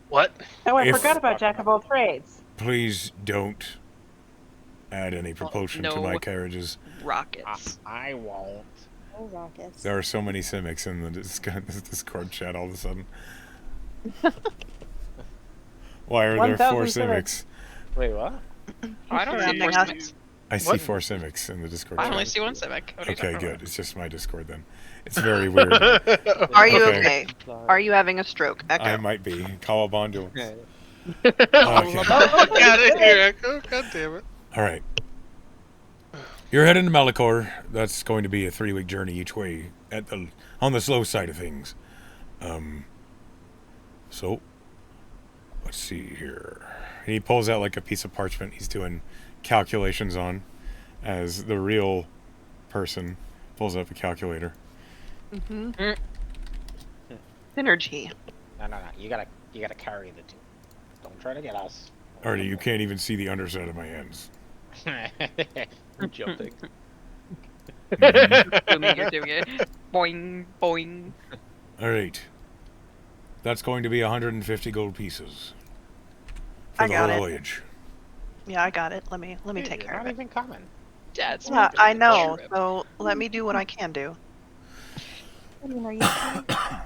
What? Oh, I If- forgot about Jack of all trades. Please don't add any propulsion to no. my carriages. Rockets. I won't. Oh, rockets. There are so many Simics in the Discord chat all of a sudden. Why are there 4 1,000 Simics? Wait, what? I don't see Surrounding four us. Civics. I see What? 4 Simics in the Discord I chat. only see 1 civic. What are you Okay, talking good. It's just my Discord then. It's very weird. Are you Okay. okay? Are you having a stroke? Echo. I might be. Cowabunga. Okay. Get out of here, Echo. God damn it. All right. You're heading to Malachor. That's going to be a 3-week journey each way on the slow side of things. So, let's see here. And he pulls out like a piece of parchment he's doing calculations on as the real person pulls up a calculator. Synergy. No. You gotta carry the 2. Don't try to get us. Artie, you can't even see the underside of my hands. You're jumping. Assuming you're doing it. Boing, boing. All right. That's going to be 150 gold pieces for I the got whole it. voyage. Yeah, I got it. Let me take care Not of it. even coming. Dad's Yeah, moving I the know. ship. So let me do what I can do. Gideon, are you okay?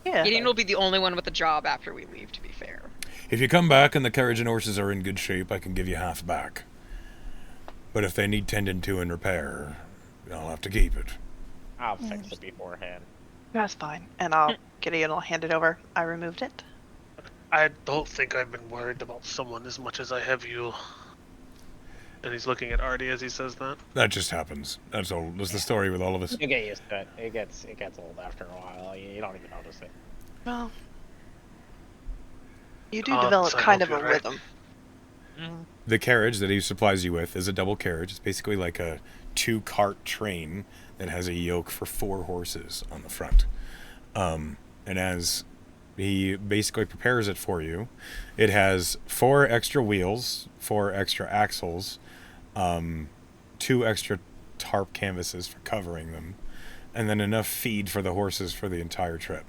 Yeah. Gideon will be the only one with a job after we leave, to be fair. If you come back and the carriage and horses are in good shape, I can give you half back. But if they need tending to and repair, I'll have to keep it. I'll fix it beforehand. That's fine. And I'll Gideon will hand it over. I removed it. I don't think I've been worried about someone as much as I have you. And he's looking at Artie as he says that. That just happens. That's all. That's the story with all of us. You get used to it. It gets old after a while. You don't even notice it. Well, you do Oh, develop so I kind hope of a you're right. rhythm. The carriage that he supplies you with is a double carriage. It's basically like a 2-cart train that has a yoke for 4 horses on the front. And as he basically prepares it for you, it has 4 extra wheels, 4 extra axles, 2 extra tarp canvases for covering them, and then enough feed for the horses for the entire trip.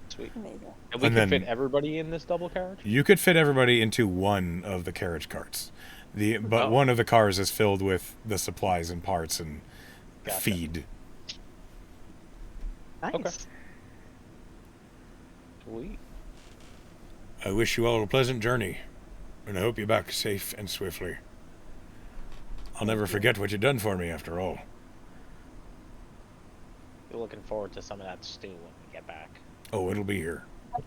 Sweet. Amazing. And we And can then- fit everybody in this double carriage? You could fit everybody into one of the carriage carts. But Oh. one of the cars is filled with the supplies and parts and Gotcha. feed. Nice. Okay. Sweet. I wish you all a pleasant journey, and I hope you're back safe and swiftly. I'll never forget what you've done for me, after all. You're looking forward to some of that stew when we get back. Oh, it'll be here.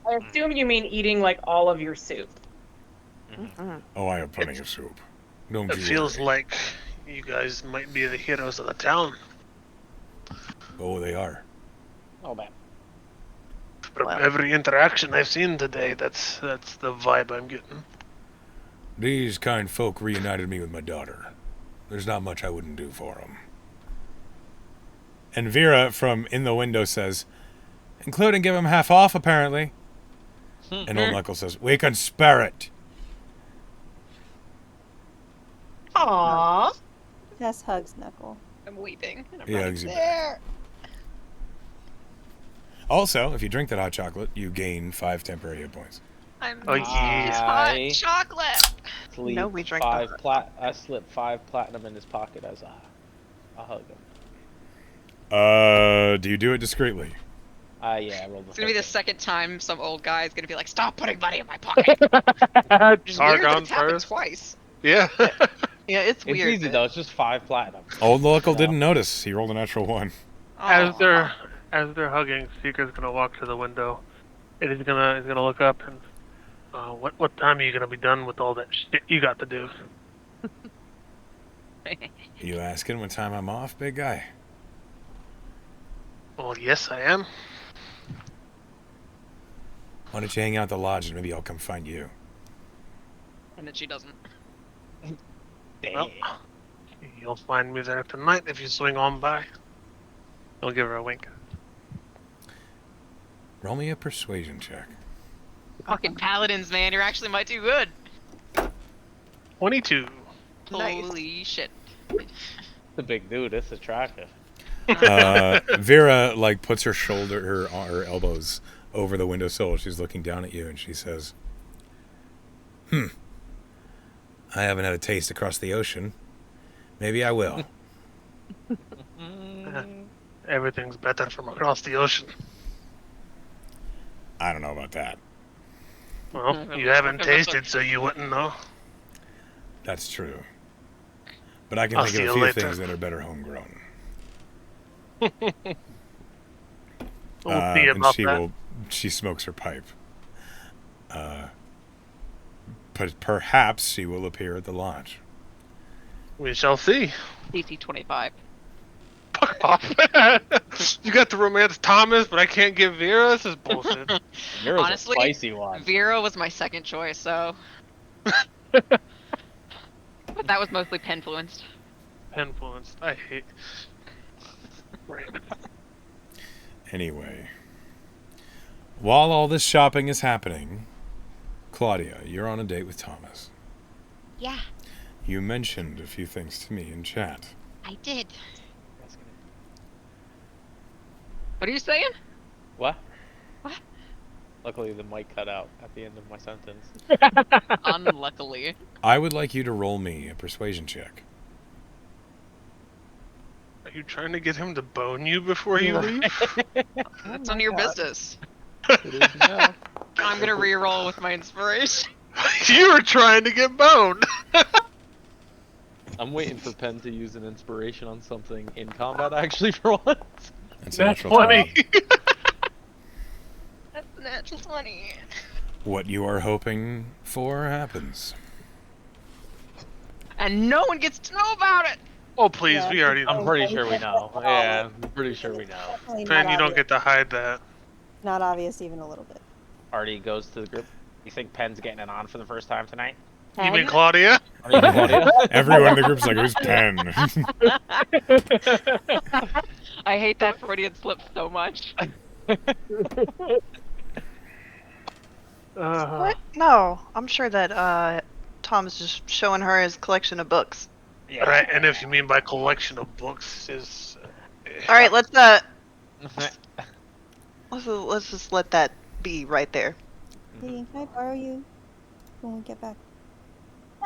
I assume you mean eating like all of your soup. Mhm. Oh, I have plenty of soup. Don't It you feels worry. like you guys might be the heroes of the town. Oh, they are. Oh, man. From Well. every interaction I've seen today, that's the vibe I'm getting. These kind folk reunited me with my daughter. There's not much I wouldn't do for them. And Vera from in the window says, including give him half off, apparently. And old Knuckles says, we can spare it. Aww. Tess hugs Knuckle. I'm weeping. And I'm Yeah, running exactly. there. Also, if you drink that hot chocolate, you gain 5 temporary hit points. I'm Oh, it's hot chocolate. Slip No, we drank the I slipped 5 platinum in his pocket as a hug him. Do you do it discreetly? Yeah, I rolled the It's gonna be the 13. second time some old guy is gonna be like, "Stop putting money in my pocket." Just weird that Targon it's happened first. twice. Yeah. Yeah, it's It's weird. easy though. It's just 5 platinum. Old Knuckle No. didn't notice. He rolled a natural 1. As Aw. they're hugging, Seeker's gonna walk to the window, and he's gonna look up and what time are you gonna be done with all that shit you got to do? You asking what time I'm off, big guy? Well, yes, I am. Why don't you hang out at the lodge and maybe I'll come find you? And then she doesn't. Well, you'll find me there tonight if you swing on by. I'll give her a wink. Roll me a persuasion check. Fucking paladins, man, you actually might do good. 22. Nice. Holy shit. The big dude. It's attractive. Vera like puts her elbows over the windowsill. She's looking down at you and she says, I haven't had a taste across the ocean. Maybe I will. Everything's better from across the ocean. I don't know about that. Well, you haven't tasted, so you wouldn't know. That's true. But I can I'll think see of a you few later. things that are better homegrown. We'll see And about that. she smokes her pipe. But perhaps she will appear at the lodge. We shall see. DC 25. Fuck off. You got the romance Thomas, but I can't give Vera? This is bullshit. You're Honestly, a spicy one. Vera was my second choice, so. But that was mostly penfluenced. Influenced. I hate. Right. Anyway, while all this shopping is happening, Claudia, you're on a date with Thomas. Yeah, You mentioned a few things to me in chat. I did. What are you saying? What? What? Luckily, the mic cut out at the end of my sentence. Unluckily. I would like you to roll me a persuasion check. Are you trying to get him to bone you before you leave? That's none of your business. It is now. I'm gonna reroll with my inspiration. You were trying to get boned. I'm waiting for Penn to use an inspiration on something in combat, actually, for once. That's a That's natural funny. 20. That's net natural 20. What you are hoping for happens. And no one gets to know about it! Oh, please, Yeah, we already it's- know. I'm pretty sure we know. Oh, Yeah, I'm pretty sure we know. definitely Pen, not you don't obvious. get to hide that. Not obvious even a little bit. Artie goes to the group. You think Penn's getting it on for the first time tonight? You mean Claudia? Are you Claudia? Everyone in the group's like, who's Penn? I hate that Freudian slip so much. What? No, I'm sure that Tom's just showing her his collection of books. Yeah. Right, and if you mean by collection of books is... All right, let's just let that be right there. Gideon, can I borrow you when we get back?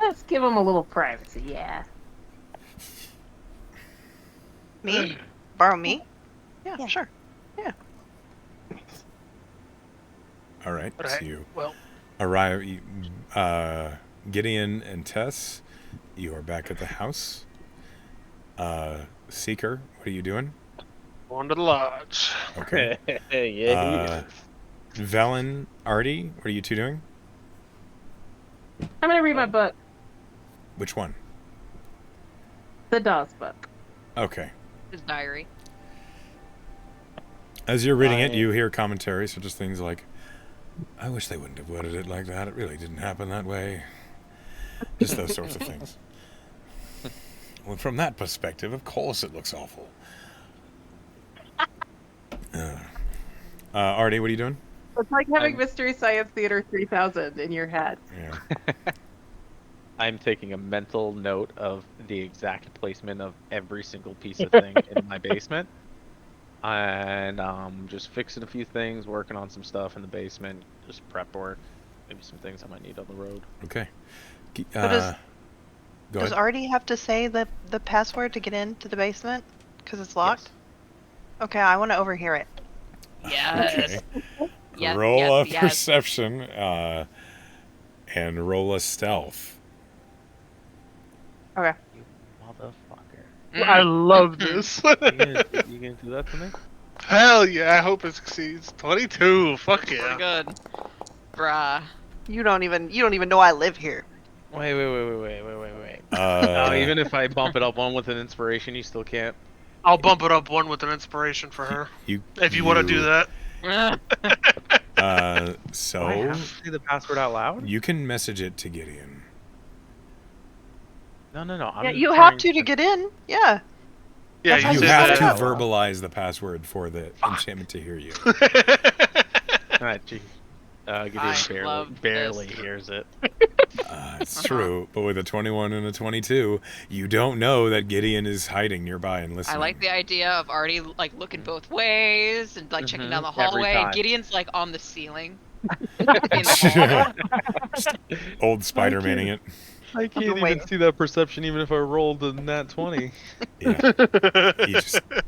Let's give him a little privacy, yeah. Me? Borrow me? Yeah, Yeah. sure. All right, so Right, you well, arrive. Gideon and Tess, you are back at the house. Seeker, what are you doing? going to the lodge. Okay. Yeah. Velen, Artie, what are you two doing? I'm gonna read my book, Which one? the Dawes book. Okay. His diary. As you're reading it, you hear commentary, so just things like, I wish they wouldn't have worded it like that. It really didn't happen that way. Just those sorts of things. Well, from that perspective, of course it looks awful. Artie, what are you doing? It's like having Mystery Science Theater 3000 in your head. Yeah. I'm taking a mental note of the exact placement of every single piece of thing in my basement. And just fixing a few things, working on some stuff in the basement, just prep work, maybe some things I might need on the road. Okay. does Go Does ahead. Artie have to say the password to get into the basement? Because it's locked? Okay, I want to overhear it. Yes. Okay. Yes, Roll yes, a yes. perception and roll a stealth. Okay. You motherfucker. Mm. I love this. You gonna do that to me? Hell yeah, I hope it succeeds. 22, fuck Pretty yeah. good. Bruh. You don't even know I live here. Wait. Uh, Even if I bump it up one with an inspiration, you still can't. I'll bump it up one with an inspiration for her. If you want to do that. So Do I have to say the password out loud? you can message it to Gideon. No. I'm Yeah, you trying have to get in. Yeah. Yeah, That's how You you have set to it up. verbalize the password for the enchantment to hear you. Alright, gee. Gideon I love barely this. hears it. It's true, but with a 21 and a 22, you don't know that Gideon is hiding nearby and I listening. like the idea of Artie like looking both ways and like checking down the Every hallway, and time. Gideon's like on the ceiling. In the hall. Old Spider-Maning it. I can't even even see that perception even if I rolled a nat 20. Yeah.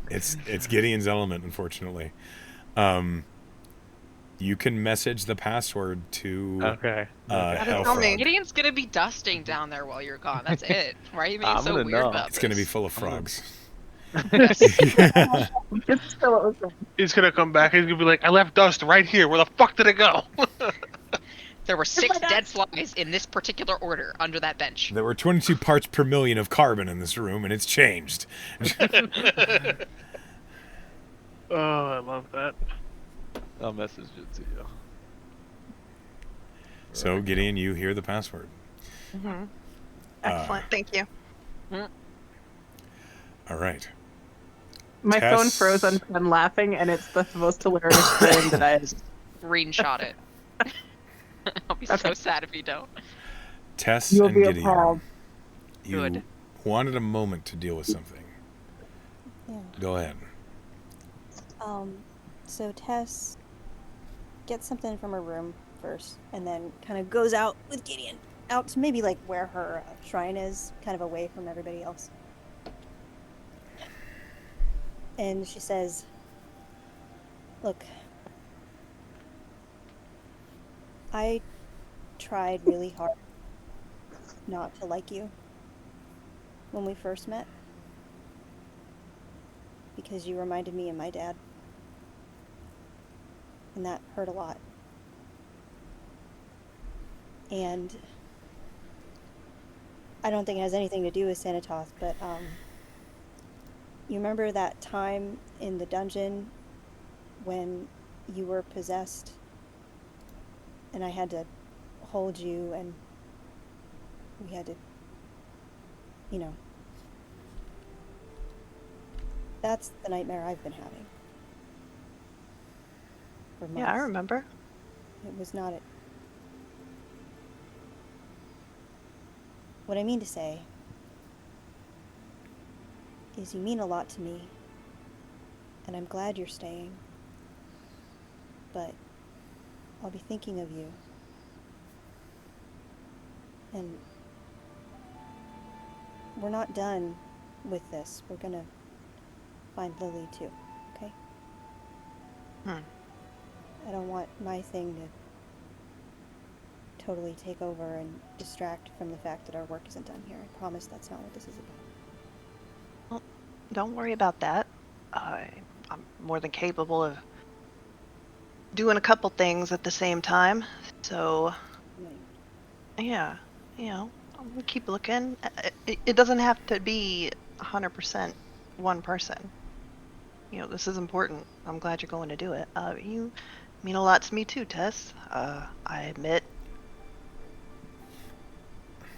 It's Gideon's element, unfortunately. You can message the password to Okay. tell me. Hellfrog. Gideon's gonna be dusting down there while you're gone. That's it. Why are you being I'm so gonna weird know. about It's going to be this? full of frogs. It's still open. He's gonna come back and he's gonna be like, I left dust right here. Where the fuck did it go? There were 6 my dead flies in this particular order under that bench. There were 22 parts per million of carbon in this room, and it's changed. Oh, I love that. I'll message it to you. So, Gideon, you hear the password. Mm-hmm. Excellent. Thank you. All right. My Tess. phone froze on Pen laughing, and it's the most hilarious thing that I Screenshot it. I'll be so sad if you don't. Tess You'll and be Gideon, appalled. you Good. wanted a moment to deal with something. Yeah. Go ahead. So Tess gets something from her room first, and then kind of goes out with Gideon out to maybe like where her shrine is, kind of away from everybody else. And she says, "Look, I tried really hard not to like you when we first met, because you reminded me of my dad. And that hurt a lot. And I don't think it has anything to do with Sanatoth, but you remember that time in the dungeon when you were possessed and I had to hold you and we had to, you know, that's the nightmare I've been having for months. Yeah, I remember. It was not it. What I mean to say is you mean a lot to me, and I'm glad you're staying, but I'll be thinking of you. And we're not done with this. We're gonna find Lily too, okay? I don't want my thing to totally take over and distract from the fact that our work isn't done here. I promise that's not what this is about. Well, don't worry about that. I'm more than capable of doing a couple things at the same time. So, yeah, you know, we'll keep looking. It doesn't have to be 100% one person. You know, this is important. I'm glad you're going to do it. You mean a lot to me too, Tess. I admit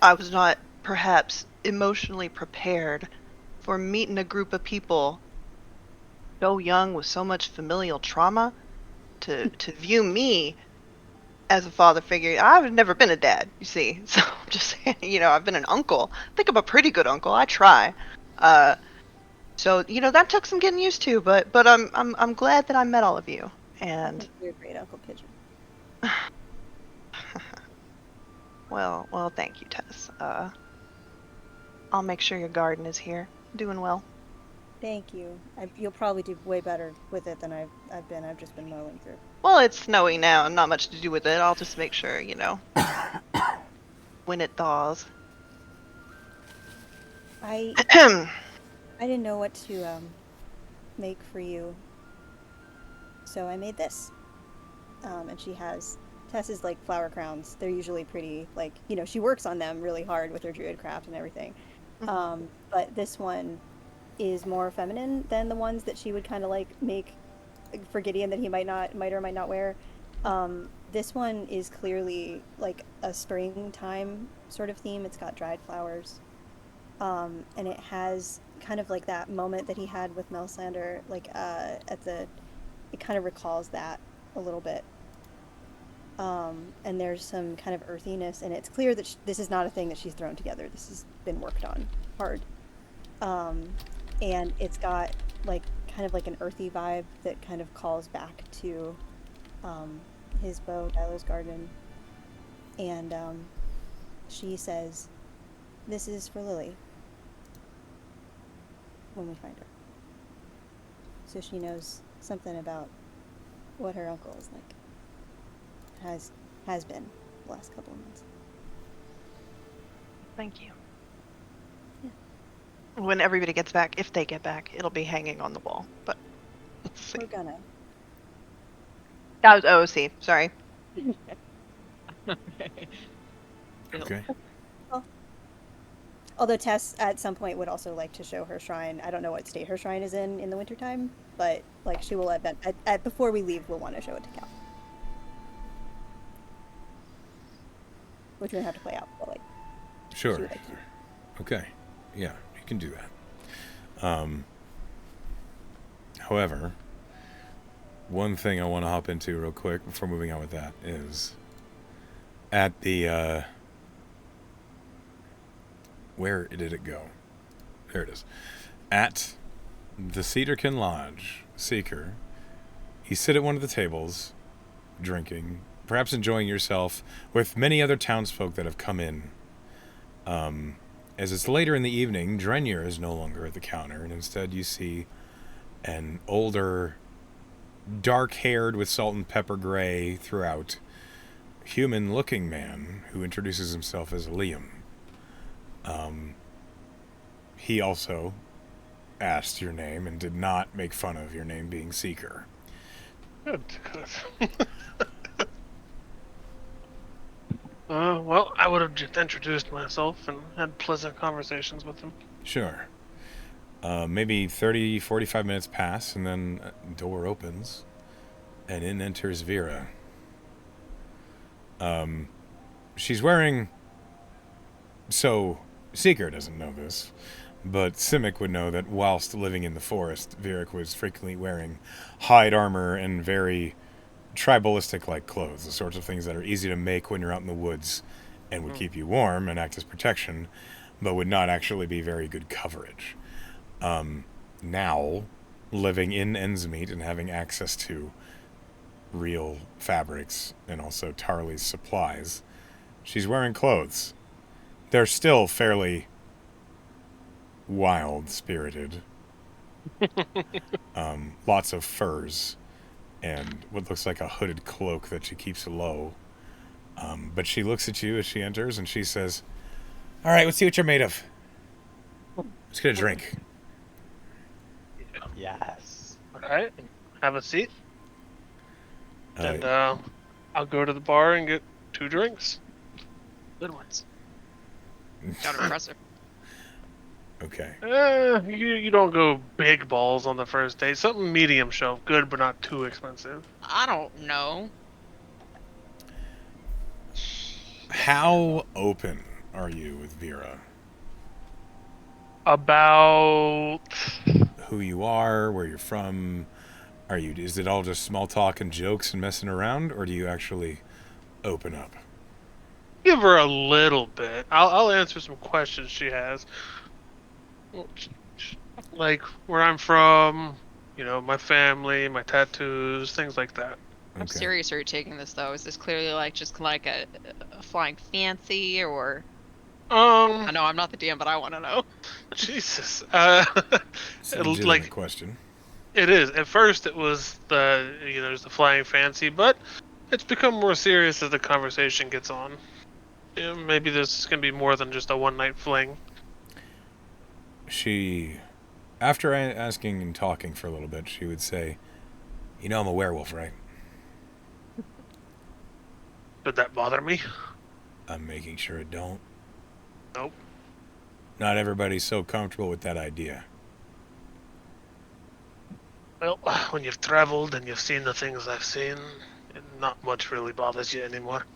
I was not perhaps emotionally prepared for meeting a group of people so young with so much familial trauma to view me as a father figure. I've never been a dad, you see. So I'm just saying, you know, I've been an uncle. I think I'm a pretty good uncle. I try. So, you know, that took some getting used to, but I'm glad that I met all of you. And You're a great Uncle Pigeon. well, thank you, Tess. I'll make sure your garden is here. Doing well. Thank you. You'll probably do way better with it than I've been. I've just been mowing through. Well, it's snowy now and not much to do with it. I'll just make sure, you know, when it thaws. I didn't know what to make for you, so I made this. And Tess's like flower crowns. They're usually pretty, like, you know, she works on them really hard with her druid craft and everything. But this one is more feminine than the ones that she would kind of like make for Gideon that he might or might not wear. This one is clearly like a springtime sort of theme. It's got dried flowers. And it has kind of like that moment that he had with Melsander, like it kind of recalls that a little bit. And there's some kind of earthiness, and it's clear that this is not a thing that she's thrown together. This has been worked on hard. And it's got like kind of like an earthy vibe that kind of calls back to his bow, Dilo's garden. And she says, "This is for Lily," when we find her. So she knows something about what her uncle is like. Has been the last couple of months. Thank you. Yeah. When everybody gets back, if they get back, it'll be hanging on the wall. But let's see. We're gonna. That was OOC. Sorry. Okay. Well, although Tess at some point would also like to show her shrine. I don't know what state her shrine is in the wintertime, but like she will at before we leave, we'll want to show it to Cal. Which we're gonna have to play out, but like. Sure. Okay. Yeah, you can do that. However, one thing I want to hop into real quick before moving on with that is at the where did it go? There it is. At the Cedarkin Lodge, Seeker, you sit at one of the tables, drinking, perhaps enjoying yourself with many other townsfolk that have come in. As it's later in the evening, Drenyer is no longer at the counter, and instead you see an older, dark-haired with salt and pepper gray throughout, human-looking man who introduces himself as Liam. He also asked your name and did not make fun of your name being Seeker. Good. Well, I would have just introduced myself and had pleasant conversations with him. Sure. Maybe 30, 45 minutes pass, and then a door opens, and in enters Vera. She's wearing... So, Seeker doesn't know this, but Simic would know that whilst living in the forest, Vieric was frequently wearing hide armor and very tribalistic-like clothes, the sorts of things that are easy to make when you're out in the woods and would keep you warm and act as protection, but would not actually be very good coverage. Now, living in Endsmeet and having access to real fabrics and also Tarly's supplies, she's wearing clothes. They're still fairly wild-spirited. Lots of furs and what looks like a hooded cloak that she keeps low. But she looks at you as she enters and she says, "All right, let's see what you're made of. Let's get a drink." Yes. Alright, have a seat. And Uh, I'll go to the bar and get 2 drinks. Good ones. Sound impressive. okay. You don't go big balls on the first date. Something medium shelf, good but not too expensive. I don't know. How open are you with Vera? About Who you are, where you're from? Is it all just small talk and jokes and messing around, or do you actually open up? give her a little bit. I'll answer some questions she has. Like where I'm from, my family, my tattoos, things like that. How Okay. serious are you taking this, though? Is this clearly like just like a flying fancy, or I know I'm not the DM, but I want to know. Jesus. It's a legitimate Like question. it is. At first, it was just the flying fancy, but it's become more serious as the conversation gets on. Maybe this is gonna be more than just a one-night fling. She, after asking and talking for a little bit, she would say, "You know I'm a werewolf, right? Did that bother me? I'm making sure it don't. Nope. Not everybody's so comfortable with that idea." Well, when you've traveled and you've seen the things I've seen, not much really bothers you anymore.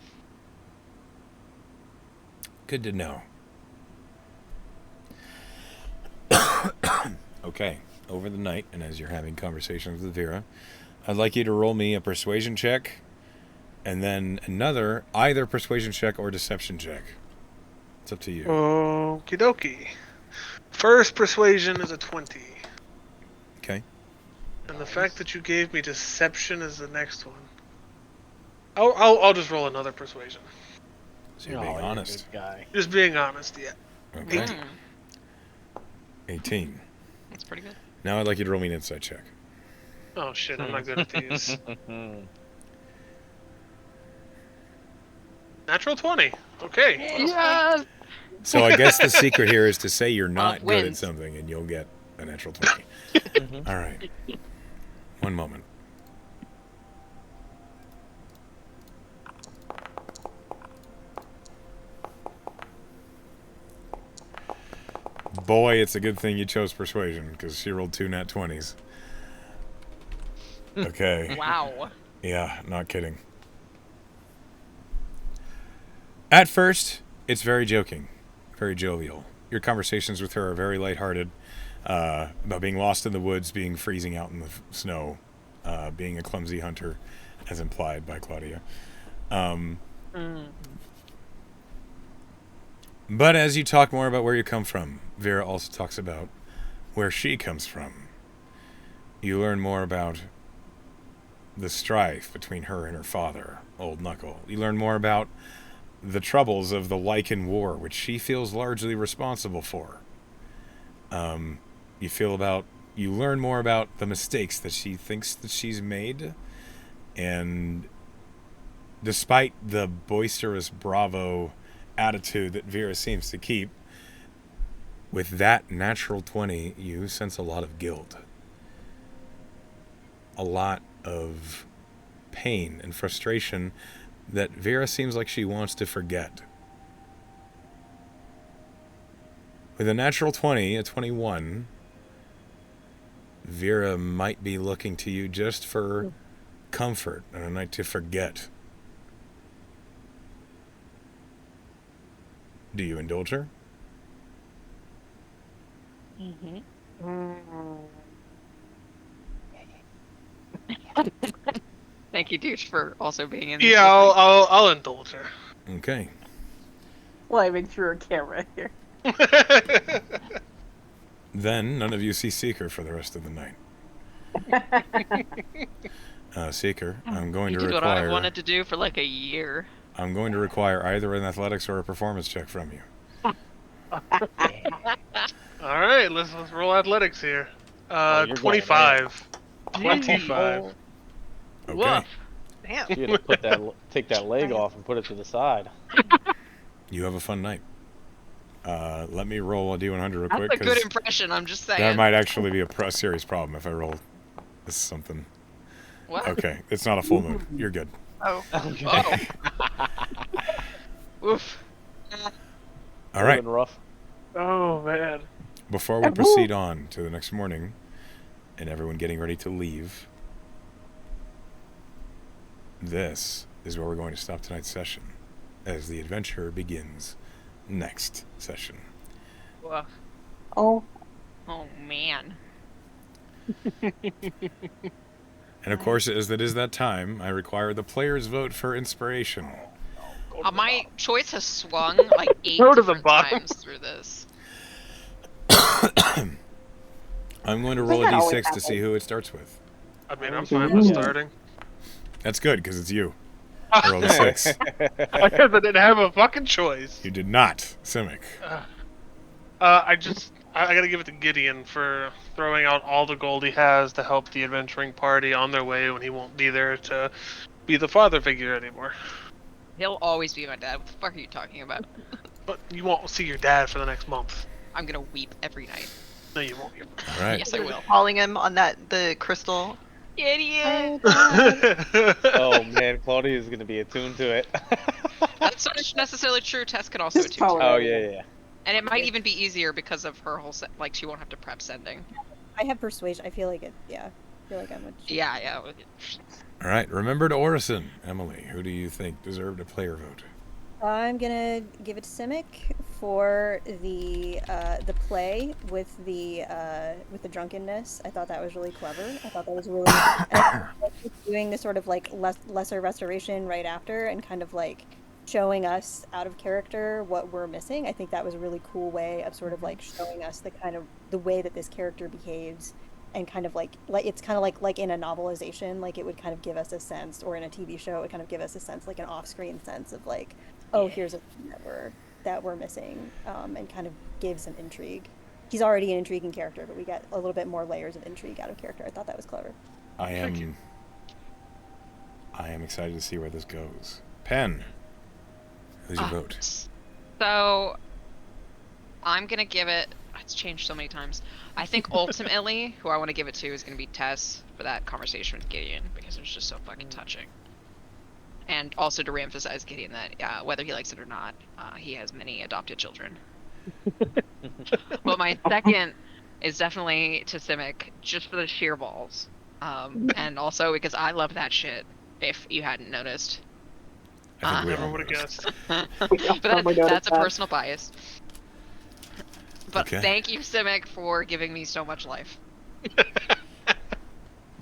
Good to know. Okay, over the night, and as you're having conversations with Vera, I'd like you to roll me a persuasion check, and then another, either persuasion check or deception check. It's up to you. Okie dokie. First persuasion is a 20. Okay. And the fact that you gave me deception is the next one. I'll just roll another persuasion. So you're being you're a honest. good guy. Just being honest, yeah. Okay. 18. 18. That's pretty good. Now I'd like you to roll me an insight check. Oh shit, I'm not good at these. Natural 20. Okay. Yeah. So I guess the secret here is to say you're not good at wins. something, and you'll get a natural 20. All right. One moment. Boy, it's a good thing you chose persuasion, because she rolled 2 nat 20s. Okay. Wow. Yeah, not kidding. At first, it's very joking, very jovial. Your conversations with her are very lighthearted, about being lost in the woods, being freezing out in the snow, being a clumsy hunter, as implied by Claudia. But as you talk more about where you come from, Vera also talks about where she comes from. You learn more about the strife between her and her father, Old Knuckle. You learn more about the troubles of the Lycan War, which she feels largely responsible for. You learn more about the mistakes that she thinks that she's made, and despite the boisterous bravo attitude that Vera seems to keep, with that natural 20, you sense a lot of guilt. A lot of pain and frustration that Vera seems like she wants to forget. With a natural 20, a 21, Vera might be looking to you just for comfort and a night to forget. Do you indulge her? Thank you, douche, for also being in. Yeah, I'll indulge her. Okay. Climbing through a camera here. Then none of you see Seeker for the rest of the night. Seeker, I'm going You to did what I require. wanted to do for like a year. I'm going to require either an athletics or a performance check from you. All right, let's roll athletics here. Oh, you're going 25. 25. Okay. Woof. Damn. You had to take that leg off and put it to the side. You have a fun night. Let me roll a D100 real That's quick. a good 'cause impression. I'm just saying. that might actually be a serious problem if I roll this something. What? Okay, it's not a full moon. You're good. Oh. Okay. Oh. Oof. All right. Been rough. Oh man. Before we proceed on to the next morning, and everyone getting ready to leave, this is where we're going to stop tonight's session, as the adventure begins next session. Woof. Oh. Oh man. And of course, as it is that time, I require the player's vote for inspiration. My choice has swung like 8 Go to the different bottom. times through this. I'm going to roll a that always d6 to see happens. who it starts with. I mean, I'm fine with starting. That's good, because it's you. I rolled a 6. Because I didn't have a fucking choice. You did not, Simic. I gotta give it to Gideon for throwing out all the gold he has to help the adventuring party on their way when he won't be there to be the father figure anymore. He'll always be my dad. What the fuck are you talking about? But you won't see your dad for the next month. I'm gonna weep every night. No, you won't. All right. Yes, I will. Calling him on the crystal. Idiot! Oh man, Claudia is gonna be attuned to it. That's not necessarily true. Tess can also Just attune to follow it. Oh yeah. And it might even be easier because of her whole like she won't have to prep sending. I have persuasion. I feel like it. Yeah, I feel like I'm a. Yeah. All right. Remember to Orison. Emily, who do you think deserved a player vote? I'm gonna give it to Simic for the play with the drunkenness. I thought that was really clever. I thought that was really and I think doing the sort of like lesser restoration right after and kind of like showing us out of character what we're missing. I think that was a really cool way of sort of like showing us the kind of the way that this character behaves and kind of like it's kind of like in a novelization, like it would kind of give us a sense, or in a TV show it would kind of give us a sense, like an off-screen sense of like, oh, here's a thing that we're missing, and kind of give some intrigue. He's already an intriguing character, but we get a little bit more layers of intrigue out of character. I thought that was clever. I am excited to see where this goes. Pen, who's your vote? So I'm gonna give it. It's changed so many times. I think ultimately, who I want to give it to is gonna be Tess for that conversation with Gideon because it was just so fucking touching. And also to reemphasize Gideon that whether he likes it or not, he has many adopted children. But my second is definitely to Simic, just for the sheer balls, and also because I love that shit. If you hadn't noticed, I think we Never all would have noticed. guessed. but that's a personal bias. But Okay. thank you, Simic, for giving me so much life.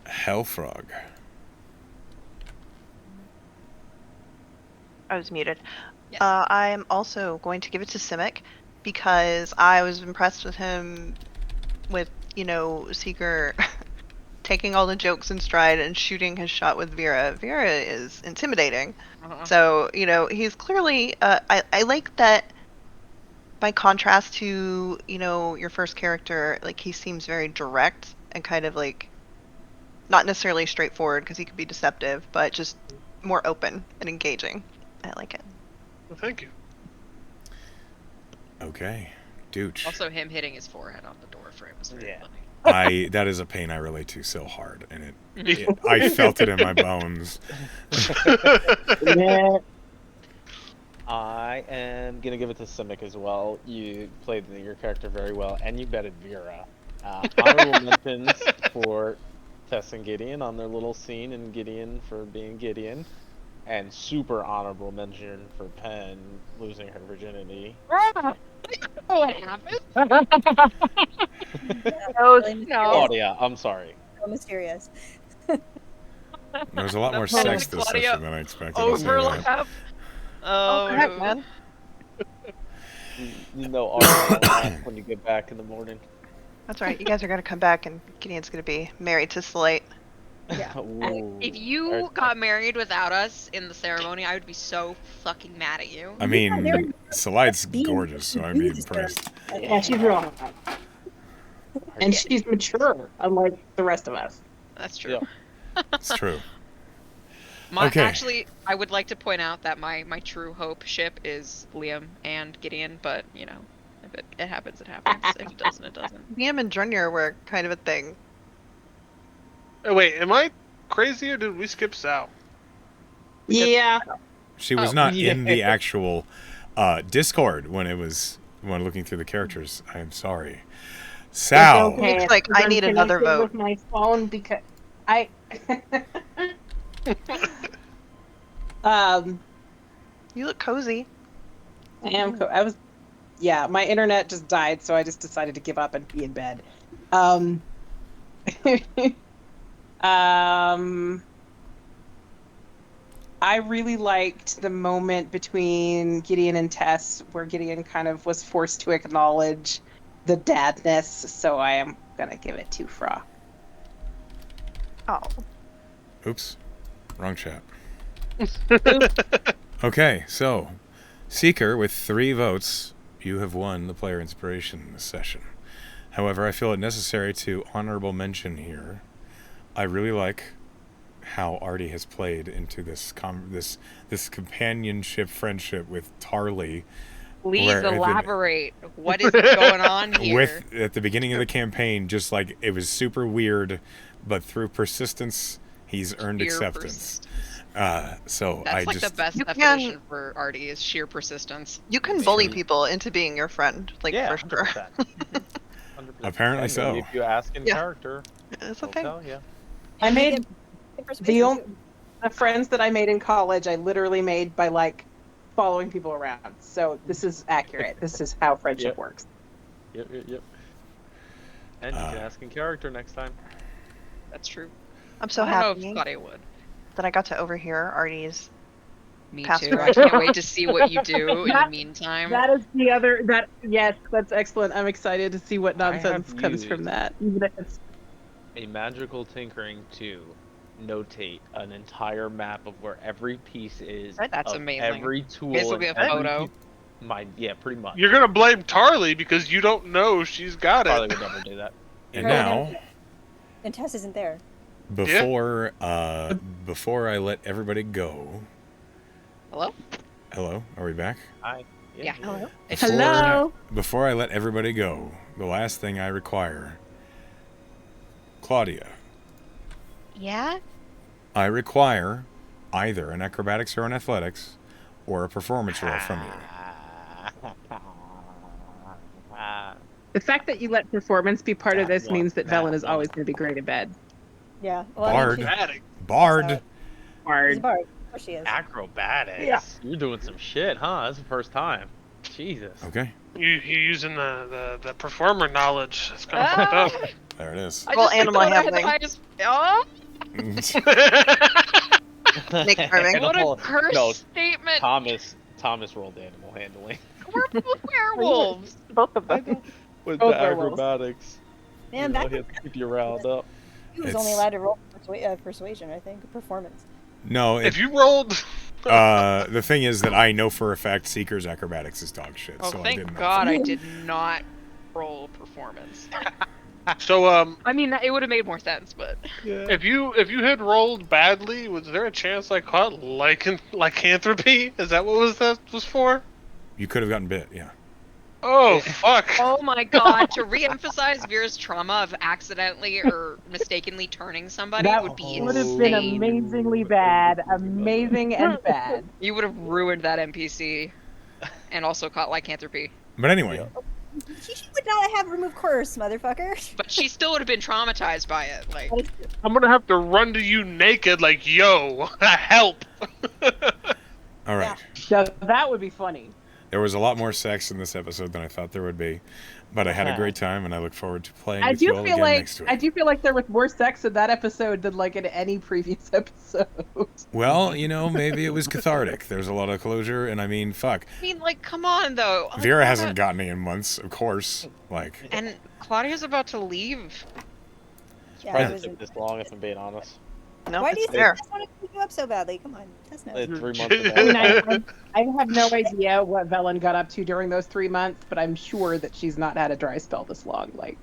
Hellfrog. I was muted. Yes. I'm also going to give it to Simic because I was impressed with him with, Seeker taking all the jokes in stride and shooting his shot with Vera. Vera is intimidating. Uh-huh. So, he's clearly, I like that by contrast to, your first character, like he seems very direct and kind of like, not necessarily straightforward because he could be deceptive, but just more open and engaging. I like it. Well, thank you. Okay. Dooch. Also, him hitting his forehead on the door frame was very Yeah. funny. that is a pain I relate to so hard, and I felt it in my bones. I am gonna give it to Simic as well. You played your character very well, and you betted Vera. Honorable mentions for Tess and Gideon on their little scene, and Gideon for being Gideon, and super honorable mention for Pen losing her virginity. What happened? No. Claudia, I'm sorry. So mysterious. There was a lot more Claudia sex this session than I expected. I'll say that. Overlap. Oh, Heck, man. You know, Aria will laugh when you get back in the morning. That's right. You guys are gonna come back, and Gideon's gonna be married to Slate. Yeah. Ooh. If you got married without us in the ceremony, I would be so fucking mad at you. I mean, Salight's gorgeous, so I'd be impressed. Yeah, she's real hot. And she's mature, unlike the rest of us. That's true. Yeah. It's true. Okay. Okay. Actually, I would like to point out that my true hope ship is Liam and Gideon, but you know, if it happens, it happens. If it doesn't, it doesn't. Liam and Junior were kind of a thing. Oh, wait, am I crazy or did we skip Sal? Yeah. She was not in the actual Discord when looking through the characters. I am sorry. Sal. It's okay. Looks like I I'm need another connected vote. with my phone because I. You look cozy. I am. I was. Yeah, my internet just died, so I just decided to give up and be in bed. I really liked the moment between Gideon and Tess, where Gideon kind of was forced to acknowledge the dadness. So I am gonna give it to Fra. Oh. Oops. Wrong chat. Okay, so Seeker, with 3 votes, you have won the player inspiration this session. However, I feel it necessary to honorable mention here. I really like how Artie has played into this companionship friendship with Tarly. Please where elaborate. What is going on here? With at the beginning of the campaign, just like it was super weird, but through persistence, he's earned Sheer acceptance. So That's I like just the best You definition can- for Artie is sheer persistence. You can bully people into being your friend, like Yeah, for sure. 100%. 100%. Apparently And so. If you ask in Yeah. character, It's a they'll thing. tell you. I made The the friends that I made in college. I literally made by like following people around. So this is accurate. This is how friendship Yep. works. Yep. And you can ask in character next time. That's true. I'm so I don't know happy if Claudia would. that I got to overhear Artie's. Me Password. too. I can't wait to see what you do in the meantime. That is the other. That yes, that's excellent. I'm excited to see what I have nonsense comes used- from that. Even if it's A magical tinkering to notate an entire map of where every piece is. That's of amazing. Every tool. Basically and a every photo. pretty much. You're gonna blame Tarly because you don't know she's got Probably it. would never do that. And now, And Tess isn't there. before I let everybody go. Hello? Hello, are we back? Yeah. Hello. Before I let everybody go, the last thing I require, Claudia, Yeah? I require either an acrobatics or an athletics, or a performance roll from you. the fact that you let performance be part of this That means that one, Velen that is always going to be great in bed. Yeah. Well, Bard. she's Dramatic. Bard. she's Hard. a bard. Of course she is. Acrobatics. Yeah. You're doing some shit, huh? That's the first time. Jesus. Okay, You're using the performer knowledge. It's kind of Ah! fucked up. there it is. I Well, just animal looked at handling. it, I just, oh, Nick Irving. what a Animal- curse no, statement. Thomas rolled animal handling. We're both werewolves. Both of them. With Both the werewolves. acrobatics. Man, you back know, he had to keep you riled up. he was only It's- allowed to roll persuasion, I think. Performance. No, If you rolled, the thing is that I know for a fact Seeker's acrobatics is dog shit. Oh, so I thank didn't know. God I did not roll performance. so I mean, it would have made more sense, but if you had rolled badly, was there a chance I caught lycanthropy? Is that what that was for? You could have gotten bit, yeah. Oh fuck! Oh my god, to re-emphasize Vera's trauma of accidentally or mistakenly turning somebody That would be would have been insane. amazingly bad. Amazing and bad. You would have ruined that NPC. And also caught lycanthropy. But anyway, She would not have removed curse, motherfucker. But she still would have been traumatized by it. Like, I'm gonna have to run to you naked, like, yo, help! all right. So that would be funny. There was a lot more sex in this episode than I thought there would be, but I had a great time, and I look forward to playing I with you do all feel again like next week. I do feel like there was more sex in that episode than like in any previous episode. Well, you know, maybe it was cathartic. There's a lot of closure, and I mean, fuck. I mean, like, come on, though. Vera hasn't gotten any in months, of course. Like, And Claudia's about to leave. Surprised Yeah. it took this long, if I'm being honest. No, Why do you it's think fair. this want to keep you up so badly? Come on, that's no. It's 3 months I mean, ago. I have no idea what Velen got up to during those 3 months, but I'm sure that she's not had a dry spell this long. Like,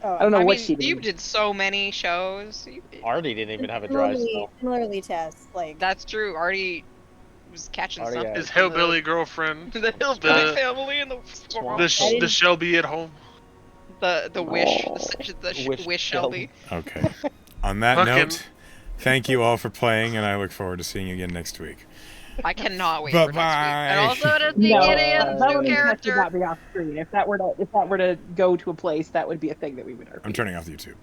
Oh, I don't know I what mean, she you did. did so many shows. Artie didn't even have a dry spell. Similarly, Tess. Like, That's true. Artie was catching Artie something. had- His hillbilly girlfriend. The hillbilly The- family and the Swamp. The Shelby at home. the wish Oh. the wish Shelby. okay. On that Fucking- note, thank you all for playing, and I look forward to seeing you again next week. I cannot wait for next week. Bye-bye. And also to see No, Gideon's Velen new and Tess would character. not be off screen. If that were to go to a place, that would be a thing that we would. I'm turning off the YouTube.